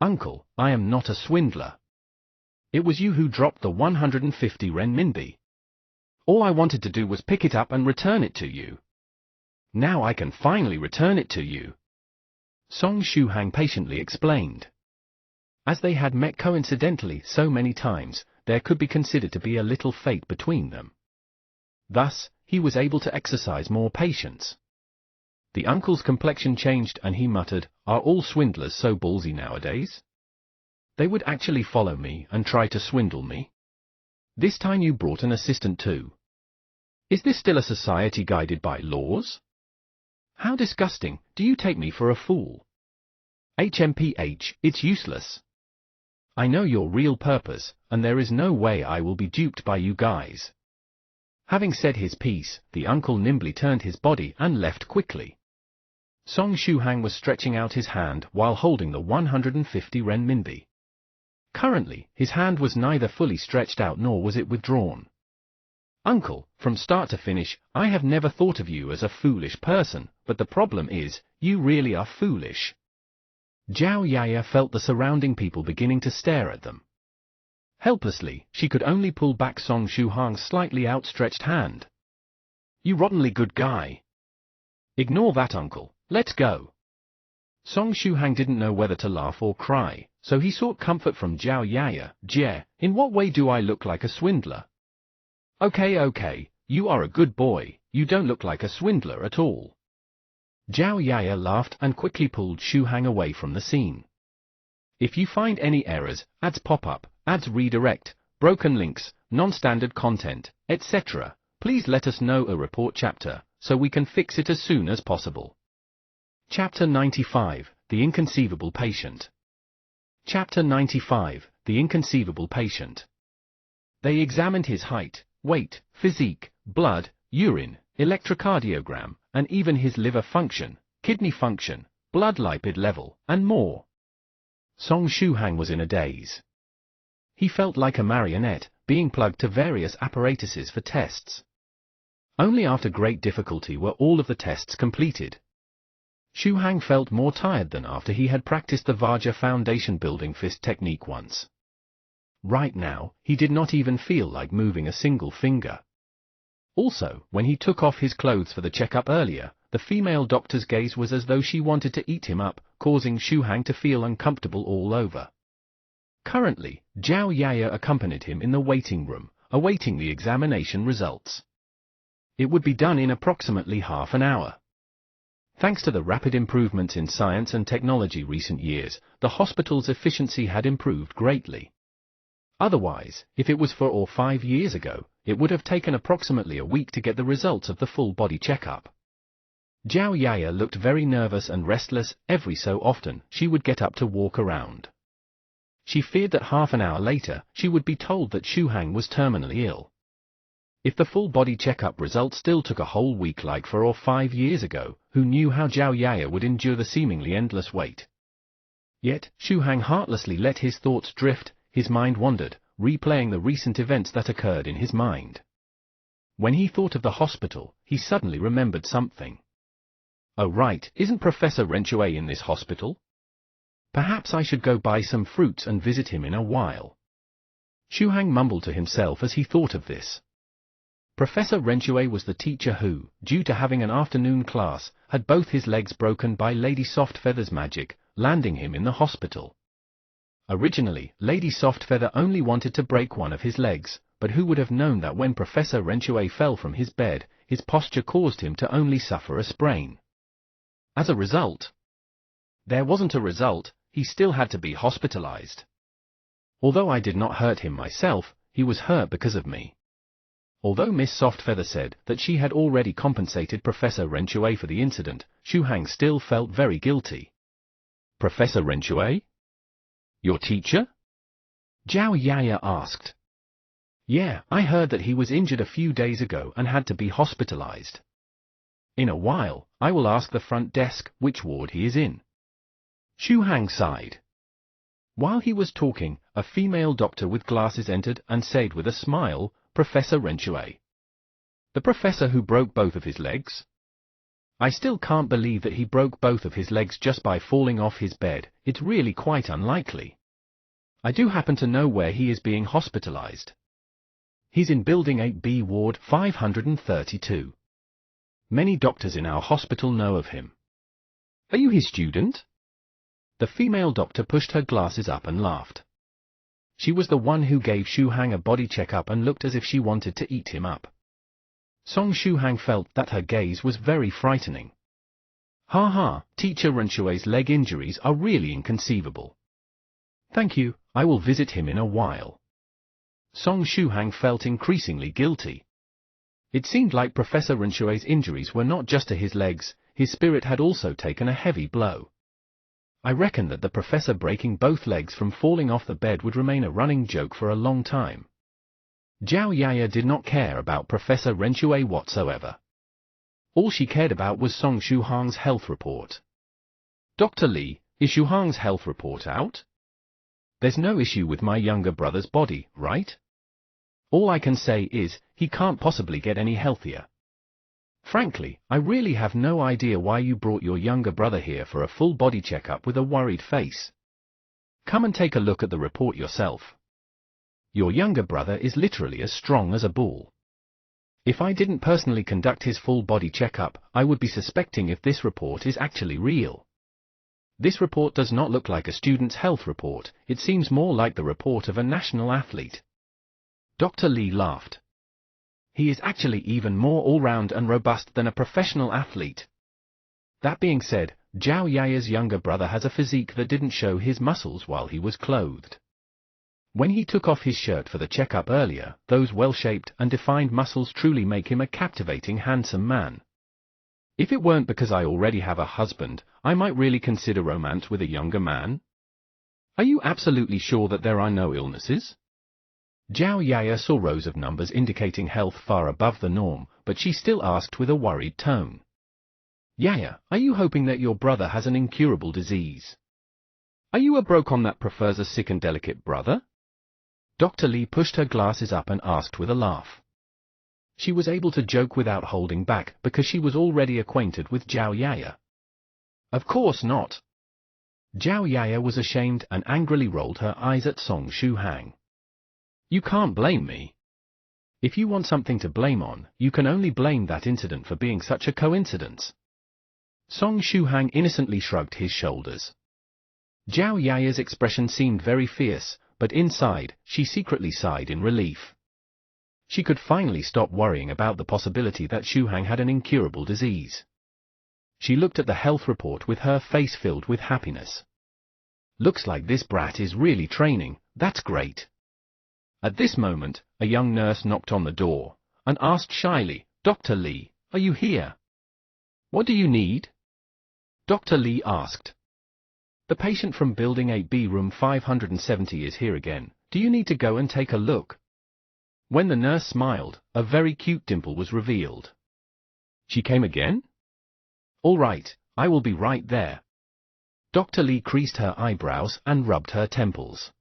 "Uncle, I am not a swindler. It was you who dropped the 150 renminbi. All I wanted to do was pick it up and return it to you. Now I can finally return it to you," Song Shuhang patiently explained. As they had met coincidentally so many times, there could be considered to be a little fate between them. Thus, he was able to exercise more patience. The uncle's complexion changed and he muttered, "Are all swindlers so ballsy nowadays? They would actually follow me and try to swindle me? This time you brought an assistant too. Is this still a society guided by laws? How disgusting, do you take me for a fool? HMPH, it's useless. I know your real purpose, and there is no way I will be duped by you guys." Having said his piece, the uncle nimbly turned his body and left quickly. Song Shuhang was stretching out his hand while holding the 150 renminbi. Currently, his hand was neither fully stretched out nor was it withdrawn. "Uncle, from start to finish, I have never thought of you as a foolish person, but the problem is, you really are foolish." Zhao Yaya felt the surrounding people beginning to stare at them. Helplessly, she could only pull back Song Shuhang's slightly outstretched hand. "You rottenly good guy. Ignore that, uncle, let's go." Song Shuhang didn't know whether to laugh or cry, so he sought comfort from Zhao Yaya. "Jie, in what way do I look like a swindler?" Okay, you are a good boy, you don't look like a swindler at all." Zhao Yaya laughed and quickly pulled Shuhang away from the scene. If you find any errors, ads pop up, ads redirect, broken links, non-standard content, etc., please let us know a report chapter, so we can fix it as soon as possible. Chapter 95, The Inconceivable Patient. Chapter 95, The Inconceivable Patient. They examined his height, weight, physique, blood, urine, electrocardiogram, and even his liver function, kidney function, blood lipid level, and more. Song Shuhang was in a daze. He felt like a marionette, being plugged to various apparatuses for tests. Only after great difficulty were all of the tests completed. Shuhang felt more tired than after he had practiced the Vajra foundation building fist technique once. Right now, he did not even feel like moving a single finger. Also, when he took off his clothes for the checkup earlier, the female doctor's gaze was as though she wanted to eat him up, causing Shuhang to feel uncomfortable all over. Currently, Zhao Yaya accompanied him in the waiting room, awaiting the examination results. It would be done in approximately half an hour. Thanks to the rapid improvements in science and technology recent years, the hospital's efficiency had improved greatly. Otherwise, if it was 4 or 5 years ago, it would have taken approximately a week to get the results of the full body checkup. Zhao Yaya looked very nervous and restless. Every so often, she would get up to walk around. She feared that half an hour later, she would be told that Shuhang was terminally ill. If the full body checkup result still took a whole week like 4 or 5 years ago, who knew how Zhao Yaya would endure the seemingly endless wait? Yet, Shuhang heartlessly let his thoughts drift. His mind wandered, replaying the recent events that occurred in his mind. When he thought of the hospital, he suddenly remembered something. Oh right, isn't Professor Renchue in this hospital? Perhaps I should go buy some fruits and visit him in a while. Shuhang mumbled to himself as he thought of this. Professor Renchue was the teacher who, due to having an afternoon class, had both his legs broken by Lady Softfeather's magic, landing him in the hospital. Originally, Lady Softfeather only wanted to break one of his legs, but who would have known that when Professor Renchue fell from his bed, his posture caused him to only suffer a sprain. As a result, there wasn't a result, he still had to be hospitalized. Although I did not hurt him myself, he was hurt because of me. Although Miss Softfeather said that she had already compensated Professor Renchue for the incident, Shuhang still felt very guilty. Professor Renchue? Your teacher? Zhao Yaya asked. Yeah, I heard that he was injured a few days ago and had to be hospitalized. In a while, I will ask the front desk which ward he is in. Shuhang sighed. While he was talking, a female doctor with glasses entered and said with a smile, Professor Renchue. The professor who broke both of his legs? I still can't believe that he broke both of his legs just by falling off his bed. It's really quite unlikely. I do happen to know where he is being hospitalized. He's in Building 8B Ward 532. Many doctors in our hospital know of him. Are you his student? The female doctor pushed her glasses up and laughed. She was the one who gave Shuhang a body checkup and looked as if she wanted to eat him up. Song Shuhang felt that her gaze was very frightening. Ha ha, Teacher Renchue's leg injuries are really inconceivable. Thank you, I will visit him in a while. Song Shuhang felt increasingly guilty. It seemed like Professor Renchue's injuries were not just to his legs, his spirit had also taken a heavy blow. I reckon that the professor breaking both legs from falling off the bed would remain a running joke for a long time. Zhao Yaya did not care about Professor Renchue whatsoever. All she cared about was Song Shuhang's health report. Dr. Li, is Shuhang's health report out? There's no issue with my younger brother's body, right? All I can say is, he can't possibly get any healthier. Frankly, I really have no idea why you brought your younger brother here for a full body checkup with a worried face. Come and take a look at the report yourself. Your younger brother is literally as strong as a bull. If I didn't personally conduct his full body checkup, I would be suspecting if this report is actually real. This report does not look like a student's health report, it seems more like the report of a national athlete. Dr. Li laughed. He is actually even more all-round and robust than a professional athlete. That being said, Zhao Yaya's younger brother has a physique that didn't show his muscles while he was clothed. When he took off his shirt for the checkup earlier, those well-shaped and defined muscles truly make him a captivating handsome man. If it weren't because I already have a husband, I might really consider romance with a younger man. Are you absolutely sure that there are no illnesses? Zhao Yaya saw rows of numbers indicating health far above the norm, but she still asked with a worried tone. Yaya, are you hoping that your brother has an incurable disease? Are you a broke on that prefers a sick and delicate brother? Dr. Li pushed her glasses up and asked with a laugh. She was able to joke without holding back because she was already acquainted with Zhao Yaya. Of course not. Zhao Yaya was ashamed and angrily rolled her eyes at Song Shuhang. You can't blame me. If you want something to blame on, you can only blame that incident for being such a coincidence. Song Shuhang innocently shrugged his shoulders. Zhao Yaya's expression seemed very fierce, but inside, she secretly sighed in relief. She could finally stop worrying about the possibility that Shuhang had an incurable disease. She looked at the health report with her face filled with happiness. Looks like this brat is really training, that's great. At this moment, a young nurse knocked on the door, and asked shyly, Dr. Li, are you here? What do you need? Dr. Li asked. The patient from Building 8B room 570 is here again, do you need to go and take a look? When the nurse smiled, a very cute dimple was revealed. She came again? All right, I will be right there. Dr. Li creased her eyebrows and rubbed her temples.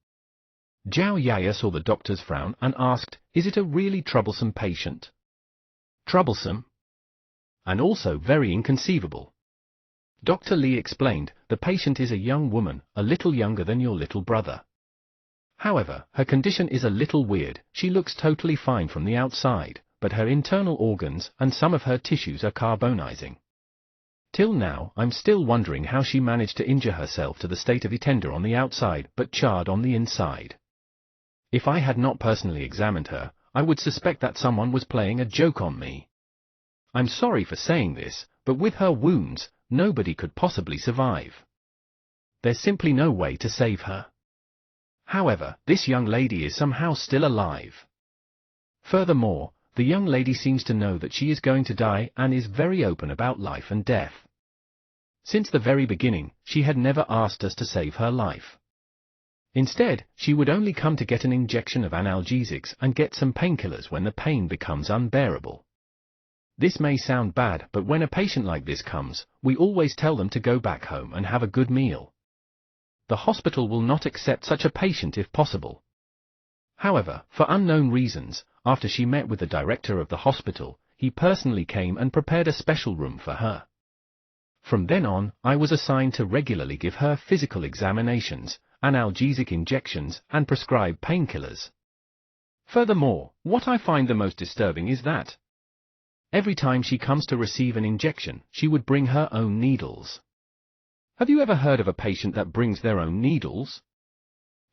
Zhao Yaya saw the doctor's frown and asked, is it a really troublesome patient? Troublesome? And also very inconceivable. Dr. Li explained, the patient is a young woman, a little younger than your little brother. However, her condition is a little weird, she looks totally fine from the outside, but her internal organs and some of her tissues are carbonizing. Till now, I'm still wondering how she managed to injure herself to the state of tender on the outside but charred on the inside. If I had not personally examined her, I would suspect that someone was playing a joke on me. I'm sorry for saying this, but with her wounds, nobody could possibly survive. There's simply no way to save her. However, this young lady is somehow still alive. Furthermore, the young lady seems to know that she is going to die and is very open about life and death. Since the very beginning, she had never asked us to save her life. Instead, she would only come to get an injection of analgesics and get some painkillers when the pain becomes unbearable. This may sound bad, but when a patient like this comes, we always tell them to go back home and have a good meal. The hospital will not accept such a patient if possible. However, for unknown reasons, after she met with the director of the hospital, he personally came and prepared a special room for her. From then on, I was assigned to regularly give her physical examinations, analgesic injections, and prescribe painkillers. Furthermore, what I find the most disturbing is that every time she comes to receive an injection, she would bring her own needles. Have you ever heard of a patient that brings their own needles?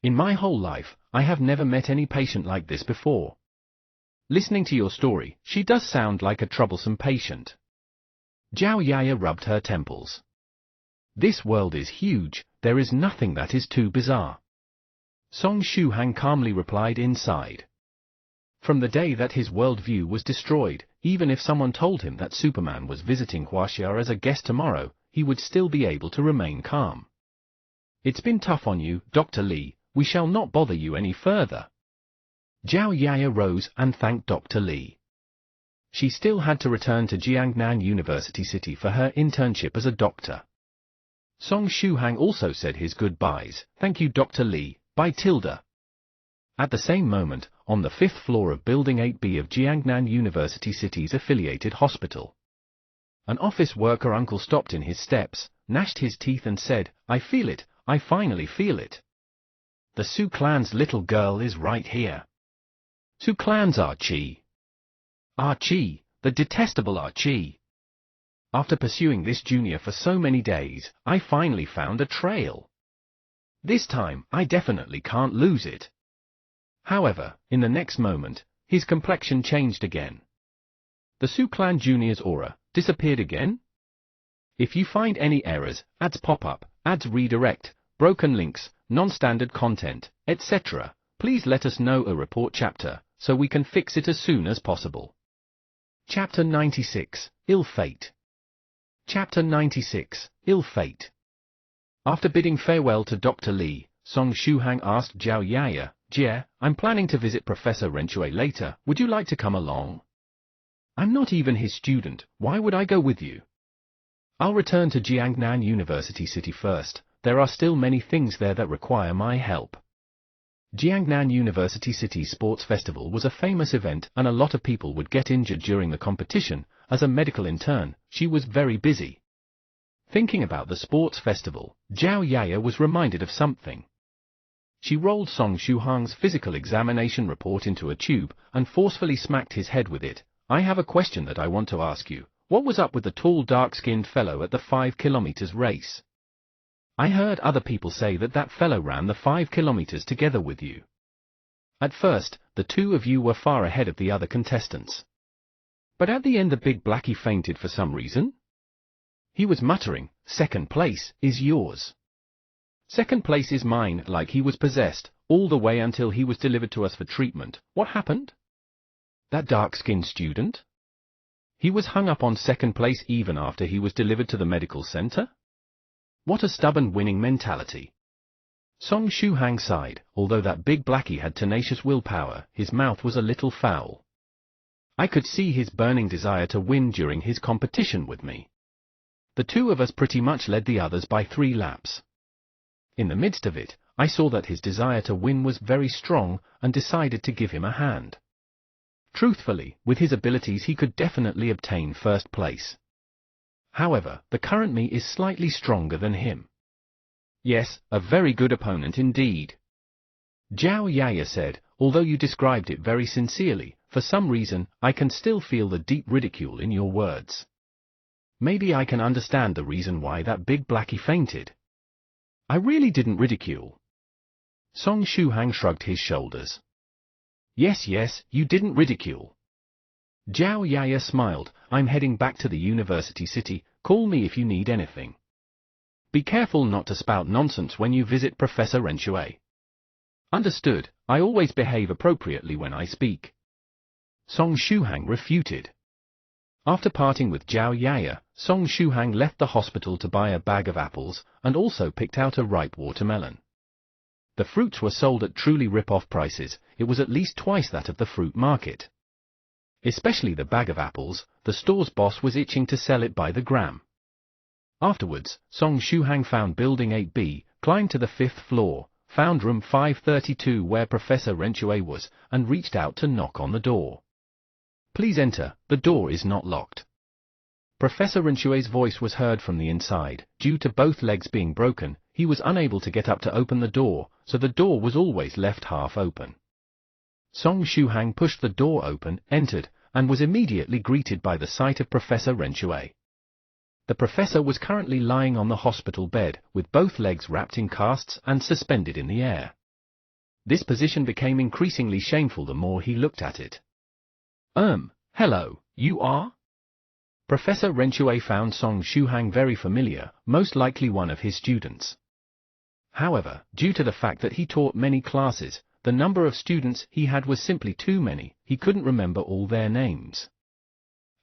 In my whole life, I have never met any patient like this before. Listening to your story, she does sound like a troublesome patient. Zhao Yaya rubbed her temples. This world is huge, there is nothing that is too bizarre. Song Shuhang calmly replied inside. From the day that his worldview was destroyed, even if someone told him that Superman was visiting Huaxia as a guest tomorrow, he would still be able to remain calm. It's been tough on you, Dr. Li, we shall not bother you any further. Zhao Yaya rose and thanked Dr. Li. She still had to return to Jiangnan University City for her internship as a doctor. Song Shuhang also said his goodbyes, thank you Dr. Li, bye Tilda. At the same moment, on the 5th floor of Building 8B of Jiangnan University City's affiliated hospital, an office worker uncle stopped in his steps, gnashed his teeth and said, I feel it, I finally feel it. The Su clan's little girl is right here. Su clan's Archie. Archie, the detestable Archie. After pursuing this junior for so many days, I finally found a trail. This time, I definitely can't lose it. However, in the next moment, his complexion changed again. The Su Clan Junior's aura disappeared again? If you find any errors, ads pop-up, ads redirect, broken links, non-standard content, etc., please let us know a report chapter, so we can fix it as soon as possible. Chapter 96, Ill Fate. Chapter 96, Ill Fate. After bidding farewell to Dr. Li, Song Shuhang asked Zhao Yaya, Jie, I'm planning to visit Professor Renchui later, would you like to come along? I'm not even his student, why would I go with you? I'll return to Jiangnan University City first, there are still many things there that require my help. Jiangnan University City Sports Festival was a famous event and a lot of people would get injured during the competition. As a medical intern, she was very busy. Thinking about the sports festival, Zhao Yaya was reminded of something. She rolled Song Shuhang's physical examination report into a tube and forcefully smacked his head with it. I have a question that I want to ask you. What was up with the tall dark-skinned fellow at the 5 kilometers race? I heard other people say that that fellow ran the 5 kilometers together with you. At first, the two of you were far ahead of the other contestants. But at the end the big blackie fainted for some reason. He was muttering, "Second place is yours. Second place is mine," like he was possessed, all the way until he was delivered to us for treatment. What happened? That dark-skinned student? He was hung up on second place even after he was delivered to the medical center? What a stubborn winning mentality. Song Shuhang sighed. Although that big blackie had tenacious willpower, his mouth was a little foul. I could see his burning desire to win during his competition with me. The two of us pretty much led the others by 3 laps. In the midst of it, I saw that his desire to win was very strong and decided to give him a hand. Truthfully, with his abilities he could definitely obtain first place. However, the current me is slightly stronger than him. Yes, a very good opponent indeed. Zhao Yaya said, although you described it very sincerely, for some reason, I can still feel the deep ridicule in your words. Maybe I can understand the reason why that big blackie fainted. I really didn't ridicule. Song Shuhang shrugged his shoulders. Yes, you didn't ridicule. Zhao Yaya smiled. I'm heading back to the university city. Call me if you need anything. Be careful not to spout nonsense when you visit Professor Ren Shui. Understood. I always behave appropriately when I speak. Song Shuhang refuted. After parting with Zhao Yaya, Song Shuhang left the hospital to buy a bag of apples and also picked out a ripe watermelon. The fruits were sold at truly rip-off prices. It was at least twice that of the fruit market. Especially the bag of apples, the store's boss was itching to sell it by the gram. Afterwards, Song Shuhang found Building 8B, climbed to the 5th floor, found room 532 where Professor Ren Shui was, and reached out to knock on the door. Please enter, the door is not locked. Professor Ren Shui's voice was heard from the inside. Due to both legs being broken, he was unable to get up to open the door, so the door was always left half open. Song Shuhang pushed the door open, entered, and was immediately greeted by the sight of Professor Ren Shui. The professor was currently lying on the hospital bed, with both legs wrapped in casts and suspended in the air. This position became increasingly shameful the more he looked at it. Hello, you are? Professor Ren Shui found Song Shuhang very familiar, most likely one of his students. However, due to the fact that he taught many classes, the number of students he had was simply too many. He couldn't remember all their names.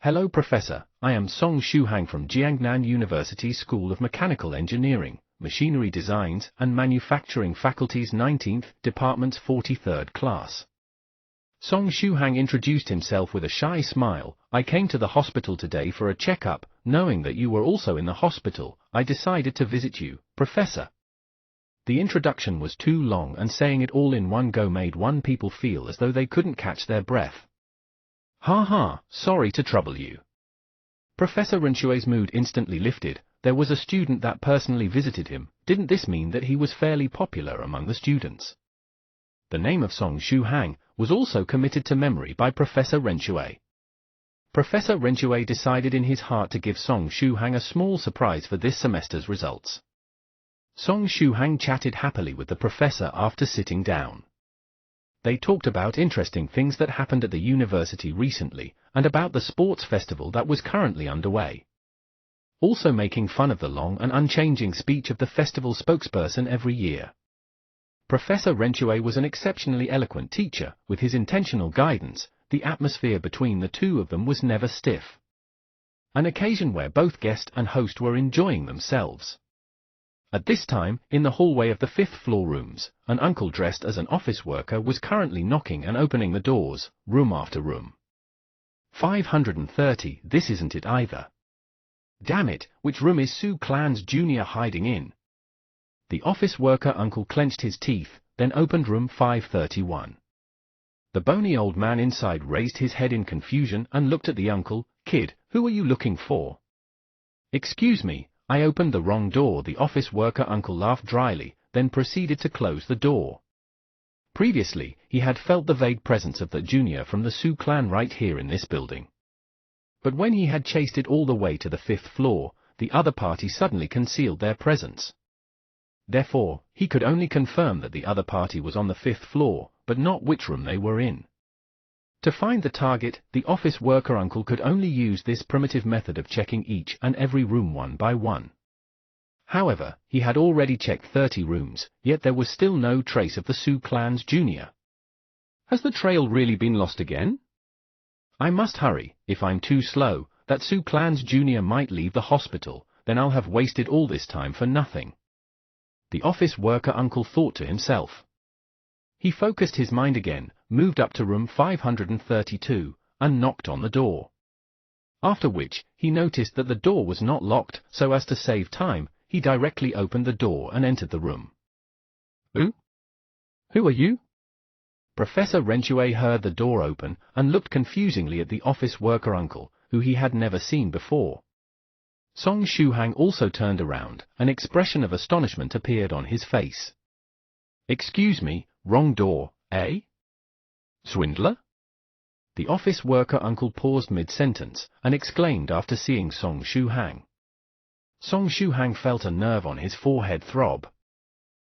Hello Professor, I am Song Shuhang from Jiangnan University School of Mechanical Engineering, Machinery Designs and Manufacturing Faculty's 19th Department's 43rd class. Song Shuhang introduced himself with a shy smile. I came to the hospital today for a checkup. Knowing that you were also in the hospital, I decided to visit you, Professor. The introduction was too long and saying it all in one go made one people feel as though they couldn't catch their breath. Sorry to trouble you. Professor Ren Shui's mood instantly lifted. There was a student that personally visited him. Didn't this mean that he was fairly popular among the students? The name of Song Shuhang was also committed to memory by Professor Ren Shui. Professor Ren Shui decided in his heart to give Song Shuhang a small surprise for this semester's results. Song Shuhang chatted happily with the professor after sitting down. They talked about interesting things that happened at the university recently, and about the sports festival that was currently underway. Also making fun of the long and unchanging speech of the festival spokesperson every year. Professor Ren Shui was an exceptionally eloquent teacher. With his intentional guidance, the atmosphere between the two of them was never stiff. An occasion where both guest and host were enjoying themselves. At this time, in the hallway of the 5th floor rooms, an uncle dressed as an office worker was currently knocking and opening the doors, room after room. 530, this isn't it either. Damn it, which room is Su Clan's junior hiding in? The office worker uncle clenched his teeth, then opened room 531. The bony old man inside raised his head in confusion and looked at the uncle. "Kid, who are you looking for?" "Excuse me, I opened the wrong door." The office worker uncle laughed dryly, then proceeded to close the door. Previously, he had felt the vague presence of the junior from the Sioux clan right here in this building. But when he had chased it all the way to the 5th floor, the other party suddenly concealed their presence. Therefore, he could only confirm that the other party was on the 5th floor, but not which room they were in. To find the target, the office worker uncle could only use this primitive method of checking each and every room one by one. However, he had already checked 30 rooms, yet there was still no trace of the Sioux clan's junior. Has the trail really been lost again? I must hurry. If I'm too slow, that Sioux clan's junior might leave the hospital, then I'll have wasted all this time for nothing. The office worker uncle thought to himself. He focused his mind again, moved up to room 532, and knocked on the door. After which, he noticed that the door was not locked, so as to save time, he directly opened the door and entered the room. Who are you? Professor Renchue heard the door open and looked confusingly at the office worker uncle, who he had never seen before. Song Shuhang also turned around, an expression of astonishment appeared on his face. "Excuse me, wrong door, eh? Swindler?" The office worker uncle paused mid-sentence and exclaimed after seeing Song Shuhang. Song Shuhang felt a nerve on his forehead throb.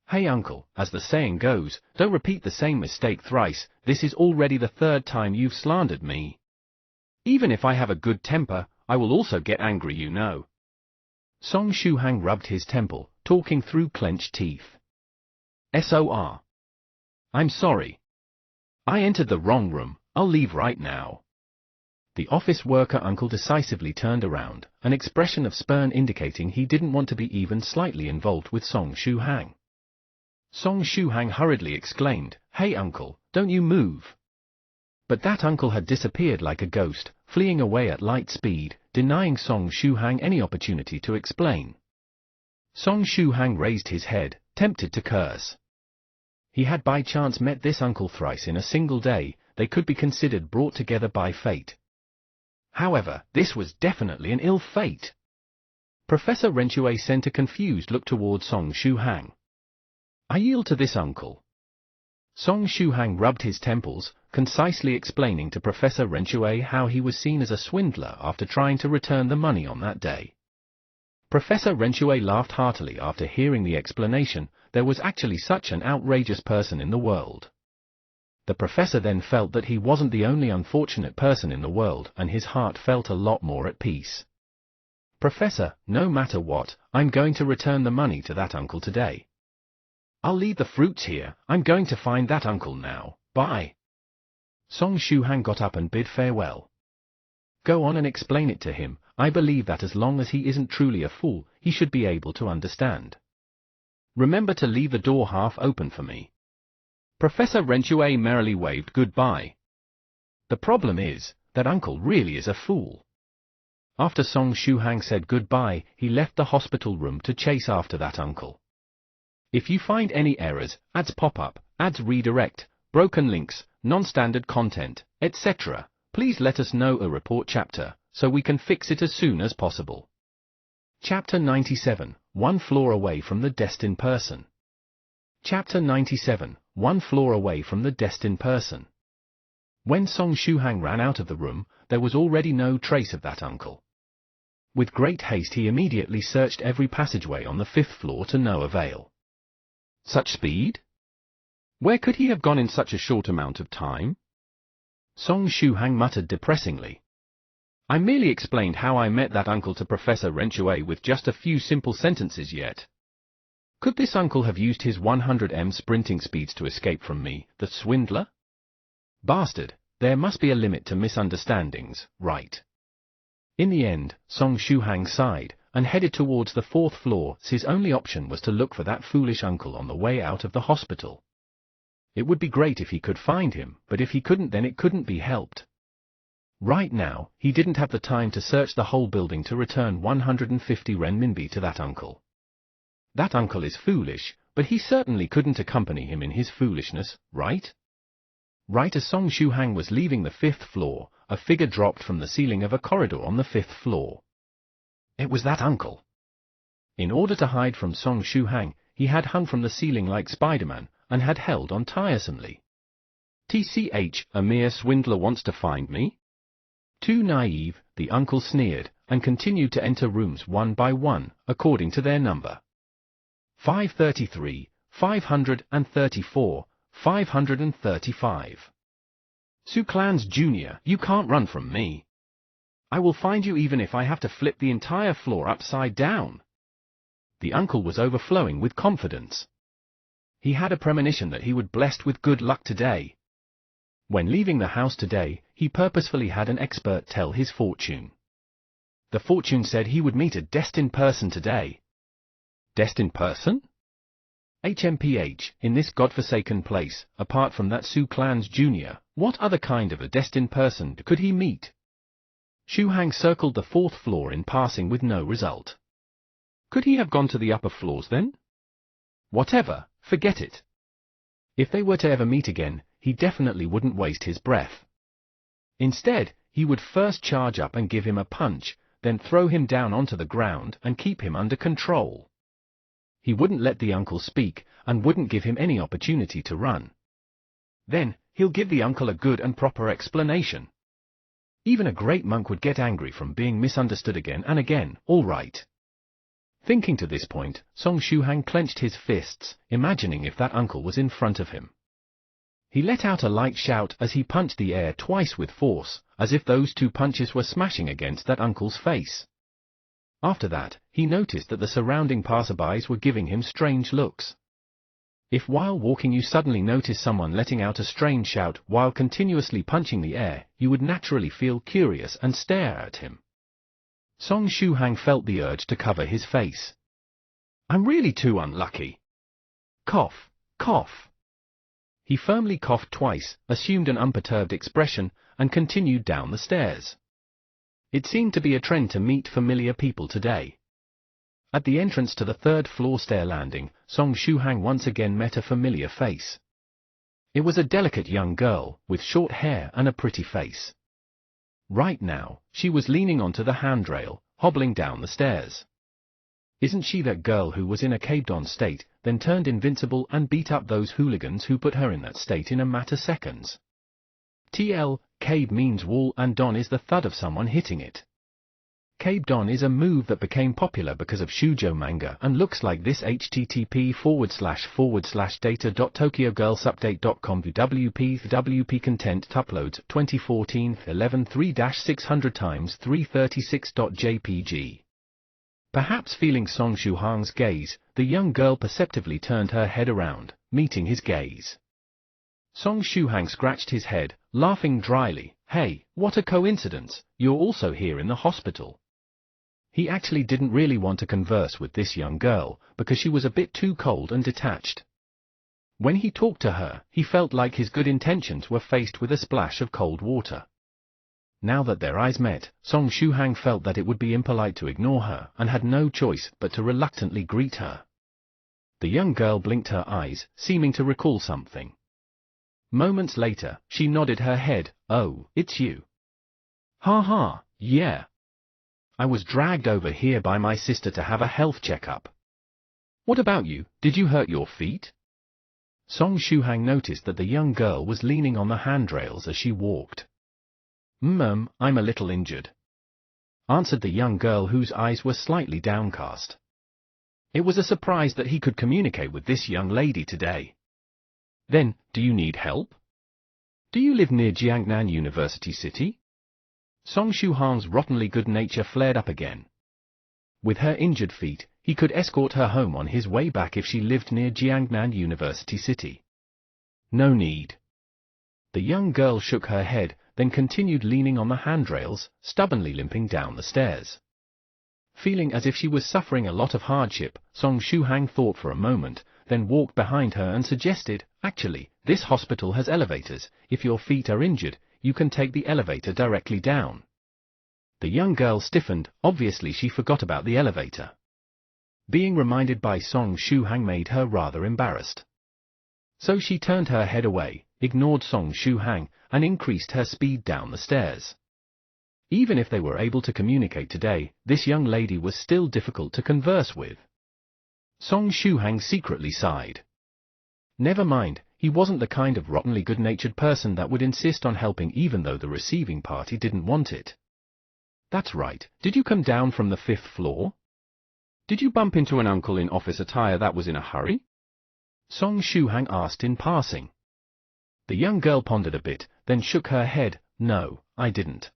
"Hey uncle, as the saying goes, don't repeat the same mistake thrice. This is already the 3rd time you've slandered me. Even if I have a good temper, I will also get angry, you know." Song Shuhang rubbed his temple, talking through clenched teeth. "SOR. I'm sorry. I entered the wrong room. I'll leave right now." The office worker uncle decisively turned around, an expression of spurn indicating he didn't want to be even slightly involved with Song Shuhang. Song Shuhang hurriedly exclaimed, "Hey uncle, don't you move." But that uncle had disappeared like a ghost, fleeing away at light speed, denying Song Shuhang any opportunity to explain. Song Shuhang raised his head, tempted to curse. He had by chance met this uncle thrice in a single day. They could be considered brought together by fate. However, this was definitely an ill fate. Professor Renchue sent a confused look toward Song Shuhang. "I yield to this uncle." Song Shuhang rubbed his temples, concisely explaining to Professor Renchue how he was seen as a swindler after trying to return the money on that day. Professor Renchue laughed heartily after hearing the explanation. There was actually such an outrageous person in the world. The professor then felt that he wasn't the only unfortunate person in the world, and his heart felt a lot more at peace. "Professor, no matter what, I'm going to return the money to that uncle today. I'll leave the fruits here. I'm going to find that uncle now. Bye." Song Shuhang got up and bid farewell. "Go on and explain it to him. I believe that as long as he isn't truly a fool, he should be able to understand. Remember to leave the door half open for me." Professor Renchue merrily waved goodbye. The problem is, that uncle really is a fool. After Song Shuhang said goodbye, he left the hospital room to chase after that uncle. If you find any errors, ads pop up, ads redirect, broken links, non-standard content, etc., please let us know a report chapter, so we can fix it as soon as possible. Chapter 97, One Floor Away from the Destined Person. Chapter 97, One Floor Away from the Destined Person. When Song Shuhang ran out of the room, there was already no trace of that uncle. With great haste he immediately searched every passageway on the 5th floor to no avail. Such speed? Where could he have gone in such a short amount of time? Song Shuhang muttered depressingly. I merely explained how I met that uncle to Professor Renchue with just a few simple sentences yet. Could this uncle have used his 100m sprinting speeds to escape from me, the swindler? Bastard, there must be a limit to misunderstandings, right? In the end, Song Shuhang sighed, and headed towards the 4th floor. His only option was to look for that foolish uncle on the way out of the hospital. It would be great if he could find him, but if he couldn't, then it couldn't be helped. Right now, he didn't have the time to search the whole building to return 150 renminbi to that uncle. That uncle is foolish, but he certainly couldn't accompany him in his foolishness, right? Right as Song Shuhang was leaving the 5th floor, a figure dropped from the ceiling of a corridor on the 5th floor. It was that uncle. In order to hide from Song Shuhang, he had hung from the ceiling like Spider-Man, and had held on tiresomely. TCH, a mere swindler wants to find me? Too naive, the uncle sneered, and continued to enter rooms one by one, according to their number. 533, 534, 535. Su Clans Jr., you can't run from me. I will find you even if I have to flip the entire floor upside down. The uncle was overflowing with confidence. He had a premonition that he would be blessed with good luck today. When leaving the house today, he purposefully had an expert tell his fortune. The fortune said he would meet a destined person today. Destined person? HMPH, in this godforsaken place, apart from that Su Clans Jr., what other kind of a destined person could he meet? Shuhang circled the 4th floor in passing with no result. Could he have gone to the upper floors then? Whatever, forget it. If they were to ever meet again, he definitely wouldn't waste his breath. Instead, he would first charge up and give him a punch, then throw him down onto the ground and keep him under control. He wouldn't let the uncle speak, and wouldn't give him any opportunity to run. Then, he'll give the uncle a good and proper explanation. Even a great monk would get angry from being misunderstood again and again, all right. Thinking to this point, Song Shuhang clenched his fists, imagining if that uncle was in front of him. He let out a light shout as he punched the air twice with force, as if those 2 punches were smashing against that uncle's face. After that, he noticed that the surrounding passerbys were giving him strange looks. If while walking you suddenly notice someone letting out a strange shout while continuously punching the air, you would naturally feel curious and stare at him. Song Shuhang felt the urge to cover his face. I'm really too unlucky. Cough, cough. He firmly coughed twice, assumed an unperturbed expression, and continued down the stairs. It seemed to be a trend to meet familiar people today. At the entrance to the 3rd floor stair landing, Song Shuhang once again met a familiar face. It was a delicate young girl, with short hair and a pretty face. Right now, she was leaning onto the handrail, hobbling down the stairs. Isn't she that girl who was in a caved-on state, then turned invincible and beat up those hooligans who put her in that state in a matter of seconds? TL, cave means wall and don is the thud of someone hitting it. Caved-on is a move that became popular because of shoujo manga and looks like this. http://data.tokyogirlsupdate.com WP content uploads 2014 11 3-600 times 336.jpg. Perhaps feeling Song Shuhang's gaze, the young girl perceptively turned her head around, meeting his gaze. Song Shuhang scratched his head, laughing dryly. Hey, what a coincidence, you're also here in the hospital. He actually didn't really want to converse with this young girl, because she was a bit too cold and detached. When he talked to her, he felt like his good intentions were faced with a splash of cold water. Now that their eyes met, Song Shuhang felt that it would be impolite to ignore her, and had no choice but to reluctantly greet her. The young girl blinked her eyes, seeming to recall something. Moments later, she nodded her head. Oh, it's you. Ha ha, yeah. I was dragged over here by my sister to have a health checkup. What about you, did you hurt your feet? Song Shuhang noticed that the young girl was leaning on the handrails as she walked. I'm a little injured, answered the young girl whose eyes were slightly downcast. It was a surprise that he could communicate with this young lady today. Then, do you need help? Do you live near Jiangnan University City? Song Shuhang's rottenly good nature flared up again. With her injured feet, he could escort her home on his way back if she lived near Jiangnan University City. No need. The young girl shook her head, then continued leaning on the handrails, stubbornly limping down the stairs. Feeling as if she was suffering a lot of hardship, Song Shuhang thought for a moment, then walked behind her and suggested, actually, this hospital has elevators. If your feet are injured, you can take the elevator directly down. The young girl stiffened, obviously she forgot about the elevator. Being reminded by Song Shuhang made her rather embarrassed. So she turned her head away, ignored Song Shuhang, and increased her speed down the stairs. Even if they were able to communicate today, this young lady was still difficult to converse with. Song Shuhang secretly sighed. Never mind, he wasn't the kind of rottenly good-natured person that would insist on helping even though the receiving party didn't want it. That's right, did you come down from the 5th floor? Did you bump into an uncle in office attire that was in a hurry? Song Shuhang asked in passing. The young girl pondered a bit, then shook her head. No, I didn't.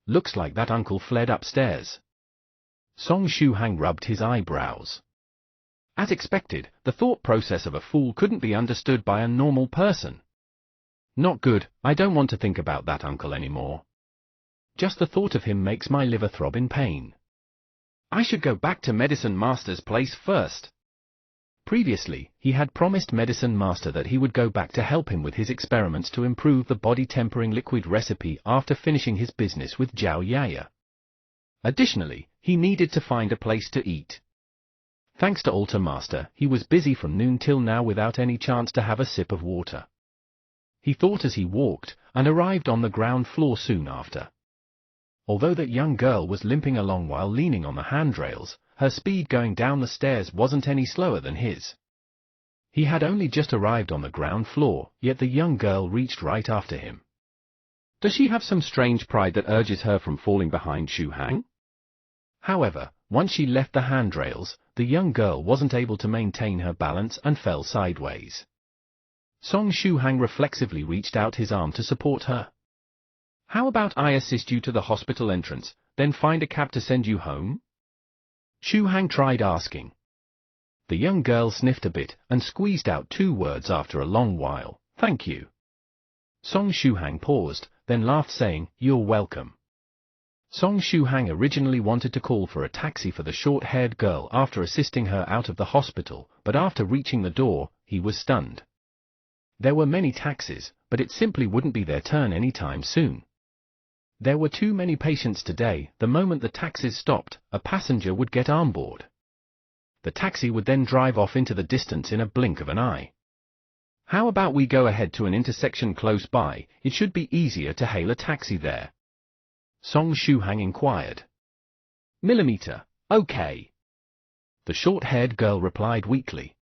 Looks like that uncle fled upstairs. Song Shuhang rubbed his eyebrows. As expected, the thought process of a fool couldn't be understood by a normal person. Not good, I don't want to think about that uncle anymore. Just the thought of him makes my liver throb in pain. I should go back to Medicine Master's place first. Previously, he had promised Medicine Master that he would go back to help him with his experiments to improve the body-tempering liquid recipe after finishing his business with Zhao Yaya. Additionally, he needed to find a place to eat. Thanks to Altar Master, he was busy from noon till now without any chance to have a sip of water. He thought as he walked, and arrived on the ground floor soon after. Although that young girl was limping along while leaning on the handrails, her speed going down the stairs wasn't any slower than his. He had only just arrived on the ground floor, yet the young girl reached right after him. Does she have some strange pride that urges her from falling behind Shuhang? However, once she left the handrails, the young girl wasn't able to maintain her balance and fell sideways. Song Shuhang reflexively reached out his arm to support her. How about I assist you to the hospital entrance, then find a cab to send you home? Shuhang tried asking. The young girl sniffed a bit and squeezed out 2 words after a long while, thank you. Song Shuhang paused, then laughed saying, you're welcome. Song Shuhang originally wanted to call for a taxi for the short-haired girl after assisting her out of the hospital, but after reaching the door, he was stunned. There were many taxis, but it simply wouldn't be their turn anytime soon. There were too many patients today. The moment the taxis stopped, a passenger would get on board. The taxi would then drive off into the distance in a blink of an eye. How about we go ahead to an intersection close by? It should be easier to hail a taxi there. Song Shuhang inquired. Millimeter, okay. The short-haired girl replied weakly.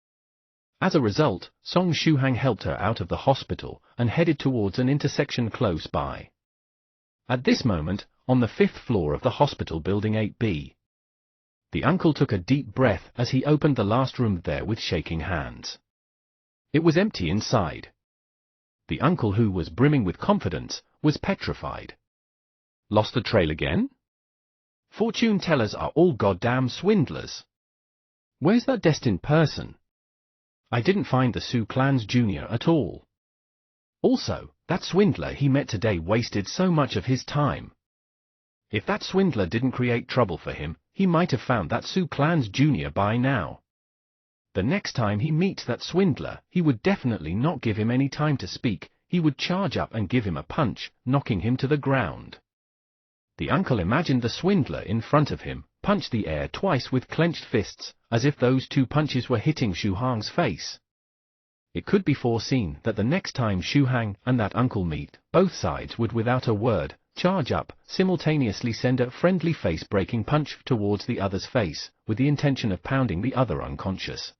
As a result, Song Shuhang helped her out of the hospital and headed towards an intersection close by. At this moment, on the 5th floor of the hospital building 8B. The uncle took a deep breath as he opened the last room there with shaking hands. It was empty inside. The uncle, who was brimming with confidence, was petrified. Lost the trail again? Fortune tellers are all goddamn swindlers. Where's that destined person? I didn't find the Su Clans Jr. at all. Also, that swindler he met today wasted so much of his time. If that swindler didn't create trouble for him, he might have found that Su Clans Jr. by now. The next time he meets that swindler, he would definitely not give him any time to speak. He would charge up and give him a punch, knocking him to the ground. The uncle imagined the swindler in front of him, punched the air twice with clenched fists, as if those 2 punches were hitting Shuhang's face. It could be foreseen that the next time Shuhang and that uncle meet, both sides would without a word, charge up, simultaneously send a friendly face-breaking punch towards the other's face, with the intention of pounding the other unconscious.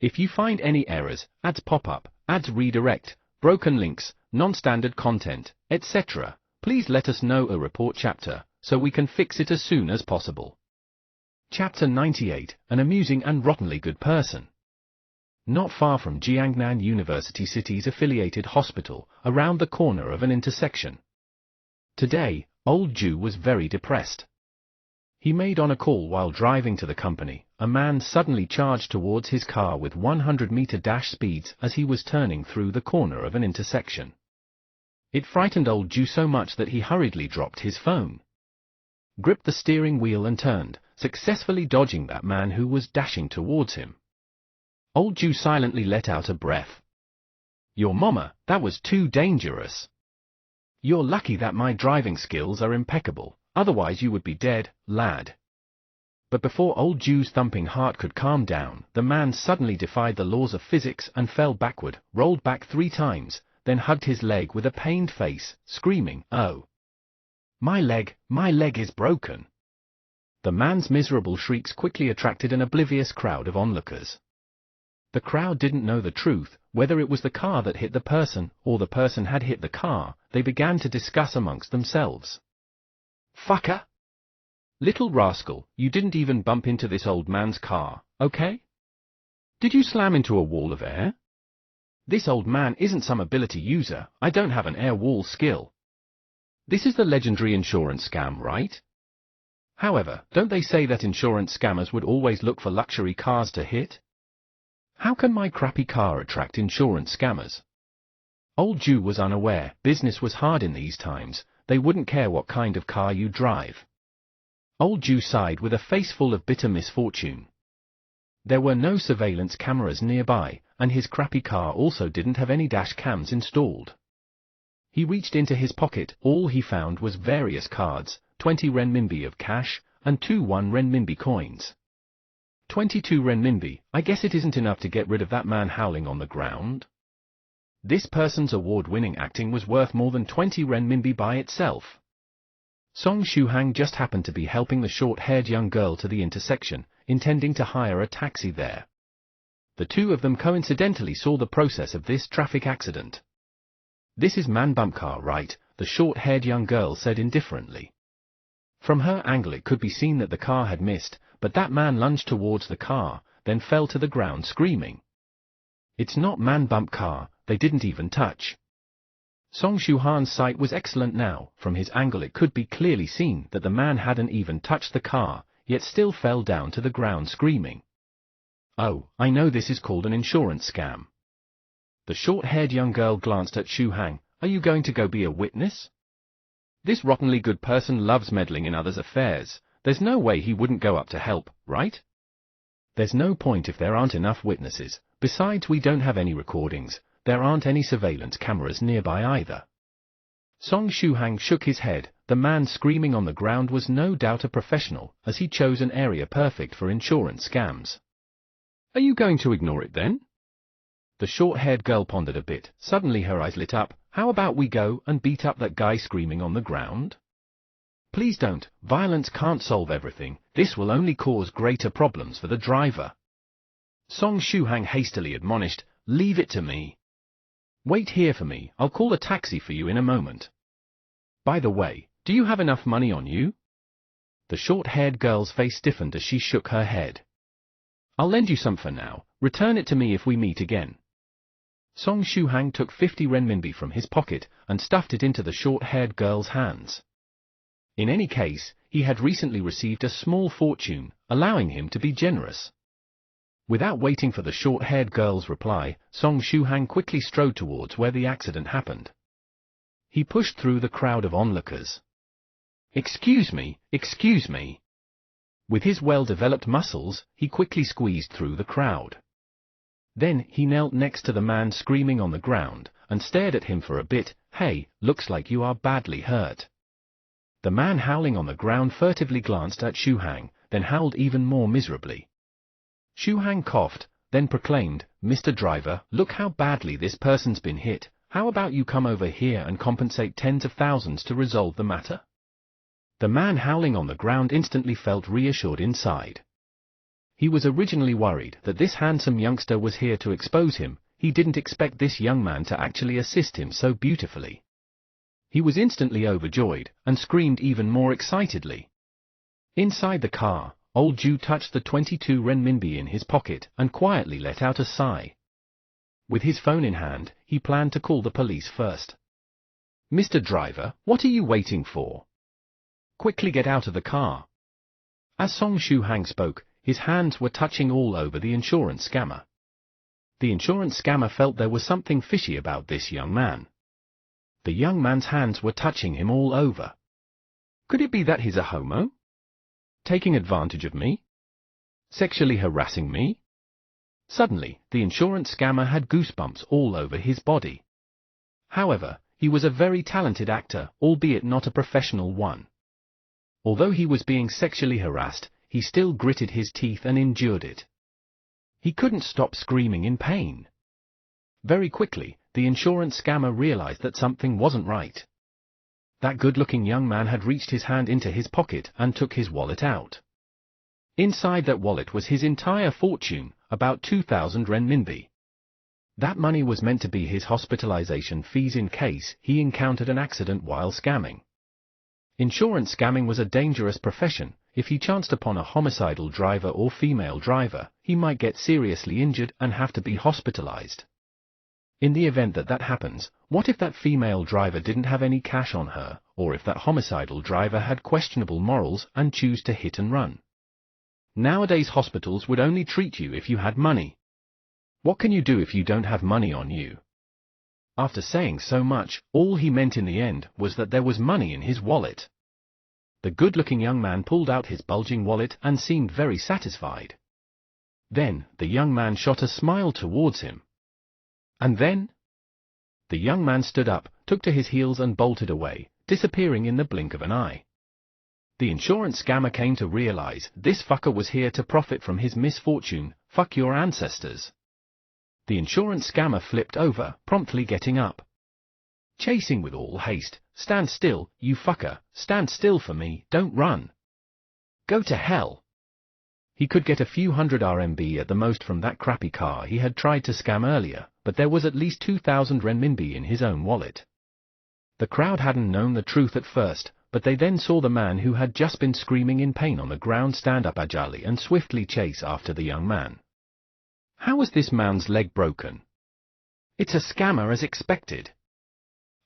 If you find any errors, ads pop up, ads redirect, broken links, non-standard content, etc., please let us know a report chapter, so we can fix it as soon as possible. Chapter 98, An Amusing and Rottenly Good Person. Not far from Jiangnan University City's affiliated hospital, around the corner of an intersection. Today, old Ju was very depressed. He made on a call while driving to the company. A man suddenly charged towards his car with 100-meter dash speeds as he was turning through the corner of an intersection. It frightened old Ju so much that he hurriedly dropped his phone, gripped the steering wheel and turned, successfully dodging that man who was dashing towards him. Old Ju silently let out a breath. Your mama, that was too dangerous. You're lucky that my driving skills are impeccable, otherwise you would be dead, lad. But before old Ju's thumping heart could calm down, the man suddenly defied the laws of physics and fell backward, rolled back 3 times, then hugged his leg with a pained face, screaming, "Oh! My leg is broken!" The man's miserable shrieks quickly attracted an oblivious crowd of onlookers. The crowd didn't know the truth, whether it was the car that hit the person, or the person had hit the car. They began to discuss amongst themselves. "Fucker! Little rascal, you didn't even bump into this old man's car, okay? Did you slam into a wall of air? This old man isn't some ability user, I don't have an air wall skill. This is the legendary insurance scam, right? However, don't they say that insurance scammers would always look for luxury cars to hit? How can my crappy car attract insurance scammers?" Old Ju was unaware. Business was hard in these times. They wouldn't care what kind of car you drive. Old Ju sighed with a face full of bitter misfortune. There were no surveillance cameras nearby, and his crappy car also didn't have any dash cams installed. He reached into his pocket. All he found was various cards, 20 renminbi of cash, and 2 1 renminbi coins. 22 renminbi, I guess it isn't enough to get rid of that man howling on the ground? This person's award-winning acting was worth more than 20 renminbi by itself. Song Shuhang just happened to be helping the short-haired young girl to the intersection, intending to hire a taxi there. The two of them coincidentally saw the process of this traffic accident. "This is man bump car, right?" the short-haired young girl said indifferently. From her angle it could be seen that the car had missed, but that man lunged towards the car, then fell to the ground screaming. "It's not man bump car, they didn't even touch." Song Shuhan's sight was excellent now. From his angle it could be clearly seen that the man hadn't even touched the car, yet still fell down to the ground screaming. "Oh, I know this is called an insurance scam." The short-haired young girl glanced at Shuhang. "Are you going to go be a witness? This rottenly good person loves meddling in others' affairs. There's no way he wouldn't go up to help, right? There's no point if there aren't enough witnesses. Besides, we don't have any recordings. There aren't any surveillance cameras nearby either." Song Shuhang shook his head. The man screaming on the ground was no doubt a professional, as he chose an area perfect for insurance scams. "Are you going to ignore it then?" The short-haired girl pondered a bit. Suddenly her eyes lit up. "How about we go and beat up that guy screaming on the ground?" "Please don't. Violence can't solve everything. This will only cause greater problems for the driver." Song Shuhang hastily admonished, "Leave it to me. Wait here for me. I'll call a taxi for you in a moment. By the way, do you have enough money on you?" The short-haired girl's face stiffened as she shook her head. "I'll lend you some for now. Return it to me if we meet again." Song Shuhang took 50 renminbi from his pocket and stuffed it into the short-haired girl's hands. In any case, he had recently received a small fortune, allowing him to be generous. Without waiting for the short-haired girl's reply, Song Shuhang quickly strode towards where the accident happened. He pushed through the crowd of onlookers. Excuse me. With his well-developed muscles, he quickly squeezed through the crowd. Then he knelt next to the man screaming on the ground, and stared at him for a bit. "Hey, looks like you are badly hurt." The man howling on the ground furtively glanced at Shuhang, then howled even more miserably. Shuhang coughed, then proclaimed, "Mr. Driver, look how badly this person's been hit. How about you come over here and compensate tens of thousands to resolve the matter?" The man howling on the ground instantly felt reassured inside. He was originally worried that this handsome youngster was here to expose him. He didn't expect this young man to actually assist him so beautifully. He was instantly overjoyed, and screamed even more excitedly. Inside the car, old Ju touched the 22 renminbi in his pocket and quietly let out a sigh. With his phone in hand, he planned to call the police first. "Mr. Driver, what are you waiting for? Quickly get out of the car." As Song Shuhang spoke, his hands were touching all over the insurance scammer. The insurance scammer felt there was something fishy about this young man. The young man's hands were touching him all over. Could it be that he's a homo? Taking advantage of me? Sexually harassing me? Suddenly, the insurance scammer had goosebumps all over his body. However, he was a very talented actor, albeit not a professional one. Although he was being sexually harassed, he still gritted his teeth and endured it. He couldn't stop screaming in pain. Very quickly, the insurance scammer realized that something wasn't right. That good-looking young man had reached his hand into his pocket and took his wallet out. Inside that wallet was his entire fortune, about 2,000 renminbi. That money was meant to be his hospitalization fees in case he encountered an accident while scamming. Insurance scamming was a dangerous profession. If he chanced upon a homicidal driver or female driver, he might get seriously injured and have to be hospitalized. In the event that happens, what if that female driver didn't have any cash on her, or if that homicidal driver had questionable morals and choose to hit and run? Nowadays hospitals would only treat you if you had money. What can you do if you don't have money on you? After saying so much, all he meant in the end was that there was money in his wallet. The good-looking young man pulled out his bulging wallet and seemed very satisfied. Then, the young man shot a smile towards him. And then? The young man stood up, took to his heels and bolted away, disappearing in the blink of an eye. The insurance scammer came to realize this fucker was here to profit from his misfortune. Fuck your ancestors. The insurance scammer flipped over, promptly getting up. Chasing with all haste, "Stand still, you fucker, stand still for me, don't run. Go to hell." He could get a few hundred RMB at the most from that crappy car he had tried to scam earlier, but there was at least 2,000 renminbi in his own wallet. The crowd hadn't known the truth at first, but they then saw the man who had just been screaming in pain on the ground stand up agilely and swiftly chase after the young man. How was this man's leg broken? It's a scammer as expected.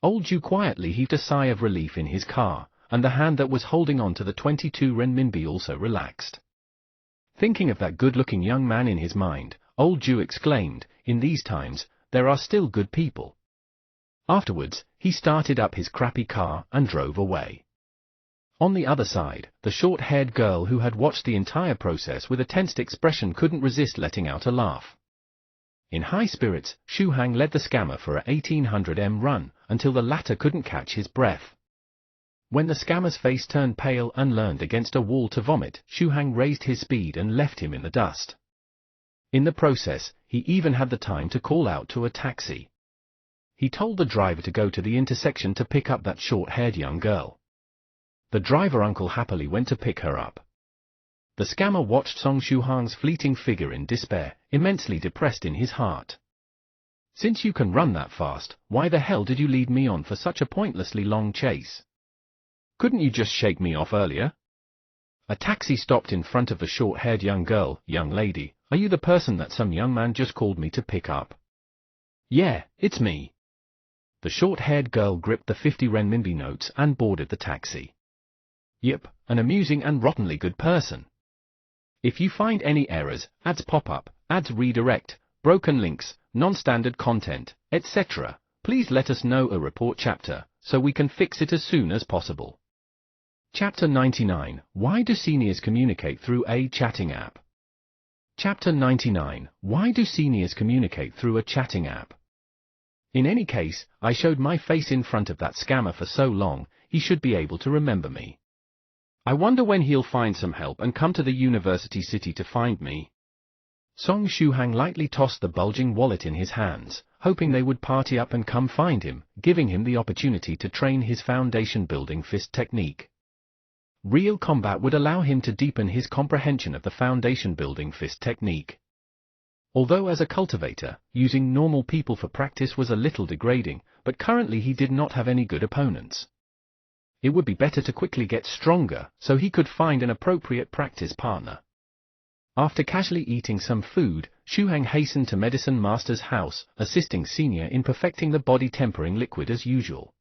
Old Zhu quietly heaved a sigh of relief in his car, and the hand that was holding on to the 22 renminbi also relaxed. Thinking of that good-looking young man in his mind, old Zhu exclaimed, "In these times, there are still good people." Afterwards, he started up his crappy car and drove away. On the other side, the short-haired girl who had watched the entire process with a tensed expression couldn't resist letting out a laugh. In high spirits, Xu Hang led the scammer for a 1800 m run, until the latter couldn't catch his breath. When the scammer's face turned pale and leaned against a wall to vomit, Xu Hang raised his speed and left him in the dust. In the process, he even had the time to call out to a taxi. He told the driver to go to the intersection to pick up that short-haired young girl. The driver uncle happily went to pick her up. The scammer watched Song Shuhang's fleeting figure in despair, immensely depressed in his heart. "Since you can run that fast, why the hell did you lead me on for such a pointlessly long chase? Couldn't you just shake me off earlier?" A taxi stopped in front of the short-haired young girl. "Young lady, are you the person that some young man just called me to pick up?" "Yeah, it's me." The short-haired girl gripped the 50 renminbi notes and boarded the taxi. "Yep, an amusing and rottenly good person. If you find any errors, ads pop up, ads redirect, broken links, non-standard content, etc., please let us know a report chapter, so we can fix it as soon as possible." Chapter 99, Why do seniors communicate through a chatting app? Chapter 99, Why do seniors communicate through a chatting app? In any case, I showed my face in front of that scammer for so long, he should be able to remember me. I wonder when he'll find some help and come to the university city to find me. Song Shuhang lightly tossed the bulging wallet in his hands, hoping they would party up and come find him, giving him the opportunity to train his foundation-building fist technique. Real combat would allow him to deepen his comprehension of the foundation-building fist technique. Although as a cultivator, using normal people for practice was a little degrading, but currently he did not have any good opponents. It would be better to quickly get stronger, so he could find an appropriate practice partner. After casually eating some food, Xu Hang hastened to Medicine Master's house, assisting Senior in perfecting the body-tempering liquid as usual.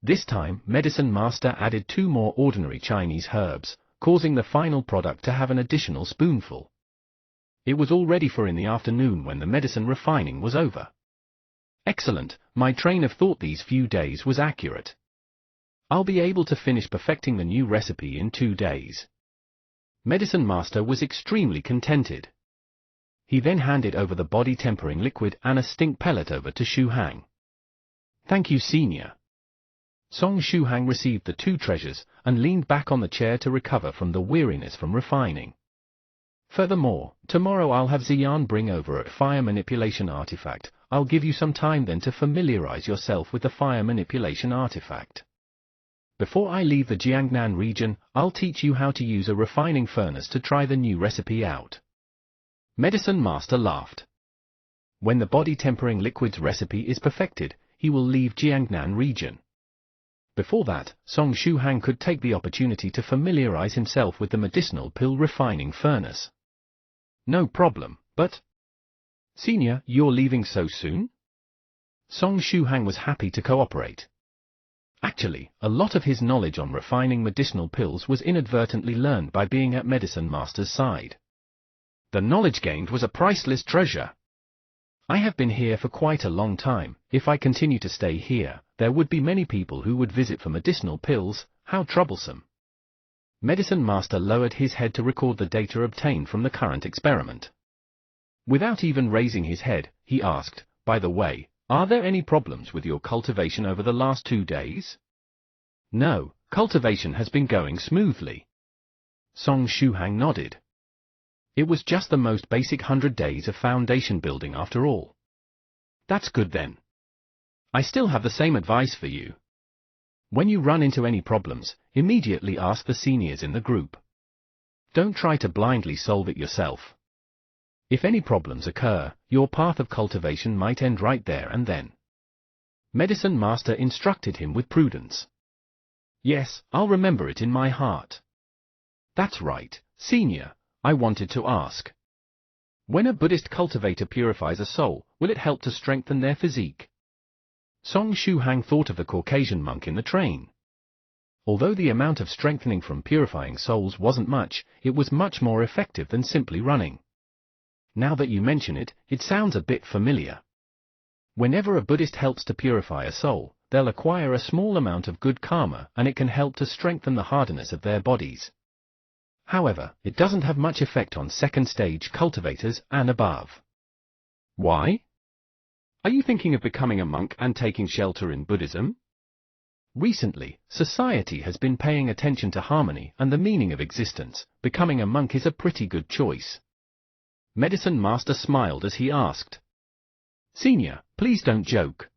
This time, Medicine Master added 2 more ordinary Chinese herbs, causing the final product to have an additional spoonful. It was all ready for in the afternoon when the medicine refining was over. Excellent, my train of thought these few days was accurate. I'll be able to finish perfecting the new recipe in 2 days. Medicine Master was extremely contented. He then handed over the body-tempering liquid and a stink pellet over to Xu Hang. "Thank you, Senior." Song Shuhang received the 2 treasures and leaned back on the chair to recover from the weariness from refining. Furthermore, tomorrow I'll have Ziyan bring over a fire manipulation artifact. I'll give you some time then to familiarize yourself with the fire manipulation artifact. Before I leave the Jiangnan region, I'll teach you how to use a refining furnace to try the new recipe out. Medicine Master laughed. When the body tempering liquids recipe is perfected, he will leave Jiangnan region. Before that, Song Shuhang could take the opportunity to familiarize himself with the medicinal pill refining furnace. No problem, but... Senior, you're leaving so soon? Song Shuhang was happy to cooperate. Actually, a lot of his knowledge on refining medicinal pills was inadvertently learned by being at Medicine Master's side. The knowledge gained was a priceless treasure. I have been here for quite a long time. If I continue to stay here, there would be many people who would visit for medicinal pills. How troublesome. Medicine Master lowered his head to record the data obtained from the current experiment. Without even raising his head, he asked, by the way, are there any problems with your cultivation over the last 2 days? No, cultivation has been going smoothly. Song Shuhang nodded. It was just the most basic 100 days of foundation building after all. That's good then. I still have the same advice for you. When you run into any problems, immediately ask the seniors in the group. Don't try to blindly solve it yourself. If any problems occur, your path of cultivation might end right there and then. Medicine Master instructed him with prudence. Yes, I'll remember it in my heart. That's right, Senior, I wanted to ask. When a Buddhist cultivator purifies a soul, will it help to strengthen their physique? Song Shuhang thought of the Caucasian monk in the train. Although the amount of strengthening from purifying souls wasn't much, it was much more effective than simply running. Now that you mention it, it sounds a bit familiar. Whenever a Buddhist helps to purify a soul, they'll acquire a small amount of good karma and it can help to strengthen the hardness of their bodies. However, it doesn't have much effect on second-stage cultivators and above. Why? Are you thinking of becoming a monk and taking shelter in Buddhism? Recently, society has been paying attention to harmony and the meaning of existence. Becoming a monk is a pretty good choice. Medicine Master smiled as he asked. Senior, please don't joke.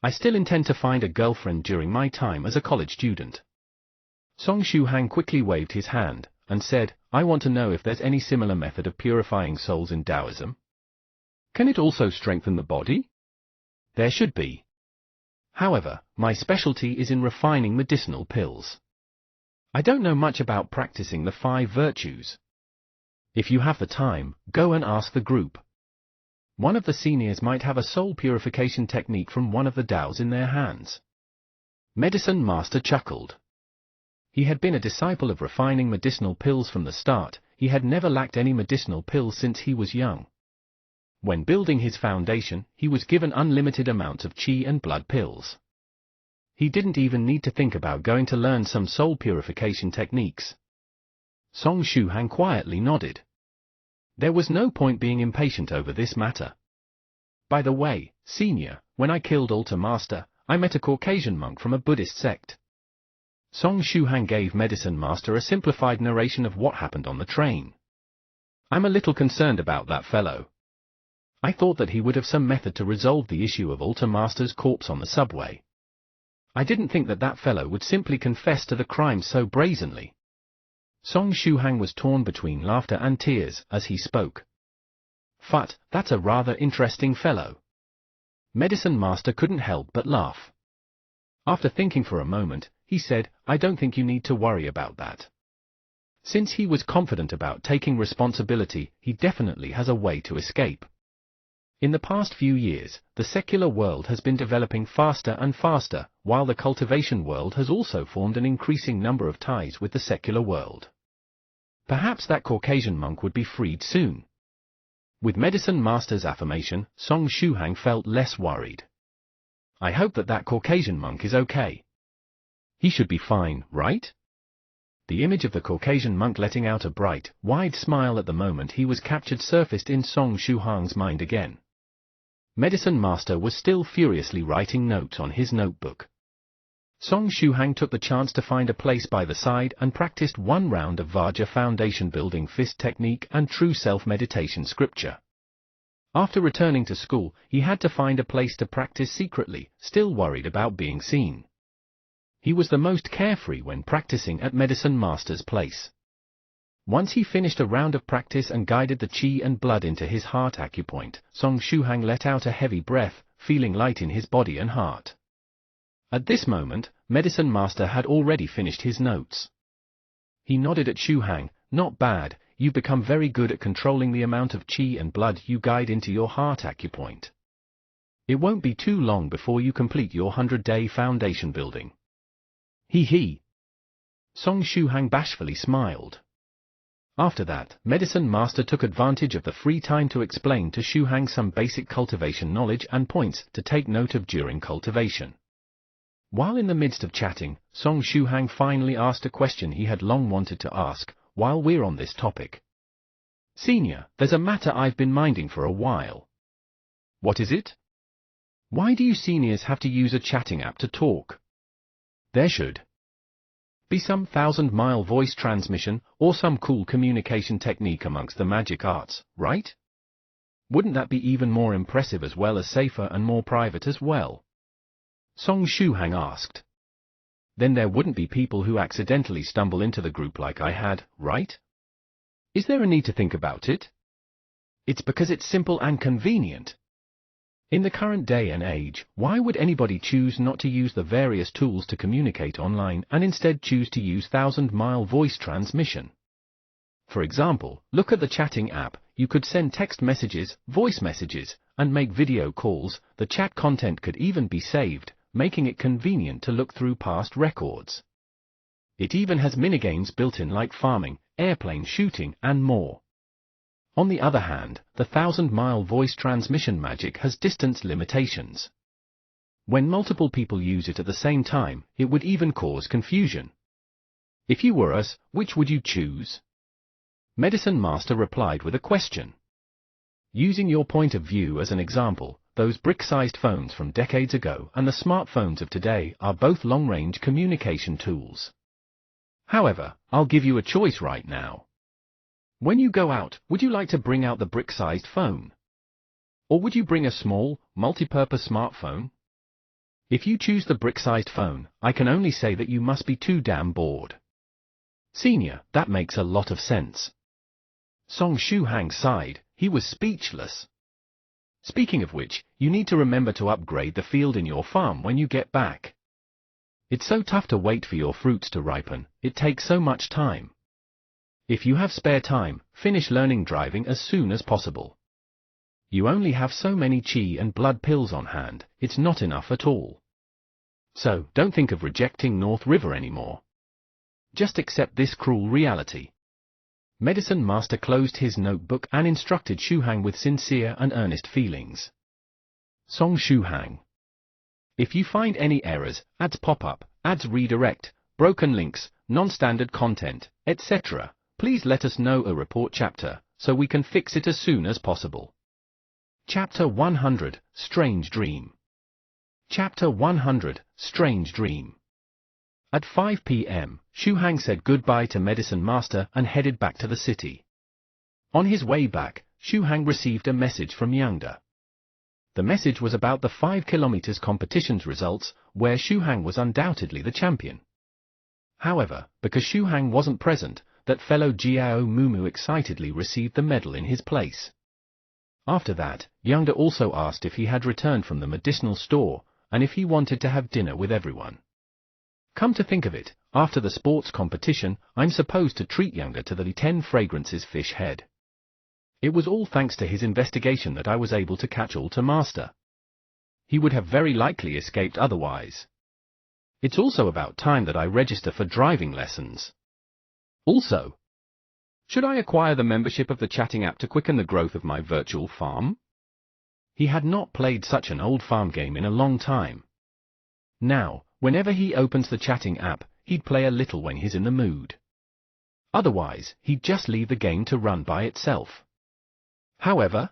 I still intend to find a girlfriend during my time as a college student. Song Shuhang quickly waved his hand and said, I want to know if there's any similar method of purifying souls in Taoism. Can it also strengthen the body? There should be. However, my specialty is in refining medicinal pills. I don't know much about practicing the 5 virtues. If you have the time, go and ask the group. One of the seniors might have a soul purification technique from one of the Taos in their hands. Medicine Master chuckled. He had been a disciple of refining medicinal pills from the start. He had never lacked any medicinal pills since he was young. When building his foundation, he was given unlimited amounts of qi and blood pills. He didn't even need to think about going to learn some soul purification techniques. Song Shuhang quietly nodded. There was no point being impatient over this matter. By the way, Senior, when I killed Altar Master, I met a Caucasian monk from a Buddhist sect. Song Shuhang gave Medicine Master a simplified narration of what happened on the train. I'm a little concerned about that fellow. I thought that he would have some method to resolve the issue of Altar Master's corpse on the subway. I didn't think that that fellow would simply confess to the crime so brazenly. Song Shuhang was torn between laughter and tears as he spoke. Phut, that's a rather interesting fellow. Medicine Master couldn't help but laugh. After thinking for a moment, he said, I don't think you need to worry about that. Since he was confident about taking responsibility, he definitely has a way to escape. In the past few years, the secular world has been developing faster and faster, while the cultivation world has also formed an increasing number of ties with the secular world. Perhaps that Caucasian monk would be freed soon. With Medicine Master's affirmation, Song Shuhang felt less worried. I hope that that Caucasian monk is okay. He should be fine, right? The image of the Caucasian monk letting out a bright, wide smile at the moment he was captured surfaced in Song Shuhang's mind again. Medicine Master was still furiously writing notes on his notebook. Song Shuhang took the chance to find a place by the side and practiced one round of Vajra foundation building fist technique and true self-meditation scripture. After returning to school, he had to find a place to practice secretly, still worried about being seen. He was the most carefree when practicing at Medicine Master's place. Once he finished a round of practice and guided the qi and blood into his heart acupoint, Song Shuhang let out a heavy breath, feeling light in his body and heart. At this moment, Medicine Master had already finished his notes. He nodded at Shuhang. Not bad, you become very good at controlling the amount of qi and blood you guide into your heart acupoint. It won't be too long before you complete your 100-day foundation building. He. Song Shuhang bashfully smiled. After that, Medicine Master took advantage of the free time to explain to Shuhang some basic cultivation knowledge and points to take note of during cultivation. While in the midst of chatting, Song Shuhang finally asked a question he had long wanted to ask. While we're on this topic, Senior, there's a matter I've been minding for a while. What is it? Why do you seniors have to use a chatting app to talk? There should be some 1,000-mile voice transmission or some cool communication technique amongst the magic arts, right? Wouldn't that be even more impressive as well as safer and more private as well? Song Shuhang asked. Then there wouldn't be people who accidentally stumble into the group like I had, right? Is there a need to think about it? It's because it's simple and convenient. In the current day and age, why would anybody choose not to use the various tools to communicate online and instead choose to use 1,000-mile voice transmission? For example, look at the chatting app. You could send text messages, voice messages, and make video calls. The chat content could even be saved, making it convenient to look through past records. It even has minigames built in like farming, airplane shooting, and more. On the other hand, the 1,000-mile voice transmission magic has distance limitations. When multiple people use it at the same time, it would even cause confusion. If you were us, which would you choose? Medicine Master replied with a question. Using your point of view as an example, those brick-sized phones from decades ago and the smartphones of today are both long-range communication tools. However, I'll give you a choice right now. When you go out, would you like to bring out the brick-sized phone? Or would you bring a small, multi-purpose smartphone? If you choose the brick-sized phone, I can only say that you must be too damn bored. Senior, that makes a lot of sense. Song Shuhang sighed. He was speechless. Speaking of which, you need to remember to upgrade the field in your farm when you get back. It's so tough to wait for your fruits to ripen, it takes so much time. If you have spare time, finish learning driving as soon as possible. You only have so many qi and blood pills on hand, it's not enough at all. So, don't think of rejecting North River anymore. Just accept this cruel reality. Medicine Master closed his notebook and instructed Shuhang with sincere and earnest feelings. Song Shuhang. If you find any errors, ads pop up, ads redirect, broken links, non-standard content, etc., please let us know a report chapter, so we can fix it as soon as possible. Chapter 100, Strange Dream. Chapter 100, Strange Dream. At 5 p.m., Shuhang said goodbye to Medicine Master and headed back to the city. On his way back, Shuhang received a message from Yangda. The message was about the 5 kilometers competition's results, where Shuhang was undoubtedly the champion. However, because Shuhang wasn't present, that fellow Jiao Mumu excitedly received the medal in his place. After that, Yangda also asked if he had returned from the medicinal store, and if he wanted to have dinner with everyone. Come to think of it, after the sports competition, I'm supposed to treat Yangda to the 10 fragrances fish head. It was all thanks to his investigation that I was able to catch Alta Master. He would have very likely escaped otherwise. It's also about time that I register for driving lessons. Also, should I acquire the membership of the chatting app to quicken the growth of my virtual farm? He had not played such an old farm game in a long time. Now, whenever he opens the chatting app, he'd play a little when he's in the mood. Otherwise, he'd just leave the game to run by itself. However,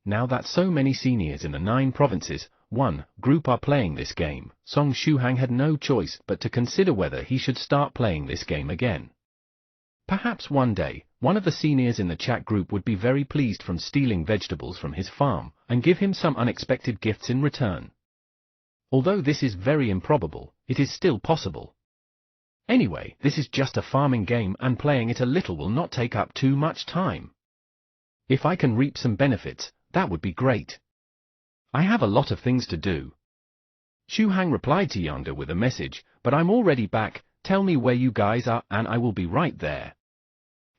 now that so many seniors in the 9 provinces, one group are playing this game, Song Shuhang had no choice but to consider whether he should start playing this game again. Perhaps one day, one of the seniors in the chat group would be very pleased from stealing vegetables from his farm, and give him some unexpected gifts in return. Although this is very improbable, it is still possible. Anyway, this is just a farming game and playing it a little will not take up too much time. If I can reap some benefits, that would be great. I have a lot of things to do. Shuhang replied to Yonder with a message, but I'm already back, tell me where you guys are and I will be right there.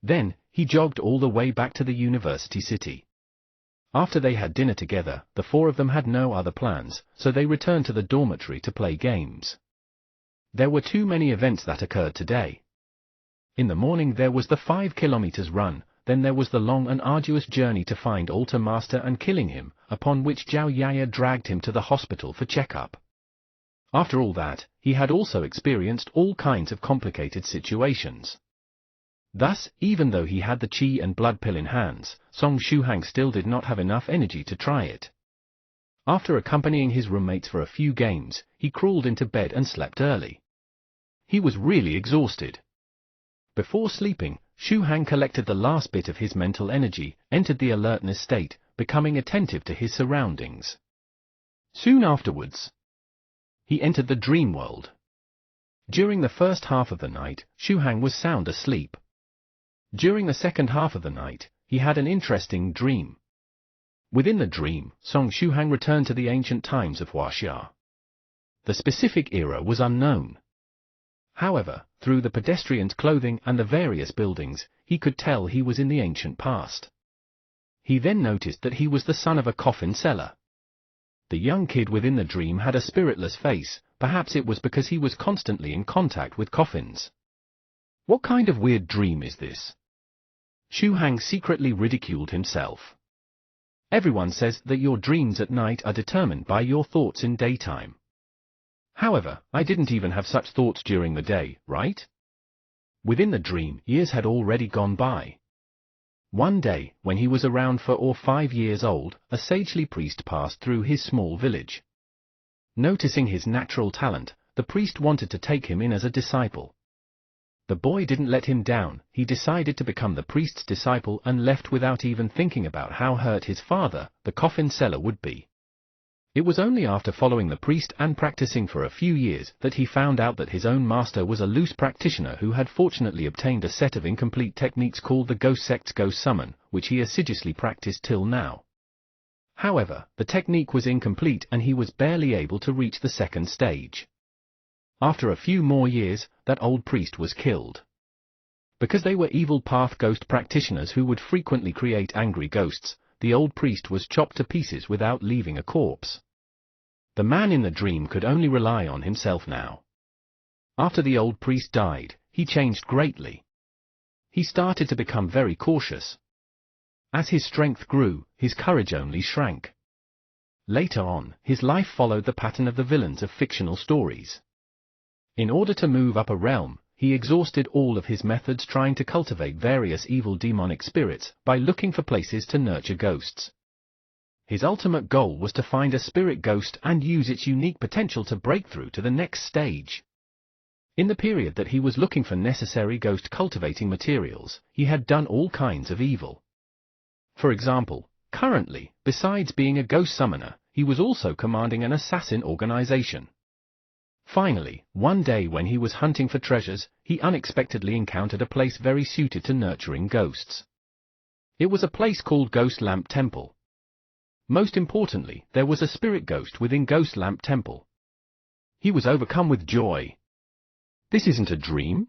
Then, he jogged all the way back to the university city. After they had dinner together, the four of them had no other plans, so they returned to the dormitory to play games. There were too many events that occurred today. In the morning there was the 5 kilometers run, then there was the long and arduous journey to find Altar Master and killing him, upon which Zhao Yaya dragged him to the hospital for checkup. After all that, he had also experienced all kinds of complicated situations. Thus, even though he had the qi and blood pill in hands, Song Shuhang still did not have enough energy to try it. After accompanying his roommates for a few games, he crawled into bed and slept early. He was really exhausted. Before sleeping, Shuhang collected the last bit of his mental energy, entered the alertness state, becoming attentive to his surroundings. Soon afterwards, he entered the dream world. During the first half of the night, Shuhang was sound asleep. During the second half of the night, he had an interesting dream. Within the dream, Song Shuhang returned to the ancient times of Huaxia. The specific era was unknown. However, through the pedestrian's clothing and the various buildings, he could tell he was in the ancient past. He then noticed that he was the son of a coffin seller. The young kid within the dream had a spiritless face, perhaps it was because he was constantly in contact with coffins. What kind of weird dream is this? Shuhang secretly ridiculed himself. Everyone says that your dreams at night are determined by your thoughts in daytime. However, I didn't even have such thoughts during the day, right? Within the dream, years had already gone by. One day, when he was around 4 or 5 years old, a sagely priest passed through his small village. Noticing his natural talent, the priest wanted to take him in as a disciple. The boy didn't let him down, he decided to become the priest's disciple and left without even thinking about how hurt his father, the coffin seller, would be. It was only after following the priest and practicing for a few years that he found out that his own master was a loose practitioner who had fortunately obtained a set of incomplete techniques called the Ghost Sect's Ghost Summon, which he assiduously practiced till now. However, the technique was incomplete and he was barely able to reach the second stage. After a few more years, that old priest was killed. Because they were evil path ghost practitioners who would frequently create angry ghosts, the old priest was chopped to pieces without leaving a corpse. The man in the dream could only rely on himself now. After the old priest died, he changed greatly. He started to become very cautious. As his strength grew, his courage only shrank. Later on, his life followed the pattern of the villains of fictional stories. In order to move up a realm, he exhausted all of his methods trying to cultivate various evil demonic spirits by looking for places to nurture ghosts. His ultimate goal was to find a spirit ghost and use its unique potential to break through to the next stage. In the period that he was looking for necessary ghost cultivating materials, he had done all kinds of evil. For example, currently, besides being a ghost summoner, he was also commanding an assassin organization. Finally, one day when he was hunting for treasures, he unexpectedly encountered a place very suited to nurturing ghosts. It was a place called Ghost Lamp Temple. Most importantly, there was a spirit ghost within Ghost Lamp Temple. He was overcome with joy. This isn't a dream?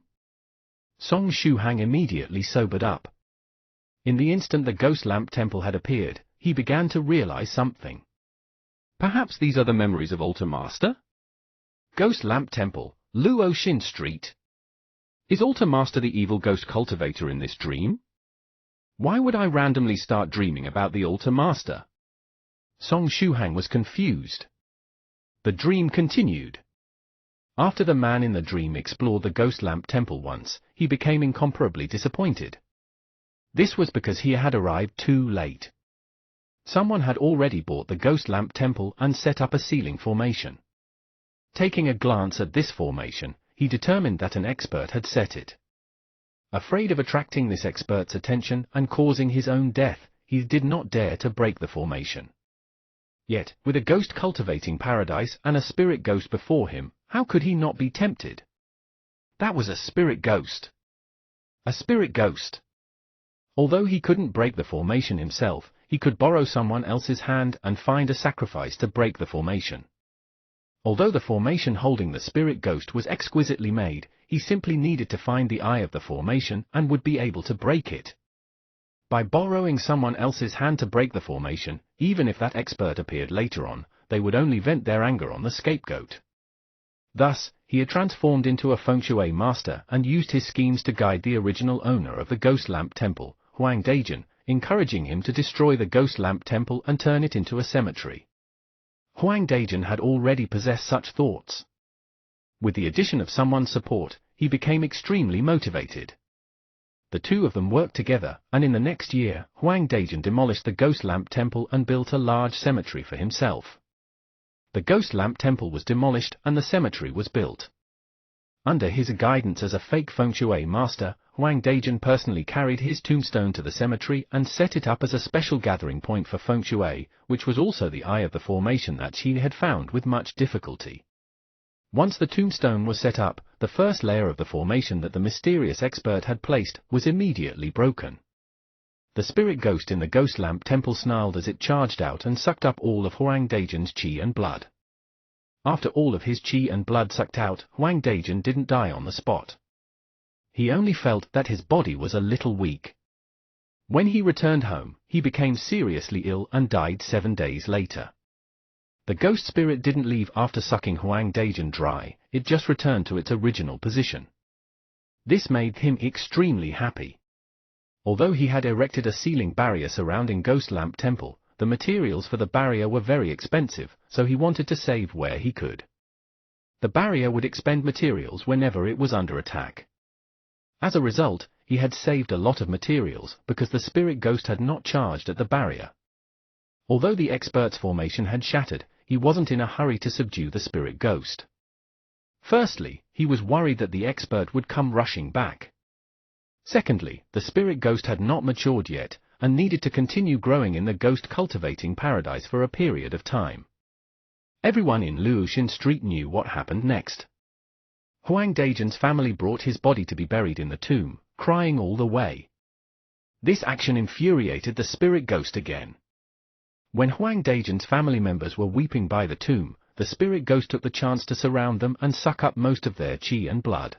Song Shuhang immediately sobered up. In the instant the Ghost Lamp Temple had appeared, he began to realize something. Perhaps these are the memories of Altar Master? Ghost Lamp Temple, Luo Xin Street. Is Altar Master the evil ghost cultivator in this dream? Why would I randomly start dreaming about the Altar Master? Song Shuhang was confused. The dream continued. After the man in the dream explored the Ghost Lamp Temple once, he became incomparably disappointed. This was because he had arrived too late. Someone had already bought the Ghost Lamp Temple and set up a sealing formation. Taking a glance at this formation, he determined that an expert had set it. Afraid of attracting this expert's attention and causing his own death, he did not dare to break the formation. Yet, with a ghost cultivating paradise and a spirit ghost before him, how could he not be tempted? That was a spirit ghost. A spirit ghost. Although he couldn't break the formation himself, he could borrow someone else's hand and find a sacrifice to break the formation. Although the formation holding the spirit ghost was exquisitely made, he simply needed to find the eye of the formation and would be able to break it. By borrowing someone else's hand to break the formation, even if that expert appeared later on, they would only vent their anger on the scapegoat. Thus, he had transformed into a feng shui master and used his schemes to guide the original owner of the Ghost Lamp Temple, Huang Dajun, encouraging him to destroy the Ghost Lamp Temple and turn it into a cemetery. Huang Dajun had already possessed such thoughts. With the addition of someone's support, he became extremely motivated. The two of them worked together, and in the next year, Huang Dajun demolished the Ghost Lamp Temple and built a large cemetery for himself. The Ghost Lamp Temple was demolished and the cemetery was built. Under his guidance as a fake feng shui master, Huang Dajun personally carried his tombstone to the cemetery and set it up as a special gathering point for feng shui, which was also the eye of the formation that he had found with much difficulty. Once the tombstone was set up, the first layer of the formation that the mysterious expert had placed was immediately broken. The spirit ghost in the Ghost Lamp Temple snarled as it charged out and sucked up all of Huang Dajun's qi and blood. After all of his qi and blood sucked out, Huang Dajun didn't die on the spot. He only felt that his body was a little weak. When he returned home, he became seriously ill and died 7 days later. The ghost spirit didn't leave after sucking Huang Dajun dry, it just returned to its original position. This made him extremely happy. Although he had erected a sealing barrier surrounding Ghost Lamp Temple, the materials for the barrier were very expensive, so he wanted to save where he could. The barrier would expend materials whenever it was under attack. As a result, he had saved a lot of materials because the spirit ghost had not charged at the barrier. Although the expert's formation had shattered, he wasn't in a hurry to subdue the spirit ghost. Firstly, he was worried that the expert would come rushing back. Secondly, the spirit ghost had not matured yet, and needed to continue growing in the ghost cultivating paradise for a period of time. Everyone in Luoxin Street knew what happened next. Huang Dajun's family brought his body to be buried in the tomb, crying all the way. This action infuriated the spirit ghost again. When Huang Dajun's family members were weeping by the tomb, the spirit ghost took the chance to surround them and suck up most of their qi and blood.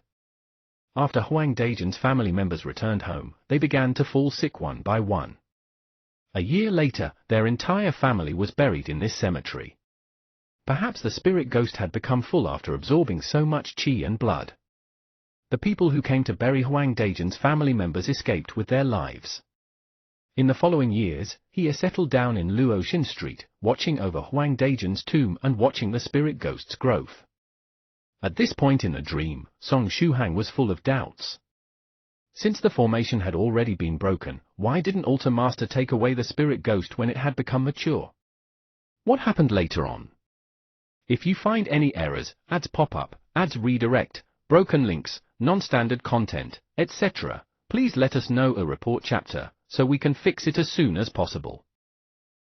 After Huang Dajun's family members returned home, they began to fall sick one by one. A year later, their entire family was buried in this cemetery. Perhaps the spirit ghost had become full after absorbing so much qi and blood. The people who came to bury Huang Dajun's family members escaped with their lives. In the following years, he settled down in Luoxin Street, watching over Huang Dajun's tomb and watching the spirit ghost's growth. At this point in the dream, Song Shuhang was full of doubts. Since the formation had already been broken, why didn't Altar Master take away the spirit ghost when it had become mature? What happened later on? If you find any errors, ads pop up, ads redirect, broken links, non-standard content, etc., please let us know a report chapter, so we can fix it as soon as possible.